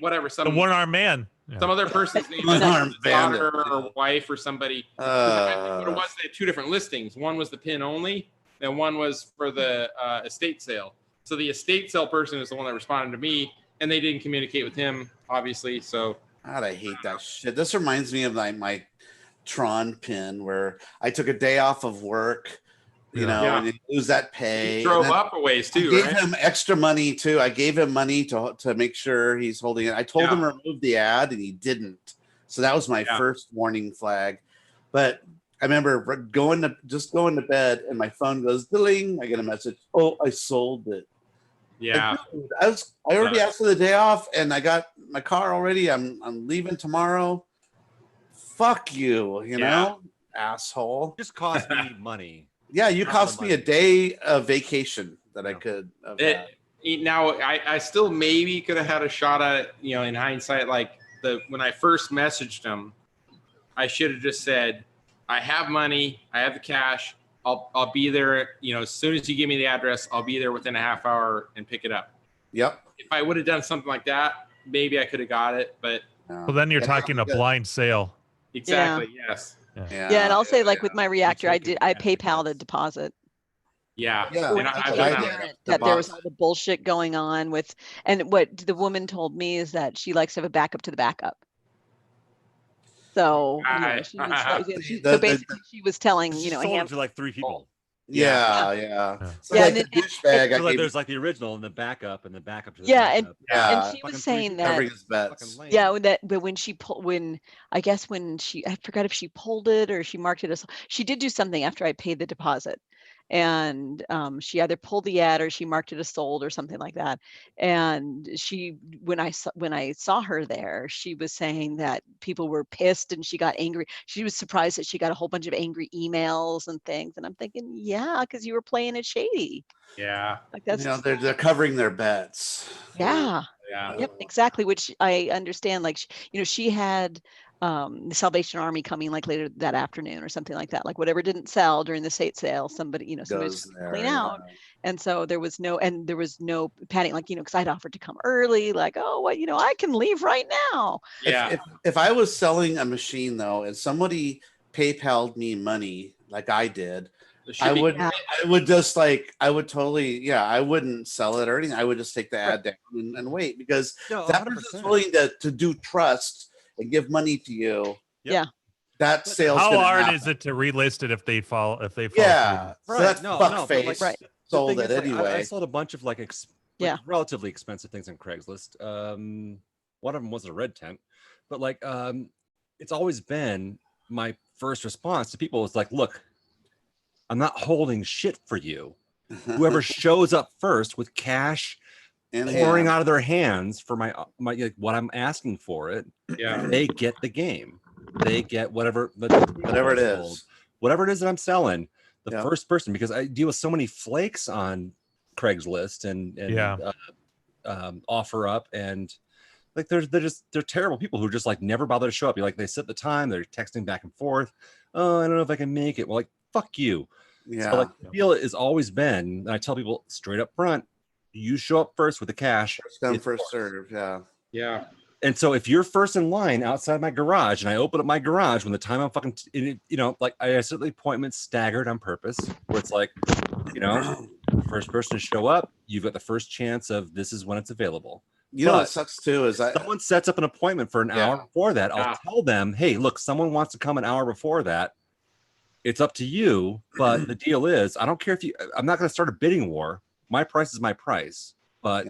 whatever. The one-armed man. Yeah. Some other person's name, One-armed bandit. daughter or wife or somebody. What it was, they had two different listings. One was the pin only, and one was for the estate sale. So the estate sale person is the one that responded to me, and they didn't communicate with him, obviously. So God, I hate that shit. This reminds me of like my Tron pin where I took a day off of work, you know, and you lose that pay. he drove up a ways too, I gave right? him extra money too. I gave him money to make sure he's holding it. I told him to remove the ad and he didn't. So that was my first warning flag. But I remember going to bed and my phone goes ding. I get a message. Oh, I sold it. Yeah. Like, dude, I already asked for the day off and I got my car already. I'm leaving tomorrow. Fuck you, you know, asshole. Just cost me money. Yeah, you cost me a day of vacation that I could have had. Now, I still maybe could have had a shot at it, you know, in hindsight. Like when I first messaged him, I should have just said, I have money, I have the cash, I'll be there, you know, as soon as you give me the address, I'll be there within a half hour and pick it up. Yep. If I would have done something like that, maybe I could have got it, but Well, then you're talking a blind sale. exactly, yes. Yeah, and I'll say like with my reactor, I PayPal the deposit. Yeah. When I became apparent that there was all the bullshit going on with, and what the woman told me is that she likes to have a backup to the backup. So, you know, so basically she was telling, you know, sold it to like 3 people. Yeah. So Yeah, like and the douchebag. So like there's like the original and the backup and the backup to the and backup. and she was saying that covering his bets. but when she pulled, I forgot if she pulled it or she marked it as, she did do something after I paid the deposit, and she either pulled the ad or she marked it as sold or something like that. And she, when I saw her there, she was saying that people were pissed and she got angry. She was surprised that she got a whole bunch of angry emails and things. And I'm thinking, yeah, because you were playing it shady. Yeah. Like that's, you know, they're covering their bets. Yeah. Yeah. Yep, exactly. Which I understand. Like, you know, she had the Salvation Army coming like later that afternoon or something like that. Like whatever didn't sell during the state sale, somebody, somebody's Goes gonna clean there, out. And so there was no padding, like, because I'd offered to come early, like, oh, well, I can leave right now. Yeah. If I was selling a machine though, and somebody PayPal'd me money like I did, I would totally, I wouldn't sell it or anything. I would just take the ad down and wait, because No, that 100%. person's willing to do trust and give money to you. Yeah. That sales. How hard is it to relist it if they fall? Yeah. Right. So that's No, fuckface. like, Right. Sold the it thing is, anyway. I sold a bunch of relatively expensive things on Craigslist. One of them was a red tent, but it's always been my first response to people was like, look, I'm not holding shit for you. Whoever shows up first with cash pouring out of their hands for my what I'm asking for it, they get the game. They get whatever it is that I'm selling. The first person, because I deal with so many flakes on Craigslist and offer up, and they're terrible people who just never bother to show up. They set the time, they're texting back and forth. Oh, I don't know if I can make it. Well, fuck you. Yeah. So the deal has always been, and I tell people straight up front, you show up first with the cash. First come, first serve. Yeah. Yeah. And so if you're first in line outside my garage, and I open up my garage when the time I'm fucking, I certainly appointments staggered on purpose, where it's first person to show up, you've got the first chance of this is when it's available. What sucks too is someone sets up an appointment for an hour before that. I'll tell them, hey, look, someone wants to come an hour before that. It's up to you. But the deal is, I don't care if I'm not going to start a bidding war. My price is my price. But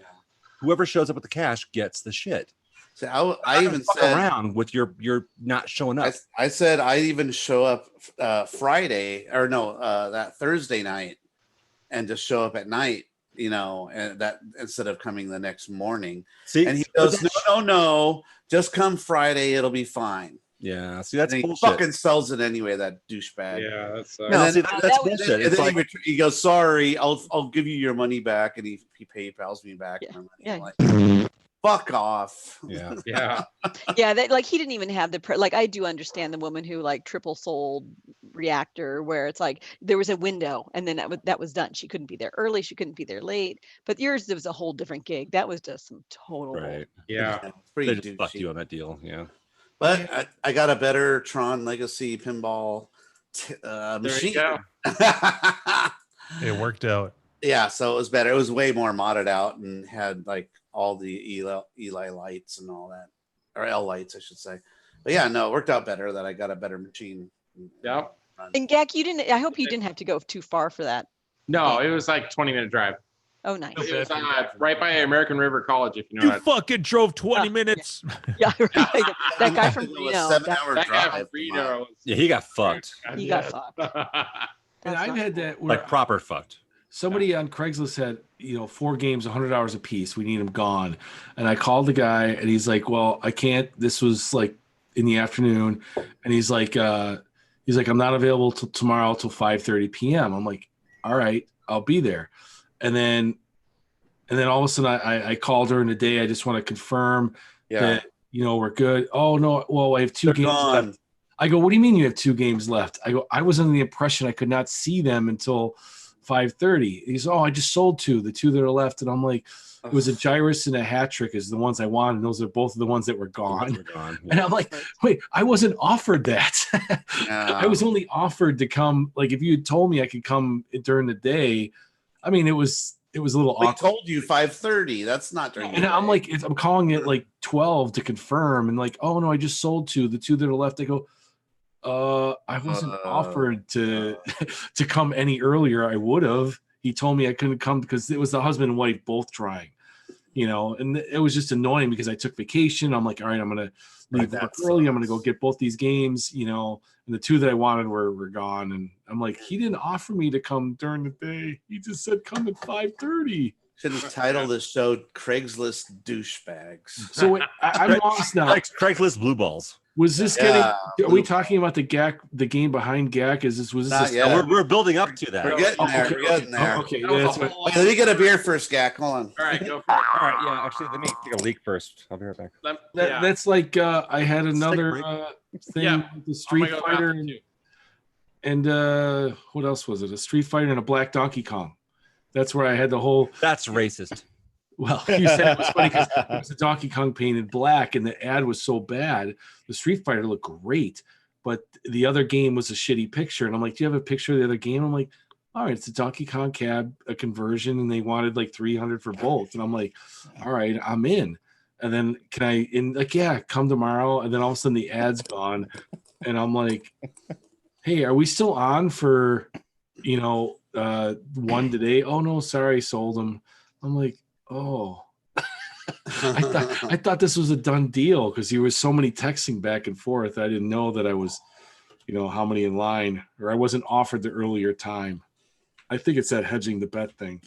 whoever shows up with the cash gets the shit. So I even said around with your not showing up. I said I even show up that Thursday night, and just show up at night, and that instead of coming the next morning. See, and he goes, no, just come Friday, it'll be fine. Yeah, see, that's bullshit. He fucking sells it anyway, that douchebag. Yeah, that's that's bullshit. And then he goes, sorry, I'll give you your money back, and he PayPal's me back my money. Yeah. Fuck off. Yeah. Yeah. He didn't even have I do understand the woman who triple sold reactor, where it's there was a window and then that was done. She couldn't be there early, she couldn't be there late. But yours, there was a whole different gig. That was just some total. Right. Yeah. Pretty they just fucked you on that deal. Yeah. But I got a better Tron Legacy pinball machine. There you go. It worked out. Yeah, so it was better. It was way more modded out and had all the Eli lights and all that, or L lights, I should say. But yeah, no, it worked out better that I got a better machine. Yeah. And Gak, I hope you didn't have to go too far for that. No, it was 20-minute drive. Oh, nice. It was right by American River College, if you know You that. fucking drove 20 minutes. Yeah, right. That guy from It was Reno. a 7-hour That guy drive. from Reno. Yeah, he got fucked. He got fucked. And I've had that where Proper fucked. somebody on Craigslist had 4 games, $100 a piece. We need them gone. And I called the guy, and he's like, "Well, I can't." This was in the afternoon, and he's like, "I'm not available till tomorrow till 5:30 p.m." I'm like, "All right, I'll be there." And then all of a sudden, I called her in the day. I just want to confirm that we're good. Oh no, well, I have 2 games left. I go, "What do you mean you have 2 games left?" I go, "I was under the impression I could not see them until 5:30. He goes, "Oh, I just sold 2, the 2 that are left." And I'm like, it was a gyrus and a hat trick is the ones I wanted. And those are both of the ones that were gone. And I'm like, wait, I wasn't offered that. I was only offered to come. If you had told me I could come during the day, I mean, it was a little awkward. I told you 5:30. That's not during the day. I'm like, I'm calling it 12 to confirm. And oh no, I just sold 2, the 2 that are left. I go, I wasn't offered to come any earlier. I would have. He told me I couldn't come because it was the husband and wife both trying, and it was just annoying because I took vacation. I'm like, all right, I'm going to leave work early. I'm going to go get both these games, and the 2 that I wanted were gone. And I'm like, he didn't offer me to come during the day. He just said, come at 5:30. Should have titled this show Craigslist Douchebags. So I'm lost now. Craigslist Blue Balls. Was this getting? Are we talking about the game behind GAC? Was this? Not yet. We're building up to that. We're getting there. We're getting there. Okay. Wait, let me get a beer first, Gak. Hold on. All right, go for it. All right, yeah. Actually, let me take a leak first. I'll be right back. That's I had another thing, Yeah. the Street go Fighter, back too. and what else was it? A Street Fighter and a Black Donkey Kong. That's where I had the whole. That's racist. Well, you said it was funny because it was a Donkey Kong painted black, and the ad was so bad. The Street Fighter looked great, but the other game was a shitty picture. And I'm like, "Do you have a picture of the other game?" I'm like, "All right, it's a Donkey Kong cab, a conversion, and they wanted like 300 for both." And I'm like, "All right, I'm in." And then can I? And like, yeah, come tomorrow. And then all of a sudden the ad's gone, and I'm like, "Hey, are we still on for, one today?" "Oh no, sorry, sold them." I'm like, "Oh." I thought this was a done deal because there was so many texting back and forth. I didn't know that I was, how many in line, or I wasn't offered the earlier time. I think it's that hedging the bet thing.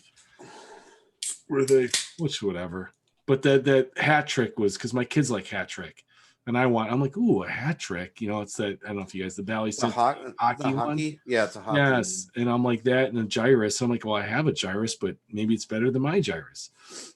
Whatever. But that hat trick was because my kids like hat trick, and I'm like, ooh, a hat trick. It's that, I don't know if you guys, the Valley hockey one. Yeah, it's a hockey. Yes, and I'm like that, and a gyrus. I'm like, well, I have a gyrus, but maybe it's better than my gyrus.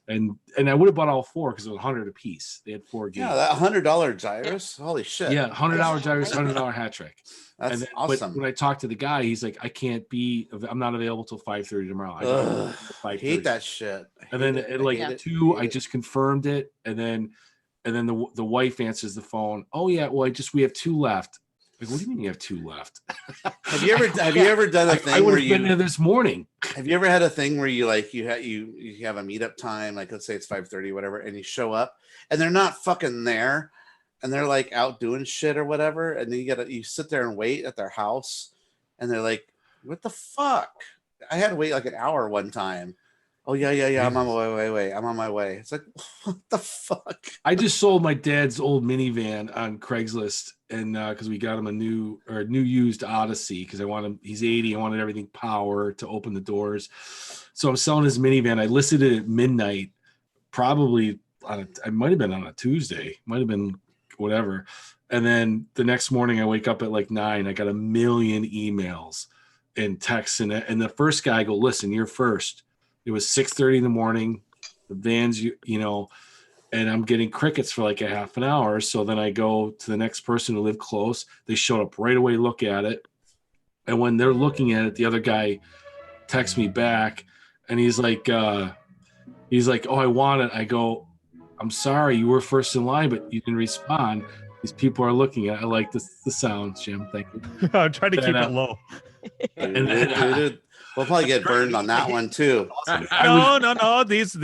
And I would have bought all four because it was $100 a piece. They had 4 games. Yeah, that $100 gyrus. Holy shit. Yeah, $100 gyrus, $100 hat trick. That's awesome. But when I talked to the guy, he's like, I'm not available till 5:30 tomorrow. I hate that shit. And then at like 2, I just confirmed it, and then the wife answers the phone. "Oh yeah, well we have 2 left." Like, what do you mean you have 2 left? Have you ever done a thing I would where have been there this morning. Have you ever had a thing where you like you have a meetup time, like let's say it's 5:30, whatever, and you show up and they're not fucking there, and they're like out doing shit or whatever, and then you sit there and wait at their house, and they're like, "What the fuck?" I had to wait like an hour one time. "Oh yeah, I'm on my way. I'm on my way." It's like, what the fuck? I just sold my dad's old minivan on Craigslist, and because we got him a new used Odyssey, because he's 80. I wanted everything power to open the doors. So I'm selling his minivan. I listed it at midnight, probably I might have been on a Tuesday, might have been whatever. And then the next morning I wake up at like 9. I got a million emails and texts, and the first guy, I go, "Listen, you're first." It was 6:30 in the morning. The van's, and I'm getting crickets for like a half an hour. So then I go to the next person who lived close. They showed up right away, look at it. And when they're looking at it, the other guy texts me back, and he's like, "Oh, I want it." I go, "I'm sorry, you were first in line, but you didn't respond. These people are looking at it." I like the sound, Jim. Thank you. I'm trying to keep it low. And then, we'll probably get burned on that one too. No. These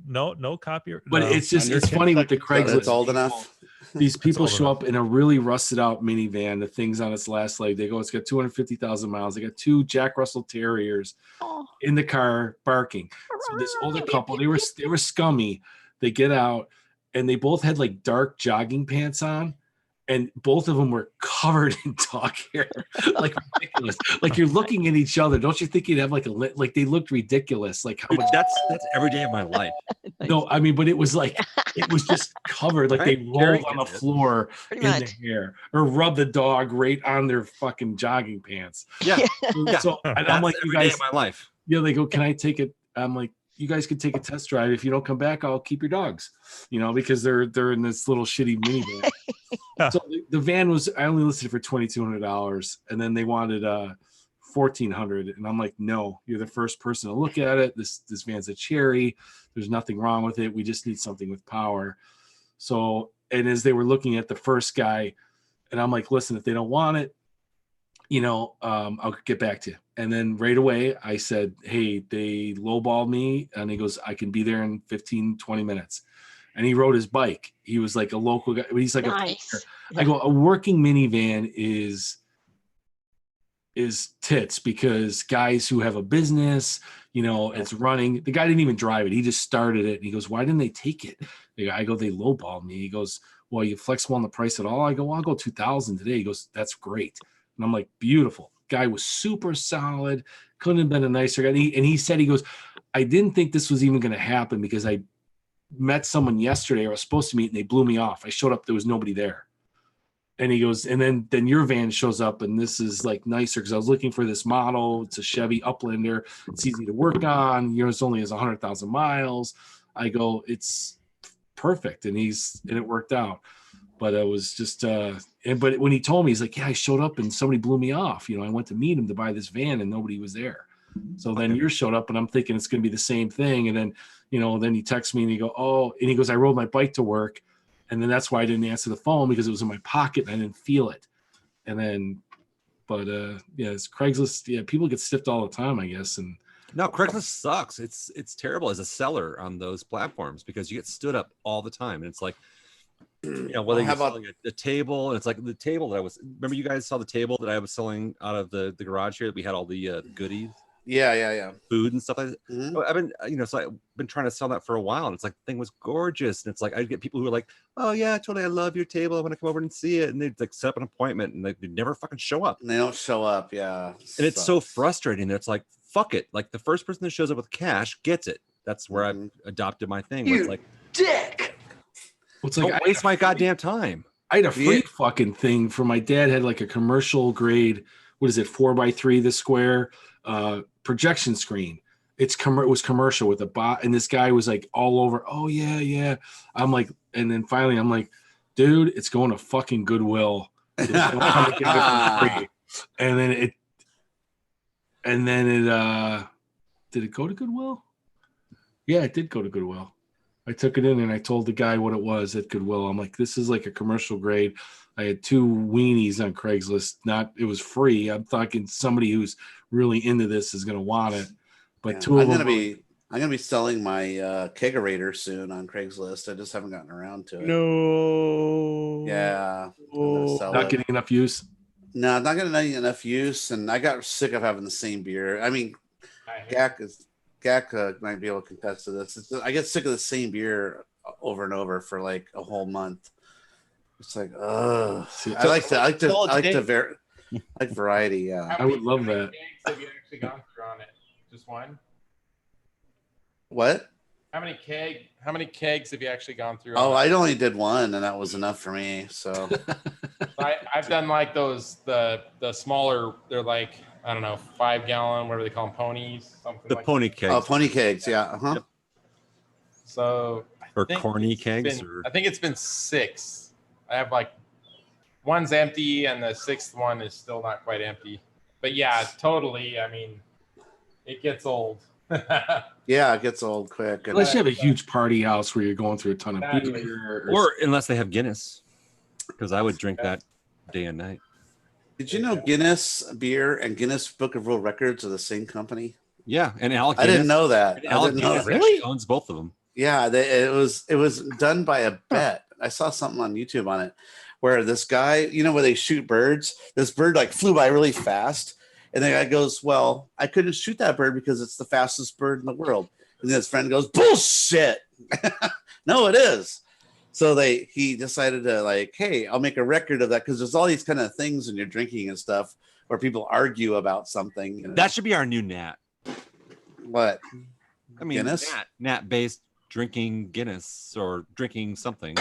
no copy. But it's funny with the Craigslist. It's old enough. These people show up in a really rusted out minivan. The thing's on its last leg. They go, "It's got 250,000 miles." They got 2 Jack Russell Terriers in the car barking. So this older couple, they were scummy. They get out, and they both had like dark jogging pants on. And both of them were covered in dog hair, like ridiculous. Like, you're looking at each other. Don't you think you'd have like they looked ridiculous? Like, how much? That's every day of my life. No, I mean, but it was just covered. Like, they rolled on the floor in the hair, or rubbed the dog right on their fucking jogging pants. Yeah. So and I'm like, "You every day guys," of my life. yeah, they go, "Can I take it?" I'm like, "You guys can take a test drive. If you don't come back, I'll keep your dogs." Because they're in this little shitty minivan. So the van I only listed it for $2,200, and then they wanted $1,400, and I'm like, "No, you're the first person to look at it. This van's a cherry. There's nothing wrong with it. We just need something with power." So, and as they were looking at the first guy, and I'm like, "Listen, if they don't want it, I'll get back to you." And then right away I said, "Hey, they lowballed me." And he goes, "I can be there in 15, 20 minutes. And he rode his bike. He was like a local guy. He's like Nice. I go, a working minivan is tits, because guys who have a business, it's running. The guy didn't even drive it. He just started it. And he goes, "Why didn't they take it?" I go, "They lowballed me." He goes, "Well, you flexible on the price at all?" I go, "Well, I'll go 2,000 today." He goes, "That's great." And I'm like, beautiful. Guy was super solid. Couldn't have been a nicer guy. And he said, he goes, "I didn't think this was even going to happen because I met someone yesterday, or I was supposed to meet, and they blew me off. I showed up, there was nobody there." And he goes, "And then your van shows up, and this is like nicer because I was looking for this model. It's a Chevy Uplander. It's easy to work on. It's only has 100,000 miles." I go, "It's perfect." And it worked out. but it was just but when he told me, he's like, yeah, I showed up and somebody blew me off. I went to meet him to buy this van and nobody was there. So then yours showed up and I'm thinking it's going to be the same thing. And then, then he texts me and he goes, I rode my bike to work. And then that's why I didn't answer the phone, because it was in my pocket and I didn't feel it. And then, but it's Craigslist. Yeah. People get stiffed all the time, I guess. And no, Craigslist sucks. It's terrible as a seller on those platforms because you get stood up all the time. And it's like, whether you're selling a table, and it's like the table that remember you guys saw the table that I was selling out of the garage here that we had all the goodies. Yeah. Food and stuff like that. Mm-hmm. I've been, so I've been trying to sell that for a while, and it's like the thing was gorgeous, and it's like I'd get people who are like, "Oh yeah, totally, I love your table. I want to come over and see it," and they'd like set up an appointment, and they never fucking show up. And they don't show up, yeah. And it's so frustrating that it's like, fuck it, like the first person that shows up with cash gets it. That's where I've adopted my thing. Where it's like, dick. It's like, don't waste my goddamn time. I had a free fucking thing for my dad. Had like a commercial grade, what is it, 4x3 the square projection screen. It was commercial with a bot, and this guy was like all over. Oh yeah. I'm like, and then finally I'm like, dude, it's going to fucking Goodwill. And then it did it go to Goodwill? Yeah, it did go to Goodwill. I took it in and I told the guy what it was at Goodwill. I'm like, this is like a commercial grade. I had 2 weenies on Craigslist. It was free. I'm thinking somebody who's really into this is going to want it. But 2 of them. I'm gonna be selling my kegerator soon on Craigslist. I just haven't gotten around to it. No. Yeah. Not getting enough use. No, not getting enough use, and I got sick of having the same beer. I mean, Gak might be able to contest to this. I get sick of the same beer over and over for like a whole month. It's like, I like variety. Yeah, I would love that. Have you actually gone through on it? Just one? What? How many kegs have you actually gone through? I only did one, and that was enough for me. So I've done like those the smaller. They're like, I don't know, 5-gallon. What do they call them? Ponies. Something. The like pony that. kegs. Oh, pony kegs. Yeah. Uh huh. Yep. So. Or corny kegs. I think it's been 6. I have like one's empty, and the 6th one is still not quite empty. But yeah, totally. I mean, it gets old. Yeah, it gets old quick. Unless you have a huge party house where you're going through a ton of beer. Or unless they have Guinness, because I would drink that day and night. Did you know Guinness beer and Guinness Book of World Records are the same company? Yeah, and Alec I didn't know that. Really owns both of them. Yeah, it was done by a bet. I saw something on YouTube on it where this guy, where they shoot birds, this bird like flew by really fast. And the guy goes, well, I couldn't shoot that bird because it's the fastest bird in the world. And then his friend goes, bullshit. No, it is. So he decided to like, hey, I'll make a record of that, because there's all these kind of things when you're drinking and stuff where people argue about something. That should be our new Nat. What? I mean, Guinness? Nat based drinking Guinness or drinking something.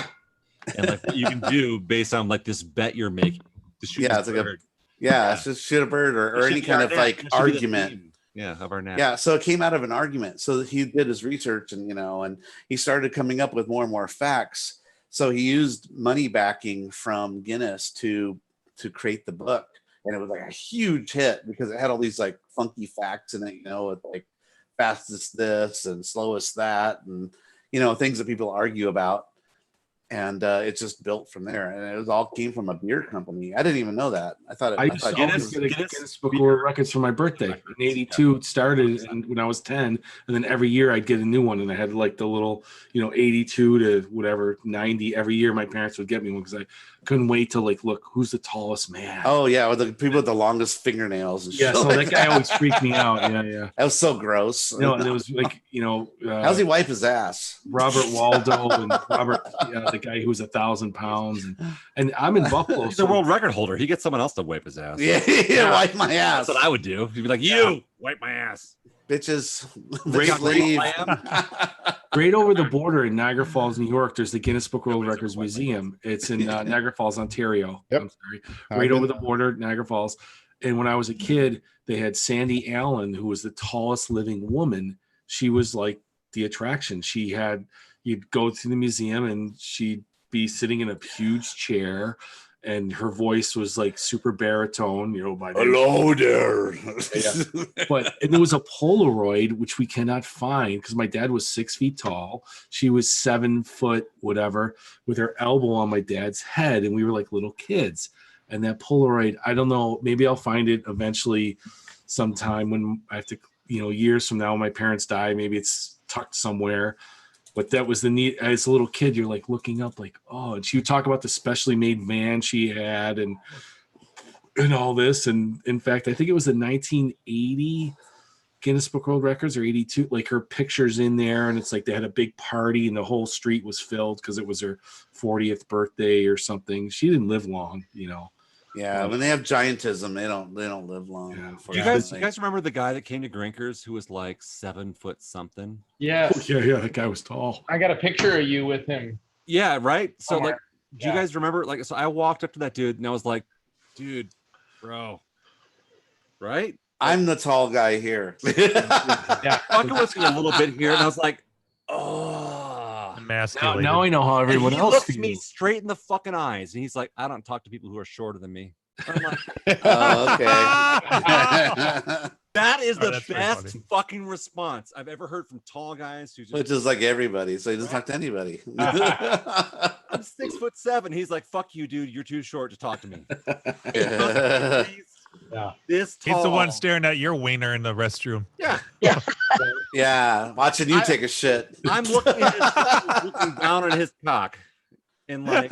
And like what you can do based on like this bet you're making to shoot it's like it's just shoot a bird or any kind of like argument. Yeah, of our Nat. Yeah, so it came out of an argument. So he did his research and he started coming up with more and more facts. So he used money backing from Guinness to create the book. And it was like a huge hit because it had all these like funky facts in it, with like fastest this and slowest that, and things that people argue about. And it's just built from there, and it all came from a beer company. I didn't even know that. I used to get a Guinness Book of World Records for my birthday. In '82, it started when I was 10, and then every year I'd get a new one, and I had like the little, 82 to whatever 90 every year. My parents would get me one because I couldn't wait to like look who's the tallest man. Oh yeah, with the people with the longest fingernails. And yeah, shit so like that guy always freaked me out. Yeah. That was so gross. And it was like how's he wipe his ass? Robert Waldo and Robert, the guy who was 1,000 pounds, and I'm in Buffalo. He's a world record holder. He gets someone else to wipe his ass. Yeah, wipe my ass. That's what I would do. He'd be like, you wipe my ass. Bitches, leave. Right over the border in Niagara Falls, New York, there's the Guinness Book of World Records Museum. It's in Niagara Falls, Ontario. Yep. I'm sorry. Right over the border, Niagara Falls. And when I was a kid, they had Sandy Allen, who was the tallest living woman. She was like the attraction. You'd go to the museum and she'd be sitting in a huge chair, and her voice was like super baritone, by hello there. and there was a Polaroid which we cannot find because my dad was 6 feet tall. She was 7 foot, whatever, with her elbow on my dad's head, and we were like little kids. And that Polaroid, I don't know, maybe I'll find it eventually sometime when I have to, years from now, when my parents die, maybe it's tucked somewhere. But that was the neat, as a little kid, you're like looking up like, oh, and she would talk about the specially made van she had and all this. And in fact, I think it was a 1980 Guinness Book World Records or 82, like her pictures in there. And it's like they had a big party and the whole street was filled because it was her 40th birthday or something. She didn't live long, Yeah, when they have giantism, they don't live long. Yeah. Do you guys remember the guy that came to Grinkers who was like 7 foot something? Yes. Yeah, that guy was tall. I got a picture of you with him. Yeah, right. So Somewhere. like, do you guys remember? Like, so I walked up to that dude and I was like, dude, bro, right? I'm the tall guy here. Yeah. Fucking with me a little bit here, and I was like, oh. Emasculated. Now I know how everyone and he else looks feels. me straight in the fucking eyes, and he's like, I don't talk to people who are shorter than me. I'm like, Oh, okay. that is the that's very best funny. fucking response I've ever heard from tall guys who just Which is like everybody, so he doesn't talk to anybody. I'm 6'7". He's like, fuck you, dude. You're too short to talk to me. Yeah. This tall. He's the one staring at your wiener in the restroom. Yeah. Yeah, watching you take a shit. I'm looking at his, looking down on his cock. And like,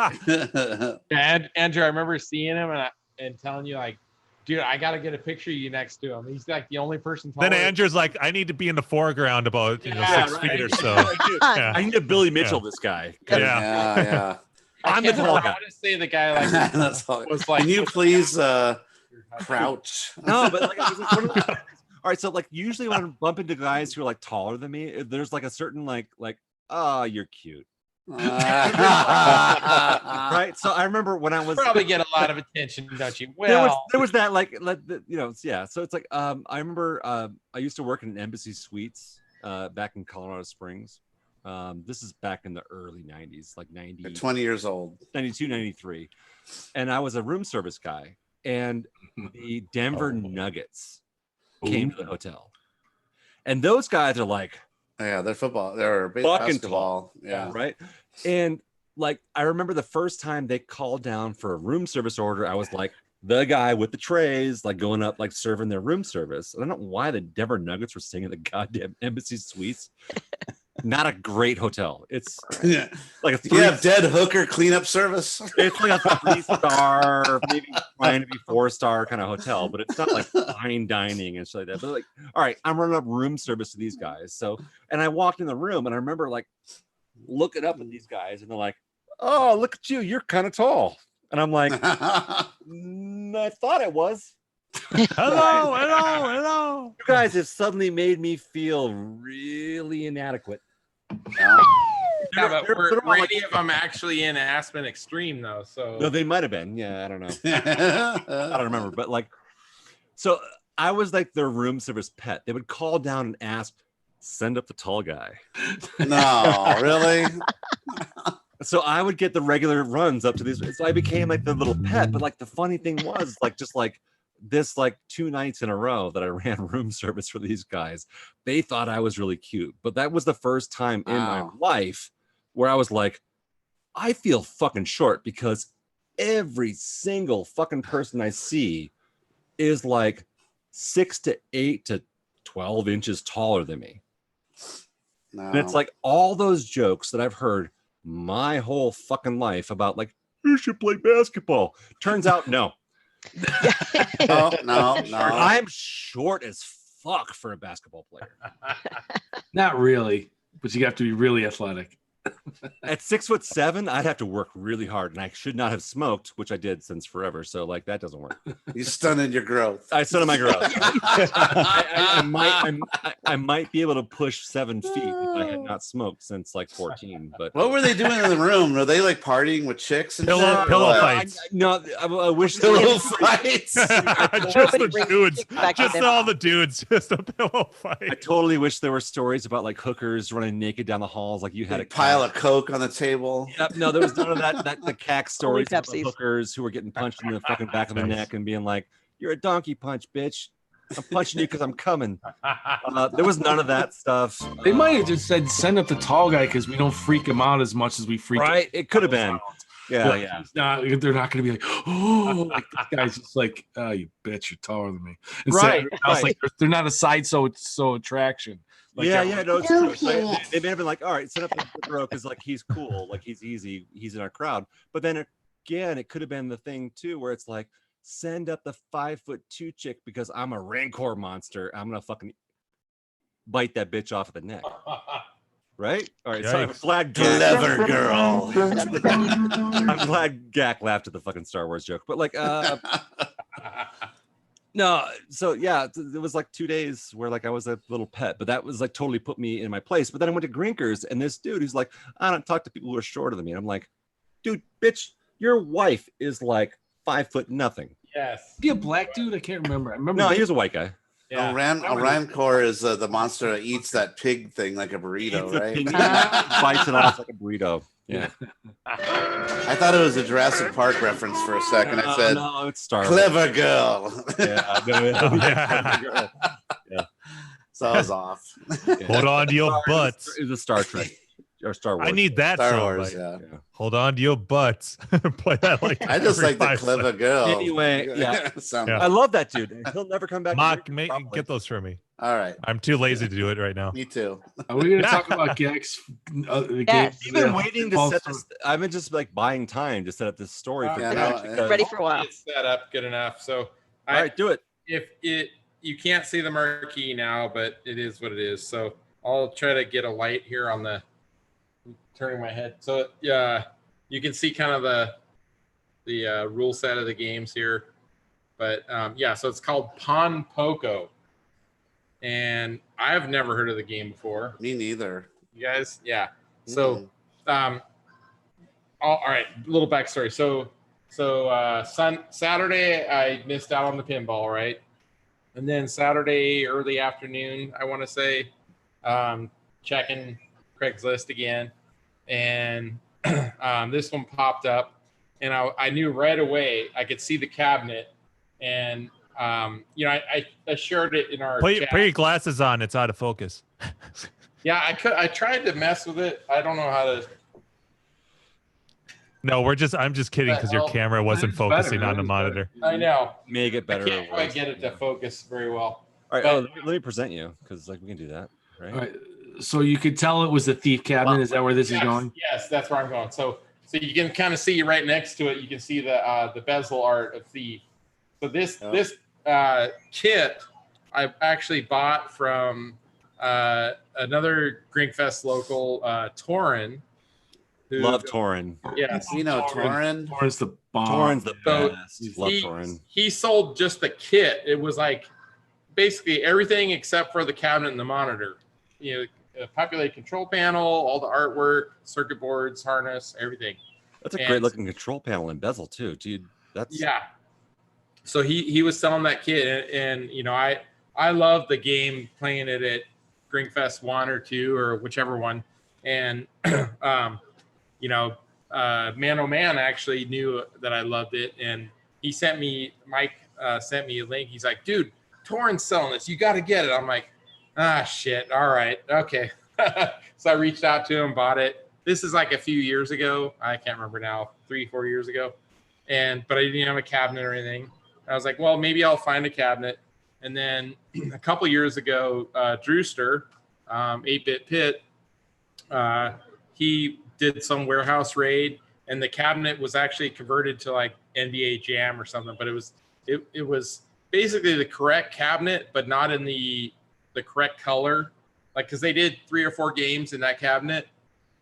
And Andrew, I remember seeing him and telling you like, dude, I got to get a picture of you next to him. He's like the only person taller. Then Andrew's like, I need to be in the foreground about Yeah, 6 right. feet or so. Yeah. I need to Billy Mitchell this guy. Yeah. Yeah. I'm the tall I guy. want to say the guy like That's all. was like, Can you please crouch? No, but like, it was one of the- all right. So like, usually when I bump into guys who are like taller than me, there's like a certain like, oh, you're cute. Right. So I remember when I was probably get a lot of attention, don't you? Well, there was that like yeah. So it's like I remember I used to work in Embassy Suites back in Colorado Springs. This is back in the early 90s, like 90. You're 20 years old. 92, 93. And I was a room service guy, and the Denver Nuggets came to the hotel. And those guys are like, Yeah, they're football. They're fucking basketball. Yeah. right. And like, I remember the first time they called down for a room service order, I was like the guy with the trays, like going up, like serving their room service. I don't know why the Denver Nuggets were staying in the goddamn Embassy Suites. Not a great hotel. It's Yeah. like a Do three. you have dead hooker cleanup service? It's like a 3-star, maybe trying to be 4-star kind of hotel, but it's not like fine dining and shit like that. But like, all right, I'm running up room service to these guys. So, and I walked in the room and I remember like looking up at these guys and they're like, oh, look at you. You're kind of tall. And I'm like, I thought I was. Hello. You guys have suddenly made me feel really inadequate. yeah, but They're were all like- any of them actually in Aspen Extreme though? So No, they might have been. Yeah, I don't know. I don't remember, but like, so I was like their room service pet. They would call down and ask, send up the tall guy. No, really? So I would get the regular runs up to these. So I became like the little pet. But like the funny thing was like, just like this, like 2 nights in a row that I ran room service for these guys, they thought I was really cute. But that was the first time in my Wow. life where I was like, I feel fucking short because every single fucking person I see is like 6 to 8 to 12 inches taller than me. No. And it's like all those jokes that I've heard my whole fucking life about like, you should play basketball. Turns out, no. no. I'm short as fuck for a basketball player. Not really, but you have to be really athletic. At 6'7", I'd have to work really hard, and I should not have smoked, which I did since forever. So like that doesn't work. You stunted your growth. I stunted my growth. I might be able to push 7 feet if I had not smoked since like 14. But What were they doing in the room? Were they like partying with chicks and Pillow shit? pillow Or what? fights. no, I wish Pillow fights. Just Nobody the brings dudes. chicks back to Just them. all the dudes. Just a pillow I fight. totally wish there were stories about like hookers running naked down the halls, like you had Like it pile vial of Coke on the table. Yep, no, there was none of that. The cack stories of the Pepsis. hookers who were getting punched in the fucking back of the neck and being like, "You're a donkey punch, bitch. I'm punching you because I'm coming." There was none of that stuff. They might have just said send up the tall guy because we don't freak him out as much as we freak. Right? It could have been. Yeah, Like, yeah. they're not going to be like, oh, like this guy's just like, oh, you bitch, you're taller than me. Right, I was right. like, they're not a side so attraction. Like, Yeah, no, it's true. They may have been like, all right, set up the bro because like he's cool, like he's easy, he's in our crowd. But then again, it could have been the thing too, where it's like, send up the 5'2" chick because I'm a rancor monster. I'm gonna fucking bite that bitch off of the neck. Right? All right. So I'm glad Clever girl. I'm glad Gak laughed at the fucking Star Wars joke, but like, no. So yeah, it was like 2 days where like I was a little pet, but that was like totally put me in my place. But then I went to Grinkers, and this dude who's like, I don't talk to people who are shorter than me. And I'm like, dude, bitch, your wife is like 5 foot nothing. Yes. be a black dude? I can't remember. I remember. No, he was a white guy. Yeah. A rancor is the monster that eats that pig thing like a burrito, right? Bites it off like a burrito. Yeah. I thought it was a Jurassic Park reference for a second. I said, no, it's Star Wars. clever girl. Yeah, yeah. So I was off. Hold on to your butts. It was a Star Trek or Star Wars. I need that Star song. Wars, like, yeah. Hold on to your butts. Play that like I just every like the 5 clever seconds. girl. Anyway, yeah. Sound Yeah. I love that dude. He'll never come back. Mock, here. get those for me. All right. I'm too lazy to do it right now. Me too. Are we going to talk about Gex? Yes. I've been waiting to set this. I've been just like buying time to set up this story for Yeah, Gex no, because- Ready for a while. It's set up good enough. So All right, do it. if it you can't see the marquee now, but it is what it is. So I'll try to get a light here on the turning my head. So yeah, you can see kind of the rule set of the games here. But yeah, so it's called Pon Poco. And I've never heard of the game before. Me neither. You guys? Yeah. So all right, little backstory. So Saturday I missed out on the pinball, right? And then Saturday early afternoon, I want to say, checking Craigslist again, and this one popped up, and I knew right away. I could see the cabinet, and you know, I shared it in our Put chat. your glasses on. It's out of focus. Yeah, I tried to mess with it. I don't know how to. No, I'm just kidding because your hell? camera wasn't It's better, focusing on it the is monitor. I know. May get better. I can't or quite worse. get it to focus very well. All right, but- let me present you because like we can do that, right? All right. So you could tell it was the thief cabinet. Is that where this is going? Yes, that's where I'm going. So you can kind of see right next to it. You can see the bezel art of Thief. So this kit I actually bought from another Grinkfest local, Torin. who- Love Torin. Yes, You know, Torin. Torin's the bomb. Torin's the So best. Love Torin. he sold just the kit. It was like basically everything except for the cabinet and the monitor. You know, a populated control panel, all the artwork, circuit boards, harness, everything. That's a And- great looking control panel and bezel too, dude. That's Yeah. So he was selling that kit, and you know, I love the game, playing it at Grinkfest 1 or 2 or whichever one, and you know, Man Oh Man actually knew that I loved it, and Mike sent me a link. He's like, dude, Torin's selling this, you got to get it. I'm like, ah, shit, all right, okay. So I reached out to him, bought it. This is like a few years ago. I can't remember now, 3-4 years ago. But I didn't have a cabinet or anything. I was like, well, maybe I'll find a cabinet. And then a couple years ago, Drewster, 8-Bit Pit, he did some warehouse raid, and the cabinet was actually converted to like NBA Jam or something. But it was basically the correct cabinet, but not in the correct color. Like, because they did 3 or 4 games in that cabinet.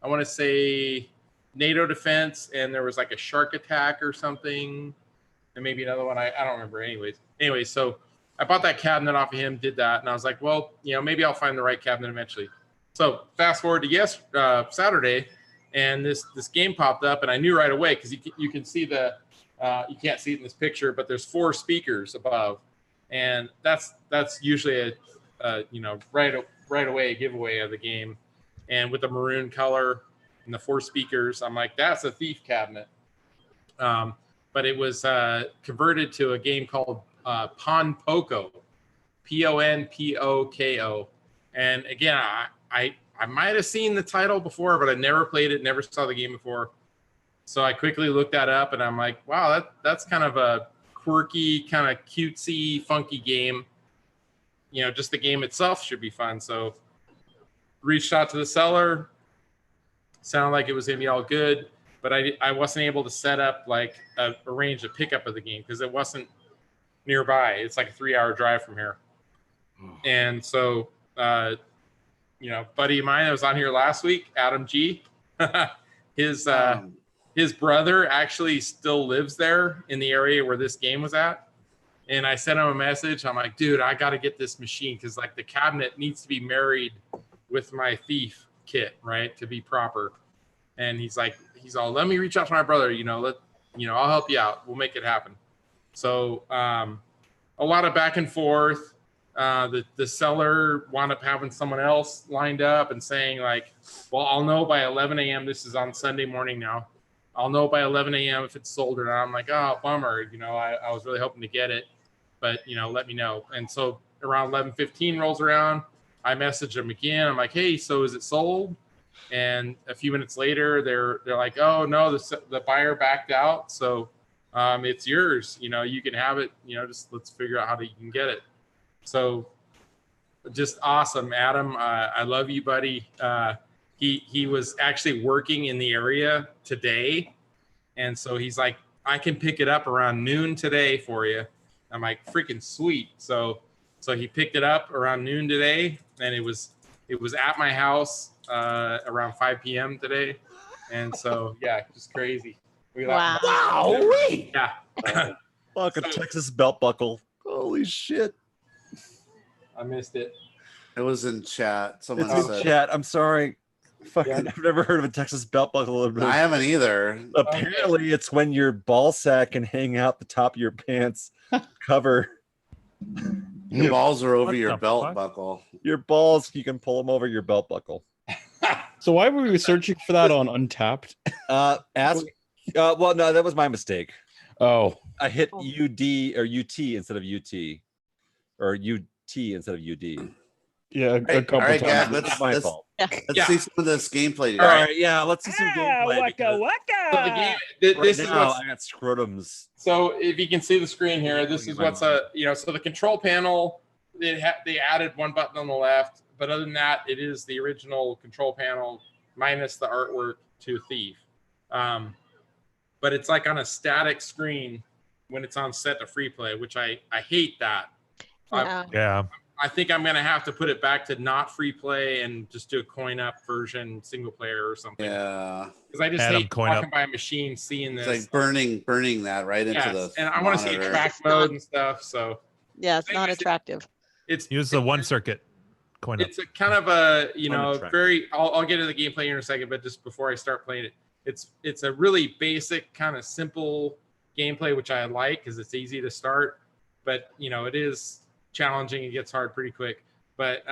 I want to say NATO Defense, and there was like a Shark Attack or something, and maybe another one. I don't remember. Anyways, so I bought that cabinet off of him, did that, and I was like, well, you know, maybe I'll find the right cabinet eventually. So fast forward to Saturday, and this game popped up, and I knew right away because you can see you can't see it in this picture, but there's 4 speakers above, and that's usually a you know, right away a giveaway of the game. And with the maroon color, and the 4 speakers. I'm like, that's a thief cabinet. But it was converted to a game called Pon Poco, Ponpoko. And again, I might have seen the title before, but I never played it, never saw the game before. So I quickly looked that up, and I'm like, wow, that's kind of a quirky, kind of cutesy, funky game. You know, just the game itself should be fun. So reached out to the seller. Sounded like it was going to be all good, but I wasn't able to set up like arrange a pickup of the game because it wasn't nearby. It's like a 3-hour drive from here. And so, you know, buddy of mine that was on here last week, Adam G, his brother actually still lives there in the area where this game was at. And I sent him a message. I'm like, dude, I got to get this machine because like the cabinet needs to be married with my thief kit, right, to be proper. And he's all, let me reach out to my brother. I'll help you out. We'll make it happen. So a lot of back and forth. The seller wound up having someone else lined up and saying like, well, I'll know by 11 a.m. This is on Sunday morning now. I'll know by 11 a.m. if it's sold or not. I'm like, oh, bummer. I was really hoping to get it, but let me know. And so around 11:15 rolls around. I message them again. I'm like, hey, so is it sold? And a few minutes later, they're like, oh no, the buyer backed out. So it's yours. You can have it. Just let's figure out how you can get it. So just awesome, Adam. I love you, buddy. He was actually working in the area today, and so he's like, I can pick it up around noon today for you. I'm like, freaking sweet. So he picked it up around noon today, and it was at my house around 5 p.m. today, and so yeah, just crazy. Wow. Yeah. Fuck a Texas belt buckle. Holy shit. I missed it. It was in chat. Someone It's in said, chat. I'm sorry. Fucking, I've never heard of a Texas belt buckle. I haven't either. Apparently, it's when your ball sack can hang out the top of your pants cover. Your balls are over What your the belt fuck? buckle. Your balls, you can pull them over your belt buckle. So why were we searching for that on Untapped? Well, no, that was my mistake. Oh, I hit UD or UT instead of UT, or UT instead of UD. yeah, a couple all right, times. Gab, That's my fault. Let's see some of this gameplay. All right, yeah, let's see some gameplay. Waka because So the game, right this is now, what's, I got scrotums. so if you can see the screen here, this is what's so the control panel, they added one button on the left, but other than that, it is the original control panel minus the artwork to Thief. But it's like on a static screen when it's on set to free play, which I hate that. Yeah. Yeah. I think I'm gonna have to put it back to not free play and just do a coin up version, single player or something. Yeah, Because I just Adam, hate coin walking up. by a machine, seeing it's this. like burning that right into Yes, the. and I want to see a monitor. track mode and stuff. So Yeah, it's not attractive. it's Use the one circuit coin up. it's a kind of a Unattractive. very. I'll get into the gameplay here in a second, but just before I start playing it, it's a really basic kind of simple gameplay, which I like because it's easy to start, but it is challenging. It gets hard pretty quick. But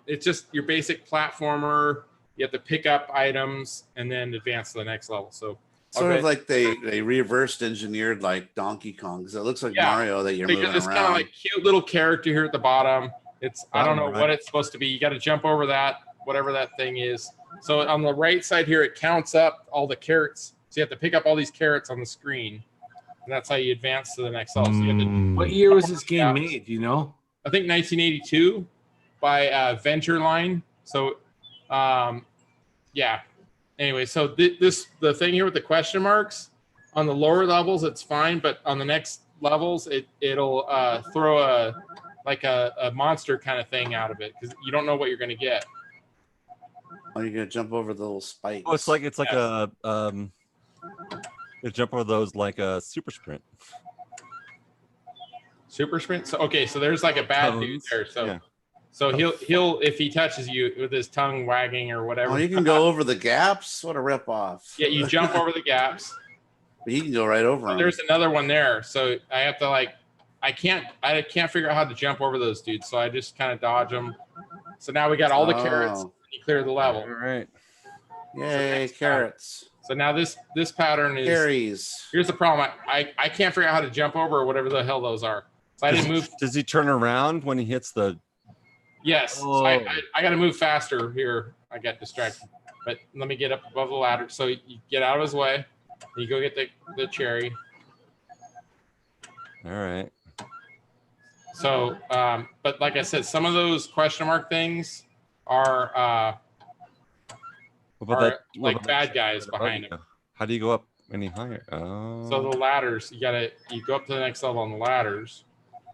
it's just your basic platformer. You have to pick up items and then advance to the next level. So Sort of like they reversed engineered like Donkey Kong because it looks like Yeah. Mario that you're so you're moving this kind of around. like cute little character here at the bottom. I don't know Bottom right. what it's supposed to be. You got to jump over that, whatever that thing is. So on the right side here, it counts up all the carrots. So you have to pick up all these carrots on the screen, and that's how you advance to the next level. So you have to, What year was this game Yeah. made? Do you know? I think 1982 by Venture Line. So, yeah. Anyway, so the thing here with the question marks on the lower levels, it's fine, but on the next levels, it'll throw a monster kind of thing out of it because you don't know what you're going to get. Oh, you're gonna jump over the little spikes. Oh, it's like a you jump over those like a super sprint. Super sprint. So so there's like a bad dude Toads. there. So Yeah. so he'll if he touches you with his tongue wagging or whatever. Oh, you can go over the gaps. What a ripoff! Yeah, you jump over the gaps. But he can go right over them. There's another one there, so I have to I can't figure out how to jump over those dudes, so I just kind of dodge them. So now we got all the carrots. Oh. And you clear the level. All right. Yay, carrots. So now this pattern is Carries. Here's the problem. I can't figure out how to jump over or whatever the hell those are. So I didn't move. Does he turn around when he hits the? Yes. Oh. So I got to move faster here. I got distracted. But let me get up above the ladder. So you get out of his way. You go get the cherry. All right. So, but like I said, some of those question mark things are like bad guys behind him. How do you go up any higher? Oh. So the ladders, you go up to the next level on the ladders.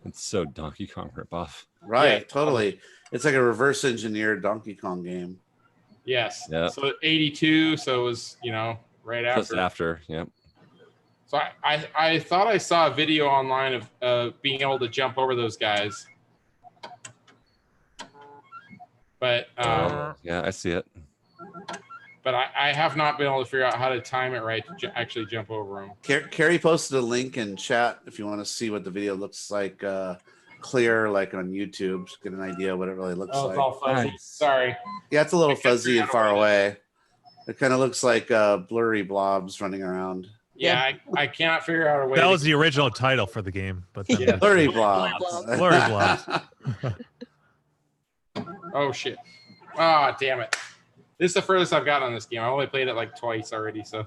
It's so Donkey Kong ripoff. Right, Yeah. totally. It's like a reverse engineered Donkey Kong game. Yes. Yeah. So 82. So it was right Just after. after. Yep. So I thought I saw a video online of being able to jump over those guys. But yeah, I see it. But I have not been able to figure out how to time it right to actually jump over them. Carrie posted a link in chat if you want to see what the video looks like clear, like on YouTube, just get an idea what it really looks Oh, like. it's all fuzzy. Nice. Sorry. Yeah, it's a little fuzzy and far away. It kind of looks like blurry blobs running around. Yeah, I cannot figure out a way. That was the original title for the game, but then Blurry blobs. Blurry blobs. Oh shit! Oh damn it! This is the furthest I've gotten on this game. I only played it like twice already. So.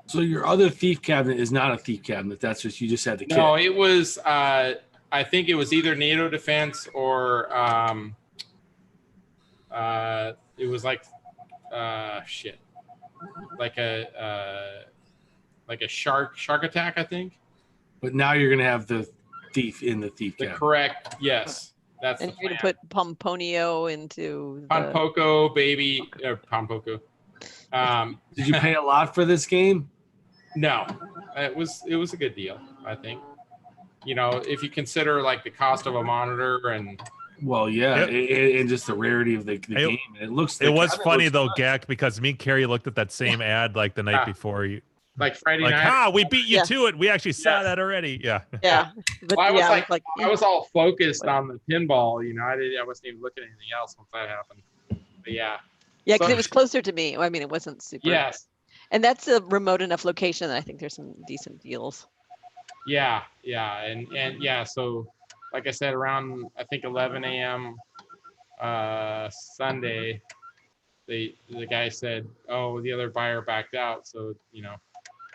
So your other thief cabinet is not a thief cabinet. That's just you just had the kit. No, it was. I think it was either NATO defense or it was like shit, like a shark attack, I think. But now you're gonna have the thief in the thief The cabinet. correct, yes, that's And the you're plan. gonna put Pomponio into the... Ponpoco, baby, or Pompoco. Did you pay a lot for this game? No, it was a good deal, I think. If you consider like the cost of a monitor and Well, yeah, Yep. and just the rarity of the game. It looks. it the was cabinet funny looks though, nice. Gak, because me and Carrie looked at that same ad like the night Ah. before. You like Friday like, night. we beat you Yeah. to it. We actually saw Yes. that already. Yeah. Yeah. But Well, I was yeah, like, I was all focused on the pinball. I wasn't even looking at anything else once that happened. But yeah. yeah, because so- it was closer to me. I mean, it wasn't super. Yes. And that's a remote enough location that I think there's some decent deals. Yeah, and yeah. So, like I said, around I think 11 a.m. Sunday, the guy said, "Oh, the other buyer backed out." So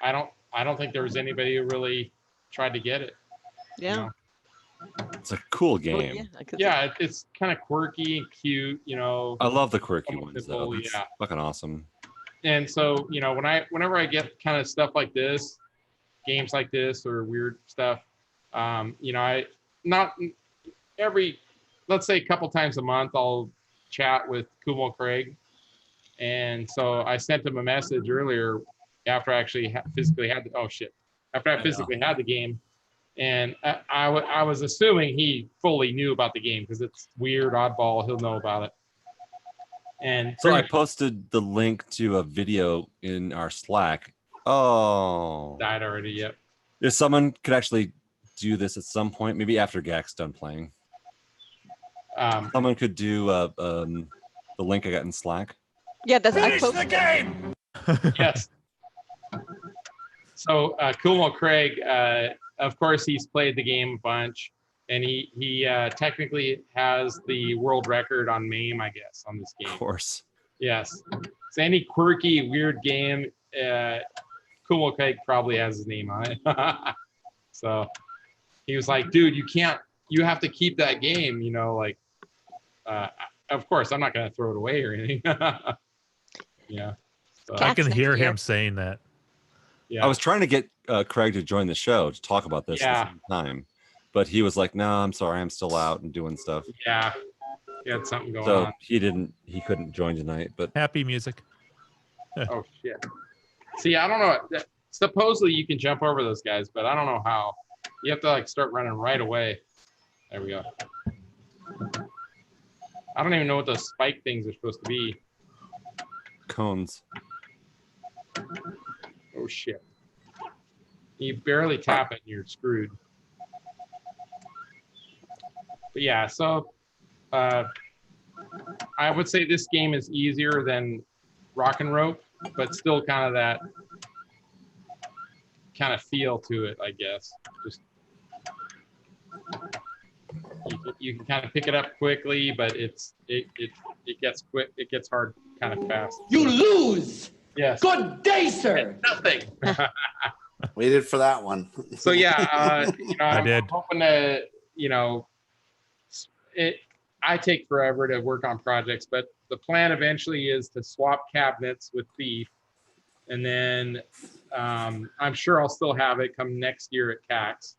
I don't think there was anybody who really tried to get it. you Yeah. know? It's a cool Well, game. yeah, I could- Yeah, it's kind of quirky and cute. I love the quirky Almost ones simple, though. That's yeah. fucking awesome. And so whenever I get kind of stuff like this, games like this or weird stuff, I not every, let's say a couple times a month, I'll chat with Kumo Craig, and so I sent him a message earlier after I actually physically had the game, and I was assuming he fully knew about the game because it's weird, oddball, he'll know about it. And So I posted the link to a video in our Slack. Oh, died already. Yep. if someone could actually do this at some point, maybe after Gak's done playing, someone could do the link I got in Slack. Yeah, that's I Finish the game. Yes. So Kumo Craig, of course, he's played the game a bunch, and he technically has the world record on MAME, I guess, on this Of game. course. Yes. So any quirky, weird game, Kumo Craig probably has his name on it. So he was like, "Dude, you have to keep that game." Of course, I'm not going to throw it away or anything. Yeah. So, I Cats can next hear year. him saying that. yeah. I was trying to get Craig to join the show to talk about this at Yeah. the same time, but he was like, "No, I'm sorry, I'm still out and doing stuff." Yeah. He had something going So on. he couldn't join tonight. But Happy music. Oh shit. See, I don't know. Supposedly you can jump over those guys, but I don't know how. You have to start running right away. There we go. I don't even know what those spike things are supposed to be. cones. Oh shit. You barely tap it and you're screwed. But yeah, so I would say this game is easier than rock and rope, but still kind of that kind of feel to it, I guess. Just you can kind of pick it up quickly, but it gets quick. It gets hard kind of fast. You lose. Yes. Good day, sir. Nothing. Waited for that one. So yeah, I did. I'm hoping to, I take forever to work on projects, but the plan eventually is to swap cabinets with Thief, and then I'm sure I'll still have it come next year at CAX.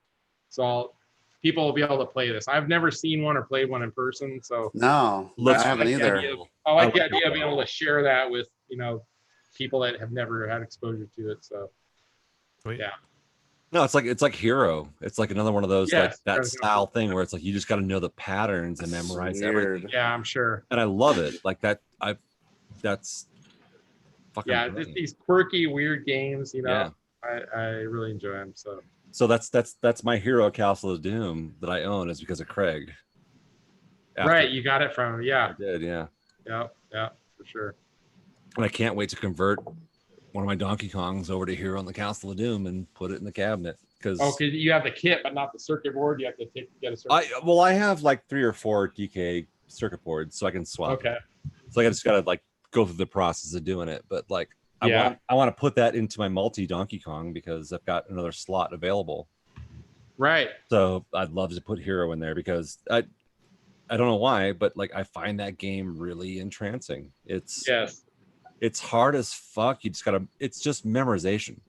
So people will be able to play this. I've never seen one or played one in person, so No, I haven't either. I like the idea of being able to share that with people that have never had exposure to it. So Sweet. yeah. No, it's like Hero. It's like another one of those Yes, that there's style thing where it's like you just got to know the patterns and memorize everything. Yeah, I'm sure. And I love it. Like that. That's fucking. Yeah, brilliant. just these quirky, weird games. Yeah. I really enjoy them. So that's my Hero Castle of Doom that I own is because of Craig. Right, you got it from him. Yeah. I did, yeah. Yeah, for sure. And I can't wait to convert one of my Donkey Kongs over to Hero in the Castle of Doom and put it in the cabinet because you have the kit but not the circuit board. You have to get a circuit. I have like 3 or 4 DK circuit boards, so I can swap. Okay. So I just gotta like go through the process of doing it, but like I want to put that into my multi Donkey Kong because I've got another slot available. Right. So I'd love to put Hero in there because I don't know why, but like I find that game really entrancing. It's hard as fuck. It's just memorization.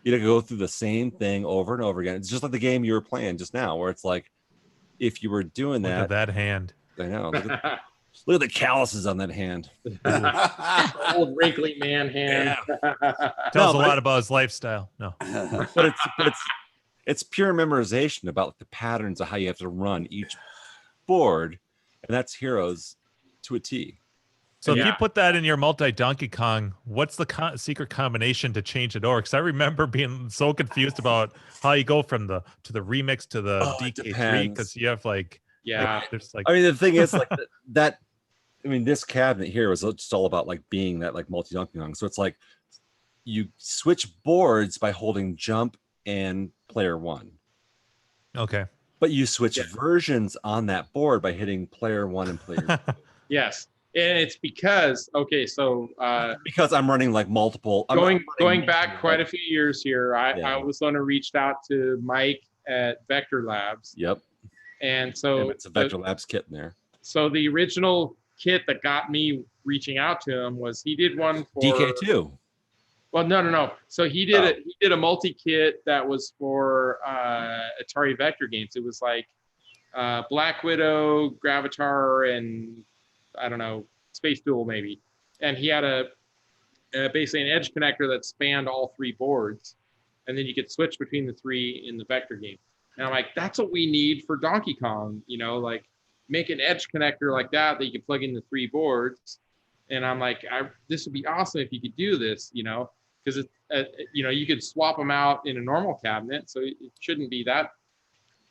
You gotta go through the same thing over and over again. It's just like the game you were playing just now, where it's like if you were doing Look at that hand. I know. Look at the calluses on that hand. Old wrinkly man hand. Yeah. Tells a lot about his lifestyle. No. But it's pure memorization about the patterns of how you have to run each board, and that's Heroes to a T. So if you put that in your multi Donkey Kong, what's the secret combination to change it over? Because I remember being so confused about how you go from the remix to the DK3 because you have there's like. I mean, the thing is like that. I mean, this cabinet here was just all about like being that like multi Donkey Kong. So it's like you switch boards by holding jump and player 1. Okay. But you switch versions on that board by hitting player 1 and player 2. Yes. And it's because because I'm running like multiple going back quite a few years here, I was the one who reached out to Mike at Vector Labs. Yep. And so it's a Vector Labs kit in there. So the original kit that got me reaching out to him was he did one for DK2. Well, no. So he did a multi-kit that was for Atari Vector games. It was like Black Widow, Gravatar, and I don't know, Space Duel maybe. And he had basically an edge connector that spanned all 3 boards. And then you could switch between the 3 in the Vector game. And I'm like, that's what we need for Donkey Kong, like make an edge connector like that you can plug in the 3 boards. And I'm like, this would be awesome if you could do this, because you could swap them out in a normal cabinet, so it shouldn't be that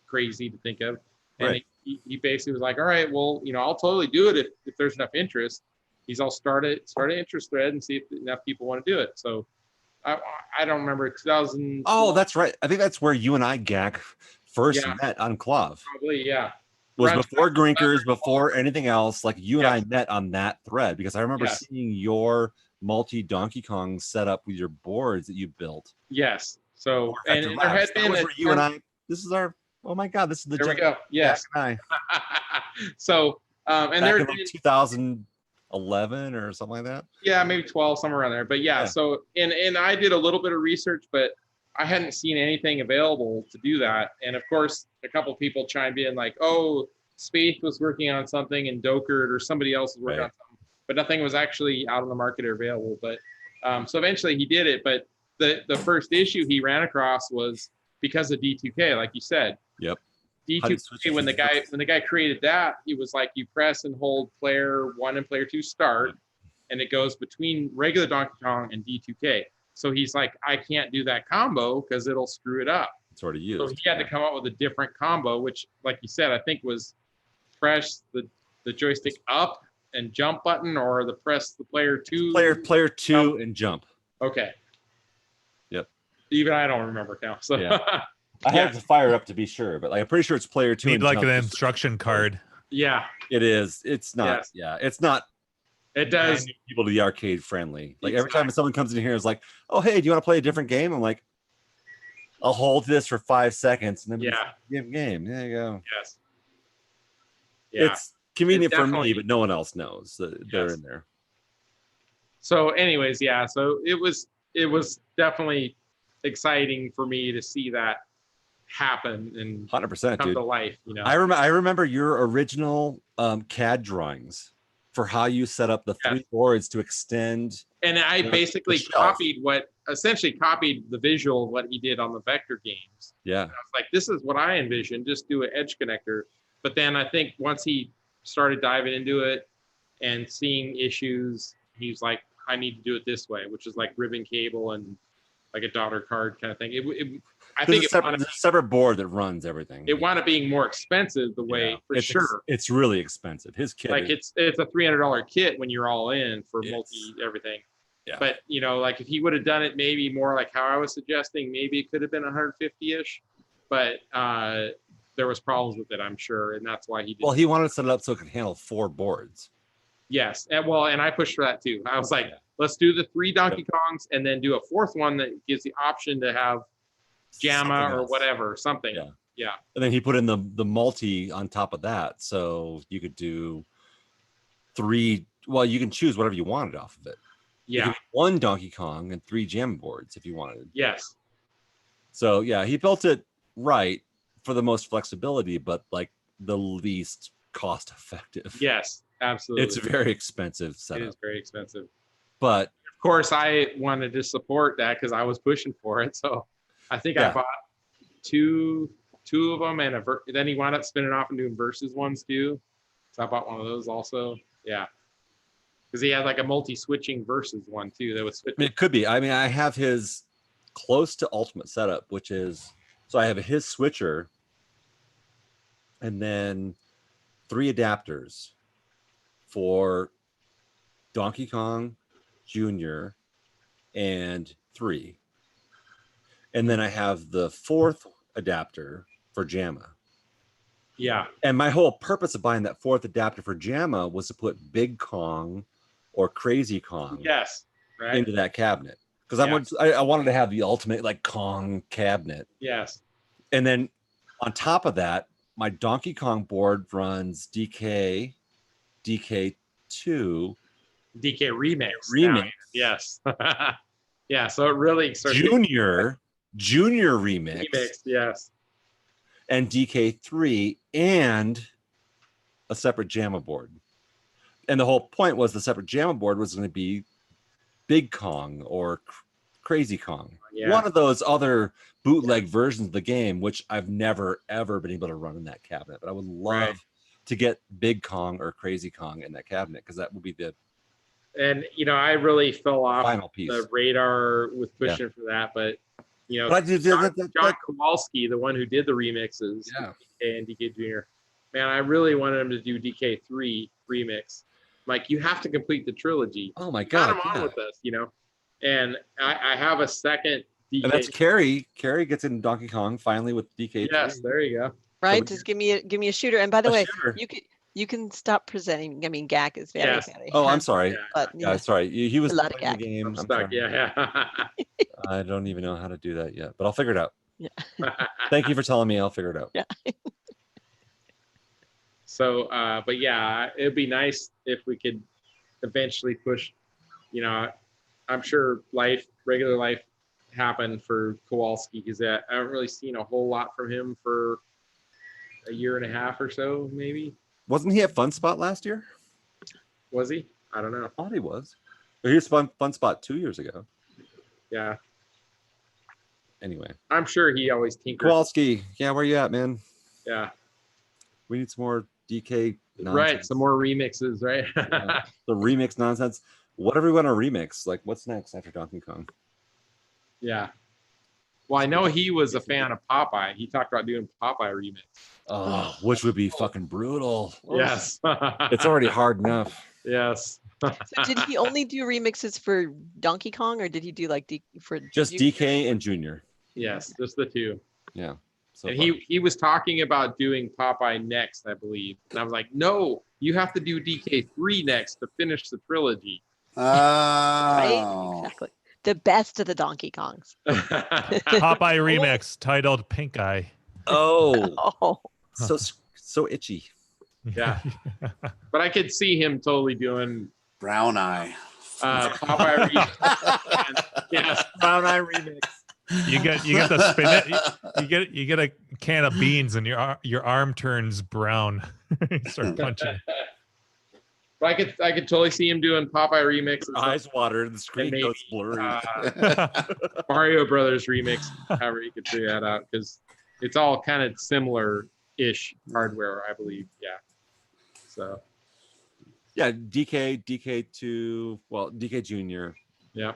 crazy to think of. And right. He basically was like, all right, well, I'll totally do it if there's enough interest. I'll start an interest thread and see if enough people want to do it. So I don't remember 2000. Oh, that's right. I think that's where you and I, Gak, first met on Clav. Probably, yeah. Was before Grinkers, before anything else. Like you and I met on that thread because I remember seeing your multi Donkey Kong set up with your boards that you built. Yes. So and there had been where you and I. This is our. Oh my God! This is the. There we go. Yes. So and there like 2011 or something like that. Yeah, maybe 12, somewhere around there. But yeah. So and I did a little bit of research, but I hadn't seen anything available to do that. And of course, a couple of people chimed in like, "Oh, Spaeth was working on something, and Dokert or somebody else was working on something," but nothing was actually out on the market or available. But so eventually he did it. But the first issue he ran across was because of D2K, like you said. Yep. D2K, when the guy created that, he was like, you press and hold player 1 and player 2 start, and it goes between regular Donkey Kong and D2K. So he's like, I can't do that combo because it'll screw it up. It's already used. So he had to come up with a different combo, which, like you said, I think was press the joystick up and jump button, or the press the player 2? Player 2 and jump. Okay. Yep. Even I don't remember now. So Yeah. I have to fire up to be sure, but like, I'm pretty sure it's player 2. Need and like jump. an instruction card. yeah, It is. It's not. Yes. Yeah, it's not. it does. Bringing people to the arcade friendly. Like every It's time someone comes in here, is like, "Oh, hey, do you want to play a different game?" I'm like, "I'll hold this for 5 seconds and then game. There you go." Yes. Yeah. It's convenient for me, definitely- but no one else knows that they're Yes. in there. So, anyways, yeah. So it was definitely exciting for me to see that happen and 100%, come dude. to life. You know. I remember your original CAD drawings for how you set up the 3 boards to extend. And I the basically shelf. essentially copied the visual of what he did on the vector games. Yeah. I was like, this is what I envisioned, just do an edge connector. But then I think once he started diving into it and seeing issues, he's like, I need to do it this way, which is like ribbon cable and like a daughter card kind of thing. I think There's a separate board that runs everything. it wound up being more expensive the way for sure. It's really expensive. His kit, Like it's a $300 kit when you're all in for multi everything. Yeah. But you know, like if he would have done it maybe more like how I was suggesting, maybe it could have been 150-ish. But there was problems with it, I'm sure, and that's why he did. Well, he wanted to set it up so it could handle 4 boards. Yes, and I pushed for that too. I was like, let's do the 3 Donkey Kongs and then do a 4th one that gives the option to have JAMA Something or else. whatever, something. Yeah. And then he put in the multi on top of that, so you could do 3. Well, you can choose whatever you wanted off of it. You Yeah. could do 1 Donkey Kong and 3 JAMA boards if you wanted. Yes. So yeah, he built it right for the most flexibility, but like the least cost effective. Yes, absolutely. It's very expensive It setup. is very expensive. But of course, I wanted to support that because I was pushing for it. So I think I bought two of them, and then he wound up spinning off and doing versus ones too. So I bought one of those also. Yeah, because he had like a multi-switching versus one too. That was it could be. I mean, I have his close to ultimate setup, which is so I have his switcher, and then 3 adapters for Donkey Kong Jr. and 3. And then I have the 4th adapter for JAMA. Yeah. And my whole purpose of buying that 4th adapter for JAMA was to put Big Kong or Crazy Kong into that cabinet. Because I wanted to have the ultimate like Kong cabinet. Yes. And then on top of that, my Donkey Kong board runs DK2, DK Remix. Remix. Now. Yes. Yeah. So it really starts Junior Remix. Remix. Yes. And DK3 and a separate JAMA board. And the whole point was the separate JAMA board was going to be Big Kong or Crazy Kong. Yeah. One of those other bootleg versions of the game, which I've never, ever been able to run in that cabinet. But I would love to get Big Kong or Crazy Kong in that cabinet because that would be the... And, you know, I really fell off final piece. The radar with pushing for that. But, you know, But John Kowalski, the one who did the remixes, DK and DK Jr., man, I really wanted him to do DK3 remix. Like, you have to complete the trilogy. Oh, my God. Got him on with us, you know? And I have a second DK. And that's Carrie. Carrie gets in Donkey Kong finally with DK3. Yes, there you go. Right, just give me a shooter. And by the A way, shooter. you can stop presenting. I mean, GAC is very, very. Oh, I'm sorry. But, Yeah, sorry. He was a lot of playing GAC. the game. I'm stuck. sorry. Yeah. I don't even know how to do that yet, but I'll figure it out. Yeah. Thank you for telling me. I'll figure it out. Yeah. So, but yeah, it'd be nice if we could eventually push, you know, I'm sure regular life happened for Kowalski because I haven't really seen a whole lot from him for a year and a half or so, maybe. Wasn't he at Fun Spot last year? Was he? I don't know. I thought he was. He was Fun Spot 2 years ago. Yeah. Anyway. I'm sure he always tinkers. Kowalski, yeah, where you at, man? Yeah. We need some more DK nonsense. Right, some more remixes, right? Yeah. The remix nonsense. Whatever we want to remix, like what's next after Donkey Kong? Yeah. Well, I know he was a fan of Popeye. He talked about doing Popeye remix. Oh, which would be fucking brutal. Yes. It's already hard enough. Yes. So did he only do remixes for Donkey Kong, or did he do like for Just Junior? DK and Junior. Yes, just the two. Yeah. So And far. he was talking about doing Popeye next, I believe. And I was like, no, you have to do DK3 next to finish the trilogy. Right? Oh. Exactly. The best of the Donkey Kongs. Popeye remix titled Pink Eye. Oh, Oh, so itchy. Yeah. But I could see him totally doing Brown Eye. Popeye remix. Yes. Brown Eye remix. You get the spin. You get a can of beans and your arm turns brown. You start punching. But I could totally see him doing Popeye remix. Eyes water, the screen maybe, goes blurry. Mario Brothers remix, however you could figure that out, because it's all kind of similar-ish hardware, I believe. Yeah. So. Yeah, DK2, well, DK Junior. Yeah.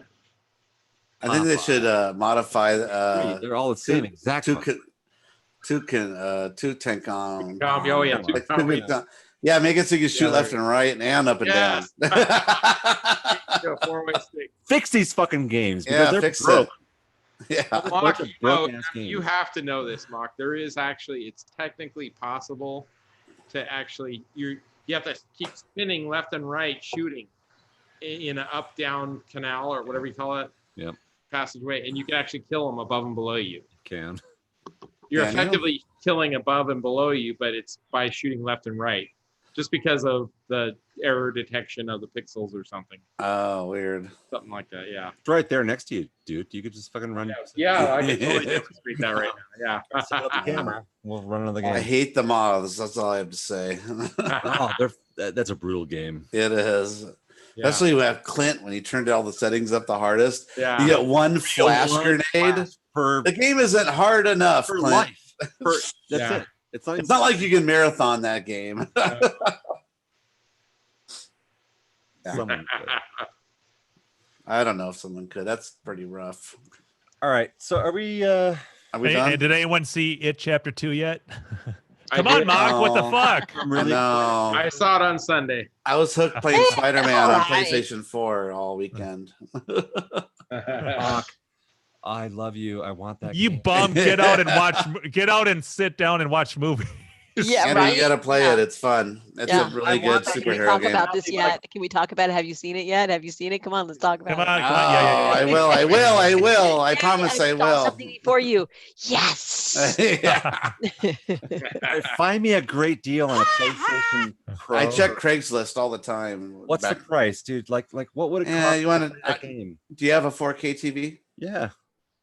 I think they should modify. They're all the same exact. Two tank on. Oh yeah. Yeah, make it so you can shoot left and right and up and down. Four-way stick. Fix these fucking games because they're fix broke. It. Yeah. Mock, broken-ass you games. have to know this, Mock. There is actually, it's technically possible to actually, you have to keep spinning left and right, shooting in an up-down canal or whatever you call it. Yep. Passageway, and you can actually kill them above and below you. Can. You're effectively killing above and below you, but it's by shooting left and right, just because of the error detection of the pixels or something. Oh, weird. Something like that. Yeah. It's right there next to you, dude. You could just fucking run. Yeah, I can totally demonstrate that right now. Yeah. Set up the camera. We'll run another game. I hate the moths. That's all I have to say. Oh, that's a brutal game. It is. Yeah. Especially with Clint when he turned all the settings up the hardest. Yeah. You get one flash grenade. Per The game isn't hard enough, for Clint. life. That's Yeah. it. It's not, It's not like you can marathon that game. someone could. I don't know if someone could. That's pretty rough. All right. So are we Are we Hey, done? did anyone see It Chapter 2 yet? I Come on, did. Mark. What the No. fuck? I'm really No. I saw it on Sunday. I was hooked playing Spider-Man on Alright. PlayStation 4 all weekend. Fuck. I love you. I want that. You game. bum, get out and sit down and watch movies. yeah, And right. you gotta play Yeah. it. It's fun. It's Yeah, a really good Can we superhero talk game. about this yet? Can we talk about it? Have you seen it yet? Have you seen it? Come on, let's talk about Come on, it. come on. Yeah. I will. I promise I got will. Something for you. Yes. Yeah. Find me a great deal on a PlayStation Pro. I check Craigslist all the time. What's the price, dude? Like what would it Yeah, cost? you want to play that game? Do you have a 4K TV? Yeah.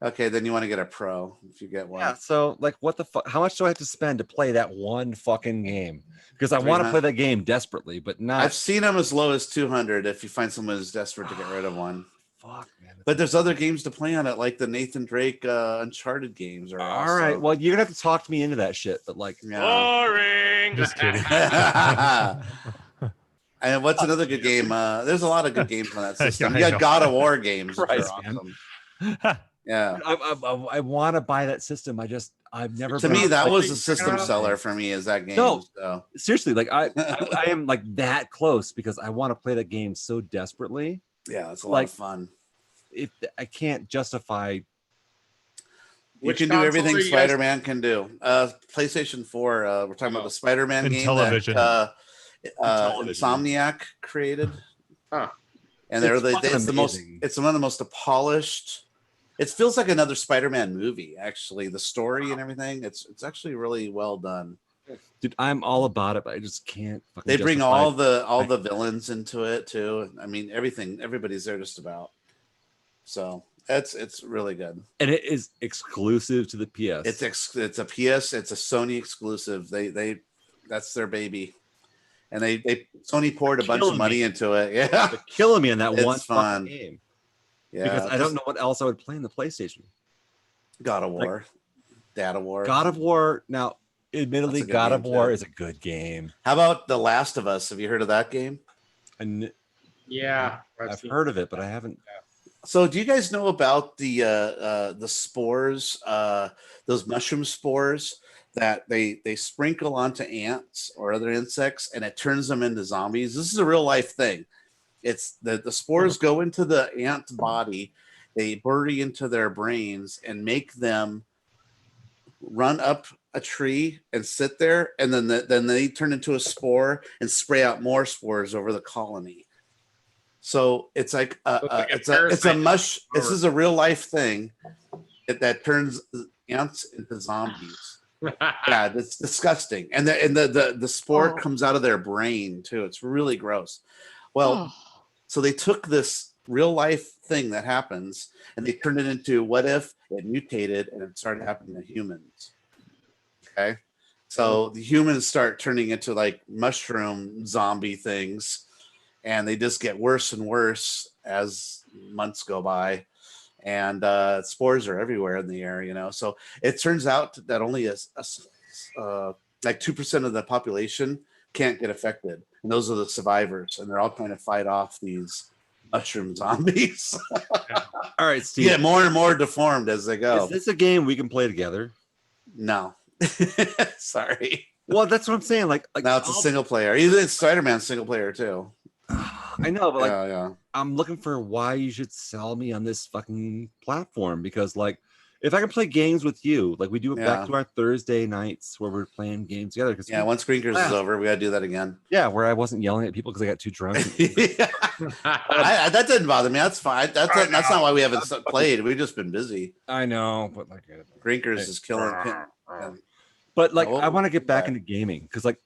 Okay, then you want to get a Pro if you get one. Yeah. So like, what the fuck? How much do I have to spend to play that one fucking game? Because I want to 300. play that game desperately, but not. I've seen them as low as 200 if you find someone who's desperate to get rid of one. Fuck, man. But there's other games to play on it, like the Nathan Drake Uncharted games. Are All right. Well, you're gonna have to talk to me into that shit. But like, yeah. Boring. Just kidding. And what's another good game? There's a lot of good games on that system. I You know. got God of War games. Which Christ, are man. awesome. Yeah. I want to buy that system. I've never. To been- me, that like, was a system seller for me. Is that game? No. So. seriously. Like I am like that close because I want to play that game so desperately. Yeah, it's a lot Like, of fun. If I can't justify. You Which can do console everything are you guys- Spider-Man can do. PlayStation 4. We're talking about the Spider-Man And game television. that television. Insomniac created. Huh. And they're It's fucking it's the most. amazing. It's one of the most polished. It feels like another Spider-Man movie. Actually, the story and everything. It's actually really well done. Dude, I'm all about it, but I just can't. They bring justify all the villains into it too. I mean, everything. Everybody's there just about. So it's really good. and it is exclusive to the PS. It's a PS. It's a Sony exclusive. They that's their baby, and they Sony poured a bunch of Killing money me. into it. Yeah, They're killing me on that It's one fun. fucking game yeah. because I don't know what else I would play in the PlayStation. God of War, Data War. God of War. Now, admittedly, That's a good God of game, War too. is a good game, How about The Last of Us? Have you heard of that game? and Yeah. I've heard of it, but I haven't. So do you guys know about the spores, those mushroom spores that they sprinkle onto ants or other insects, and it turns them into zombies? This is a real life thing. It's the spores go into the ant's body, they bury into their brains and make them run up a tree and sit there, and then they turn into a spore and spray out more spores over the colony. So it's like it's a mush. This is a real life thing that turns ants into zombies. Yeah, that's disgusting. And the spore comes out of their brain too. It's really gross. Well, so they took this real life thing that happens and they turned it into what if it mutated and it started happening to humans. Okay. So the humans start turning into like mushroom zombie things, and they just get worse and worse as months go by. And spores are everywhere in the air, you know. So it turns out that only like 2% of the population can't get affected, and those are the survivors, and they're all trying to fight off these mushroom zombies. All right, Steve. Yeah, more and more deformed as they go. Is this a game we can play together? No. Sorry. Well, that's what I'm saying. Like now it's a single player. Even Spider-Man single player too. I know, but like, yeah. I'm looking for why you should sell me on this fucking platform, because like, if I can play games with you, like we do it back to our Thursday nights where we're playing games together. Because once Grinkers is over, we gotta do that again. Yeah, where I wasn't yelling at people because I got too drunk. That didn't bother me. That's fine. That's not why we haven't played. We've just been busy. I know, but like Grinkers is killing him. But like, I want to get back into gaming because like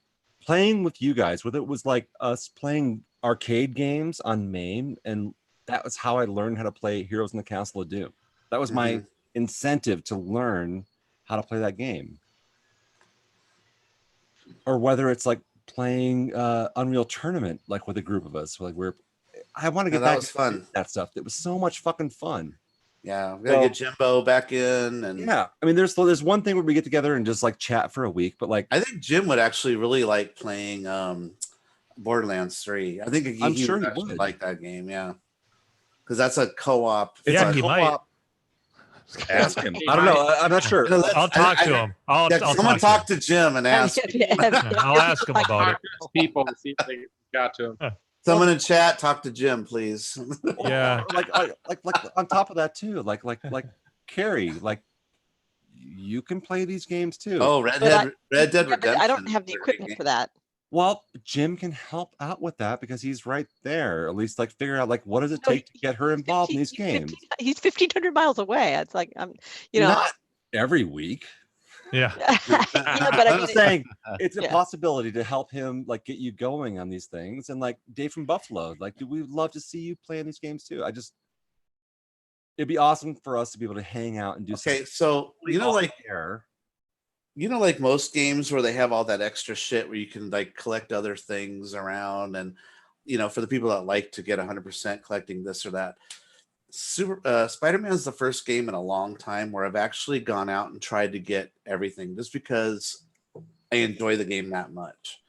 playing with you guys, whether it was like us playing arcade games on MAME, and that was how I learned how to play Heroes in the Castle of Doom. That was my incentive to learn how to play that game. Or whether it's like playing Unreal Tournament, like with a group of us, like I want to get back to that stuff. It was so much fucking fun. Yeah, we gotta get Jimbo back in, and yeah, I mean, there's one thing where we get together and just like chat for a week, but like I think Jim would actually really like playing Borderlands 3. I think I'm sure he would like that game, yeah, because that's a co-op. Yeah, he might. Ask him. I don't know. I'm not sure. I'll talk to him. Someone talk to Jim and ask. I'll ask him about it. People see if they got to him. Someone in chat, talk to Jim, please. Yeah. like on top of that too, like Carrie, like you can play these games too. Oh, Red Dead Redemption. I don't have the equipment for that. Well, Jim can help out with that because he's right there. At least like figure out like what does it take to get her involved in these games. He's 1,500 miles away. It's like not every week. Yeah. But I'm saying it's a possibility to help him like get you going on these things. And like Dave from Buffalo, like we'd love to see you playing these games too. It'd be awesome for us to be able to hang out and do something. So like most games where they have all that extra shit where you can like collect other things around, and for the people that like to get 100% collecting this or that. Spider-Man is the first game in a long time where I've actually gone out and tried to get everything just because I enjoy the game that much.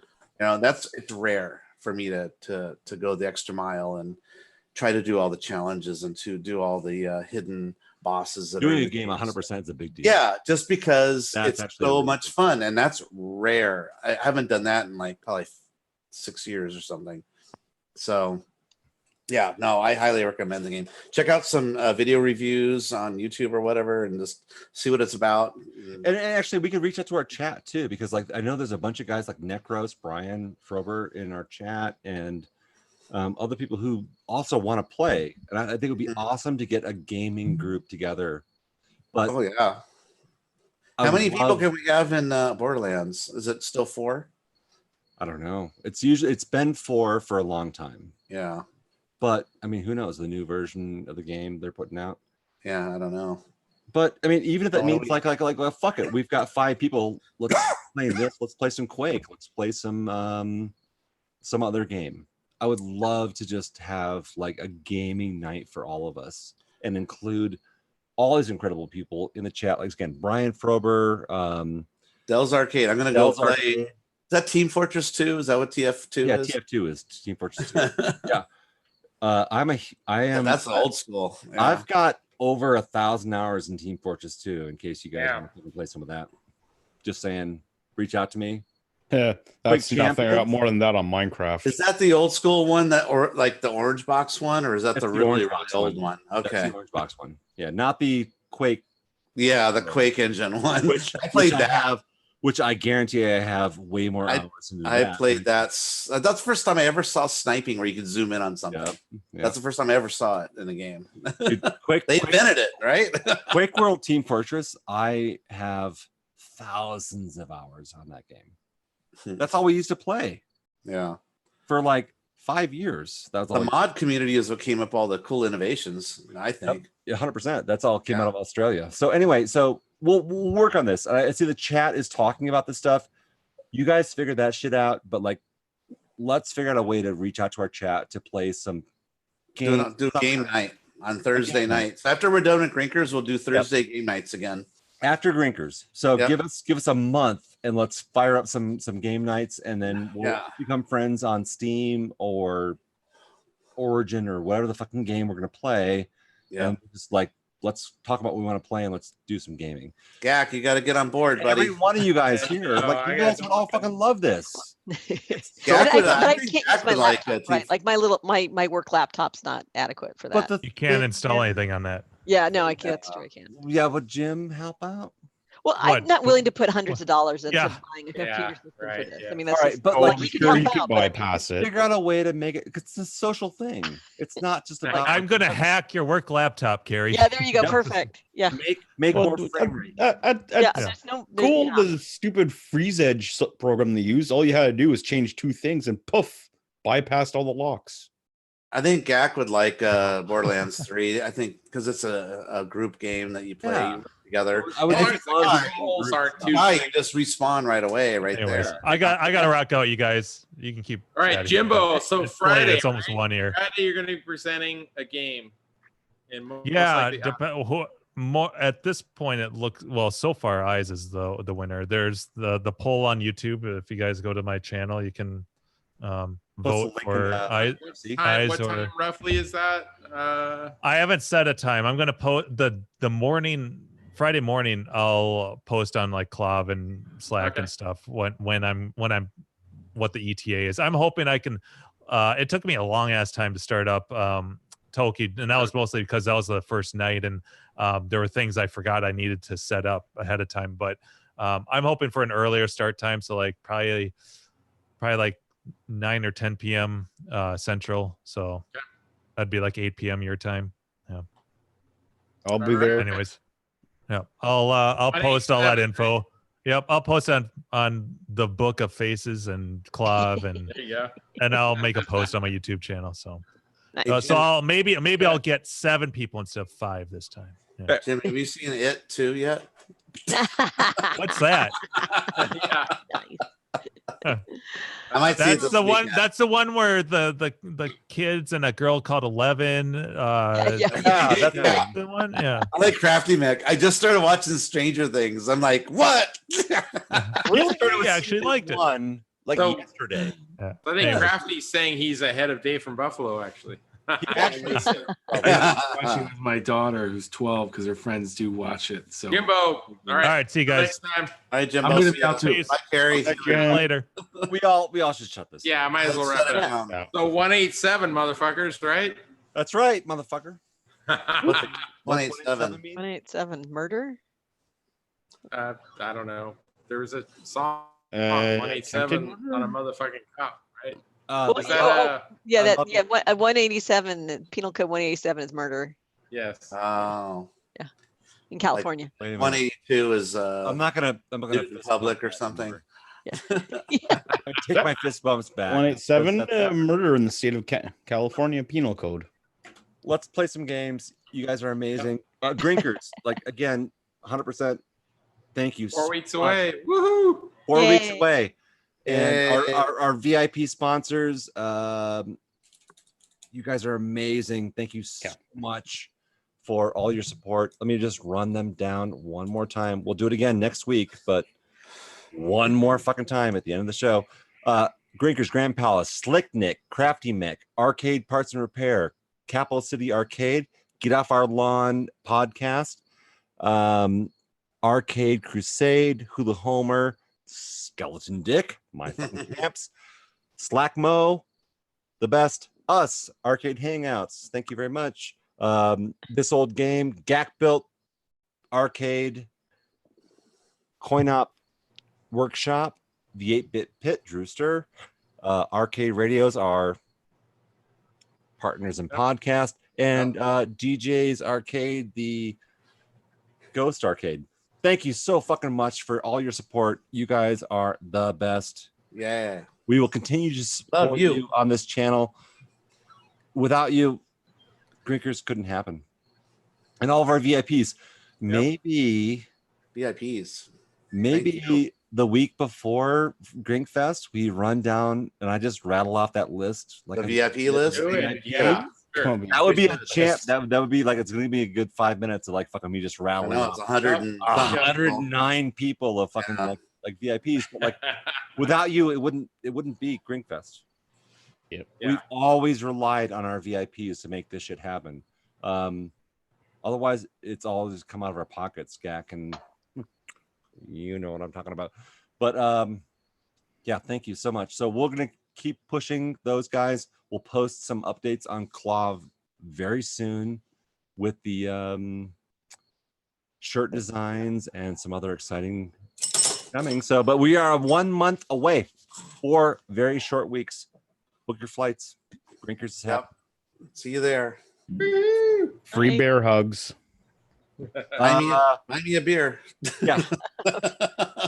It's rare for me to go the extra mile and try to do all the challenges and to do all the hidden bosses. Doing a game 100% is a big deal. Yeah, just because it's so much fun, and that's rare. I haven't done that in like probably 6 years or something. So yeah, no, I highly recommend the game. Check out some video reviews on YouTube or whatever, and just see what it's about. And actually, we can reach out to our chat too, because like I know there's a bunch of guys like Necros, Brian Frober in our chat, and other people who also want to play. And I think it would be awesome to get a gaming group together. But oh yeah, how many people can we have in Borderlands? Is it still 4? I don't know. It's been 4 for a long time. Yeah. But I mean, who knows? The new version of the game they're putting out. Yeah, I don't know. But I mean, even if that means like, well, fuck it. We've got 5 people. Let's play this. Let's play some Quake. Let's play some other game. I would love to just have like a gaming night for all of us and include all these incredible people in the chat. Like again, Brian Frober, Dell's Arcade. I'm gonna go play. Arcade. Is that Team Fortress 2? Is that what TF2 is? Yeah, TF2 is Team Fortress 2. Yeah. I am. That's old school. Yeah. I've got over 1,000 hours in Team Fortress 2. In case you guys want to play some of that, just saying, reach out to me. Yeah, that's Quick nothing. I got champions? more than that on Minecraft. Is that the old school one that, or like the orange box one, or is that That's the the really, orange really box old one. one? That's Okay. the orange box one. Yeah, not the Quake. Yeah, the Quake engine one. Which I played that. Which I guarantee I have way more hours into I that. played that. That's the first time I ever saw sniping where you could zoom in on something. Yep. That's the first time I ever saw it in a game. Dude, They invented it, right? Quake World Team Fortress, I have thousands of hours on that game. That's all we used to play. Yeah. For like 5 years. That was The mod community is what came up all the cool innovations, I think. Yeah, 100%. That's all came out of Australia. So anyway, so we'll work on this. I see the chat is talking about this stuff. You guys figured that shit out, but like, let's figure out a way to reach out to our chat to play some game. Do game night on Thursday nights. After we're done with Grinkers, we'll do Thursday game nights again. After Grinkers. So give us a month and let's fire up some game nights, and then we'll become friends on Steam or Origin or whatever the fucking game we're gonna play. Yeah, and just like let's talk about what we want to play and let's do some gaming. Gak, you got to get on board, buddy. Every one of you guys here, like you guys would all fucking love this. I can't use my laptop, right? Like my work laptop's not adequate for that. You can't install anything on that. Yeah, no, I can't. That's true. I can't. Yeah, would Jim help out? Well, I'm not willing to put hundreds of dollars into buying a computer system for this. I mean, that's all right, just, but like, you could bypass it. Figure out a way to make it, because it's a social thing. It's not just about. I'm gonna hack your work laptop, Carrie. Yeah, there you go. Perfect. Yeah. Make more frame rate. The stupid freeze edge program they use. All you had to do was change two things, and poof, bypassed all the locks. I think Gak would like Borderlands 3. I think because it's a group game that you play together. I would think you just respawn right away, there. I gotta rock out, you guys. You can keep. All right, Jimbo. So Friday, it's almost 1 year. Friday, you're going to be presenting a game. More at this point, it looks well. So far, Eyes is the winner. There's the poll on YouTube. If you guys go to my channel, you can vote for Eyes. What time roughly is that? I haven't set a time. I'm gonna post the morning. Friday morning, I'll post on like Clav and Slack and stuff when I'm what the ETA is. I'm hoping I can. It took me a long ass time to start up Toki, and that was mostly because that was the first night, and there were things I forgot I needed to set up ahead of time. But I'm hoping for an earlier start time, so like probably like 9 or 10 p.m. Central. So that'd be like 8 p.m. your time. Yeah, I'll be there. Anyways. Yeah, I'll post all that info. Yep, I'll post on the Book of Faces and Clav, and and I'll make a post on my YouTube channel. So, so I'll maybe I'll get 7 people instead of 5 this time. Yeah. Jim, have you seen It 2 yet? What's that? I might see that's the one. That's the one where the kids and a girl called 11. That's the one. Yeah. I like Crafty Mick. I just started watching Stranger Things. I'm like, what? Really? I actually liked it. Yesterday. I think Crafty's saying he's ahead of Dave from Buffalo. Actually. Watching with my daughter who's 12 because her friends do watch it. So Jimbo, all right, see you guys. Next time. All right, Jimbo. I'm gonna be out too. Bye, Carrie. Later. We all should shut this. Yeah, I might as well wrap it up. So 187, motherfuckers, right? That's right, motherfucker. 187. 187 murder. I don't know. There was a song 187 on a motherfucking cop, right? Was that, 187 penal code 187 is murder. Yes. Oh. Yeah. In California. Like 182 is I'm not gonna public or something. Yeah. Take my fist bumps back. 187 murder in the state of California penal code. Let's play some games. You guys are amazing. Grinkers, like again, 100%. Thank you. 4 weeks away. Woohoo! 4 weeks away. And our VIP sponsors, you guys are amazing. Thank you so much for all your support. Let me just run them down one more time. We'll do it again next week, but one more fucking time at the end of the show. Grinker's Grand Palace, Slick Nick, Crafty Mick, Arcade Parts and Repair, Capital City Arcade, Get Off Our Lawn podcast, Arcade Crusade, Hula Homer, Skeleton Dick, My Fucking Camps, Slack Mo, The Best, Us, Arcade Hangouts. Thank you very much. This Old Game, Gak Built Arcade, Coin Op Workshop, The 8-Bit Pit, Drewster, Arcade Radios, our partners in podcast, and DJ's Arcade, the Ghost Arcade. Thank you so fucking much for all your support. You guys are the best. Yeah. We will continue to support Love you. on this channel. Without you, Grinkers couldn't happen. And all of our VIPs. Maybe VIPs. Maybe the week before Grinkfest, we run down and I just rattle off that list. Like The VIP list? Do it. Yeah. Sure. That would be a champ. That would be like, it's going to be a good 5 minutes of like fucking me just I rattling know off it's 109 people of fucking like VIPs. But like without you, it wouldn't be Grinkfest. Yep. We've always relied on our VIPs to make this shit happen. Otherwise, it's all just come out of our pockets, Gak, and you know what I'm talking about. But yeah, thank you so much. So we're gonna keep pushing those guys. We'll post some updates on Clav very soon with the shirt designs and some other exciting coming. So, but we are 1 month away, 4 very short weeks. Book your flights. Grinkers is happy. See you there. Free bear hugs. Buy me a beer. Yeah.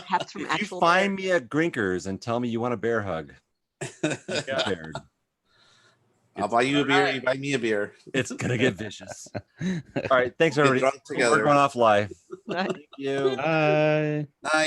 Hats from If you actual find me at Grinkers and tell me you want a bear hug, prepared. I'll buy you a beer. You buy me a beer. It's gonna get vicious. All right, thanks Get everybody. drunk together. We're going off live. bear. Thank you. Bye. Night.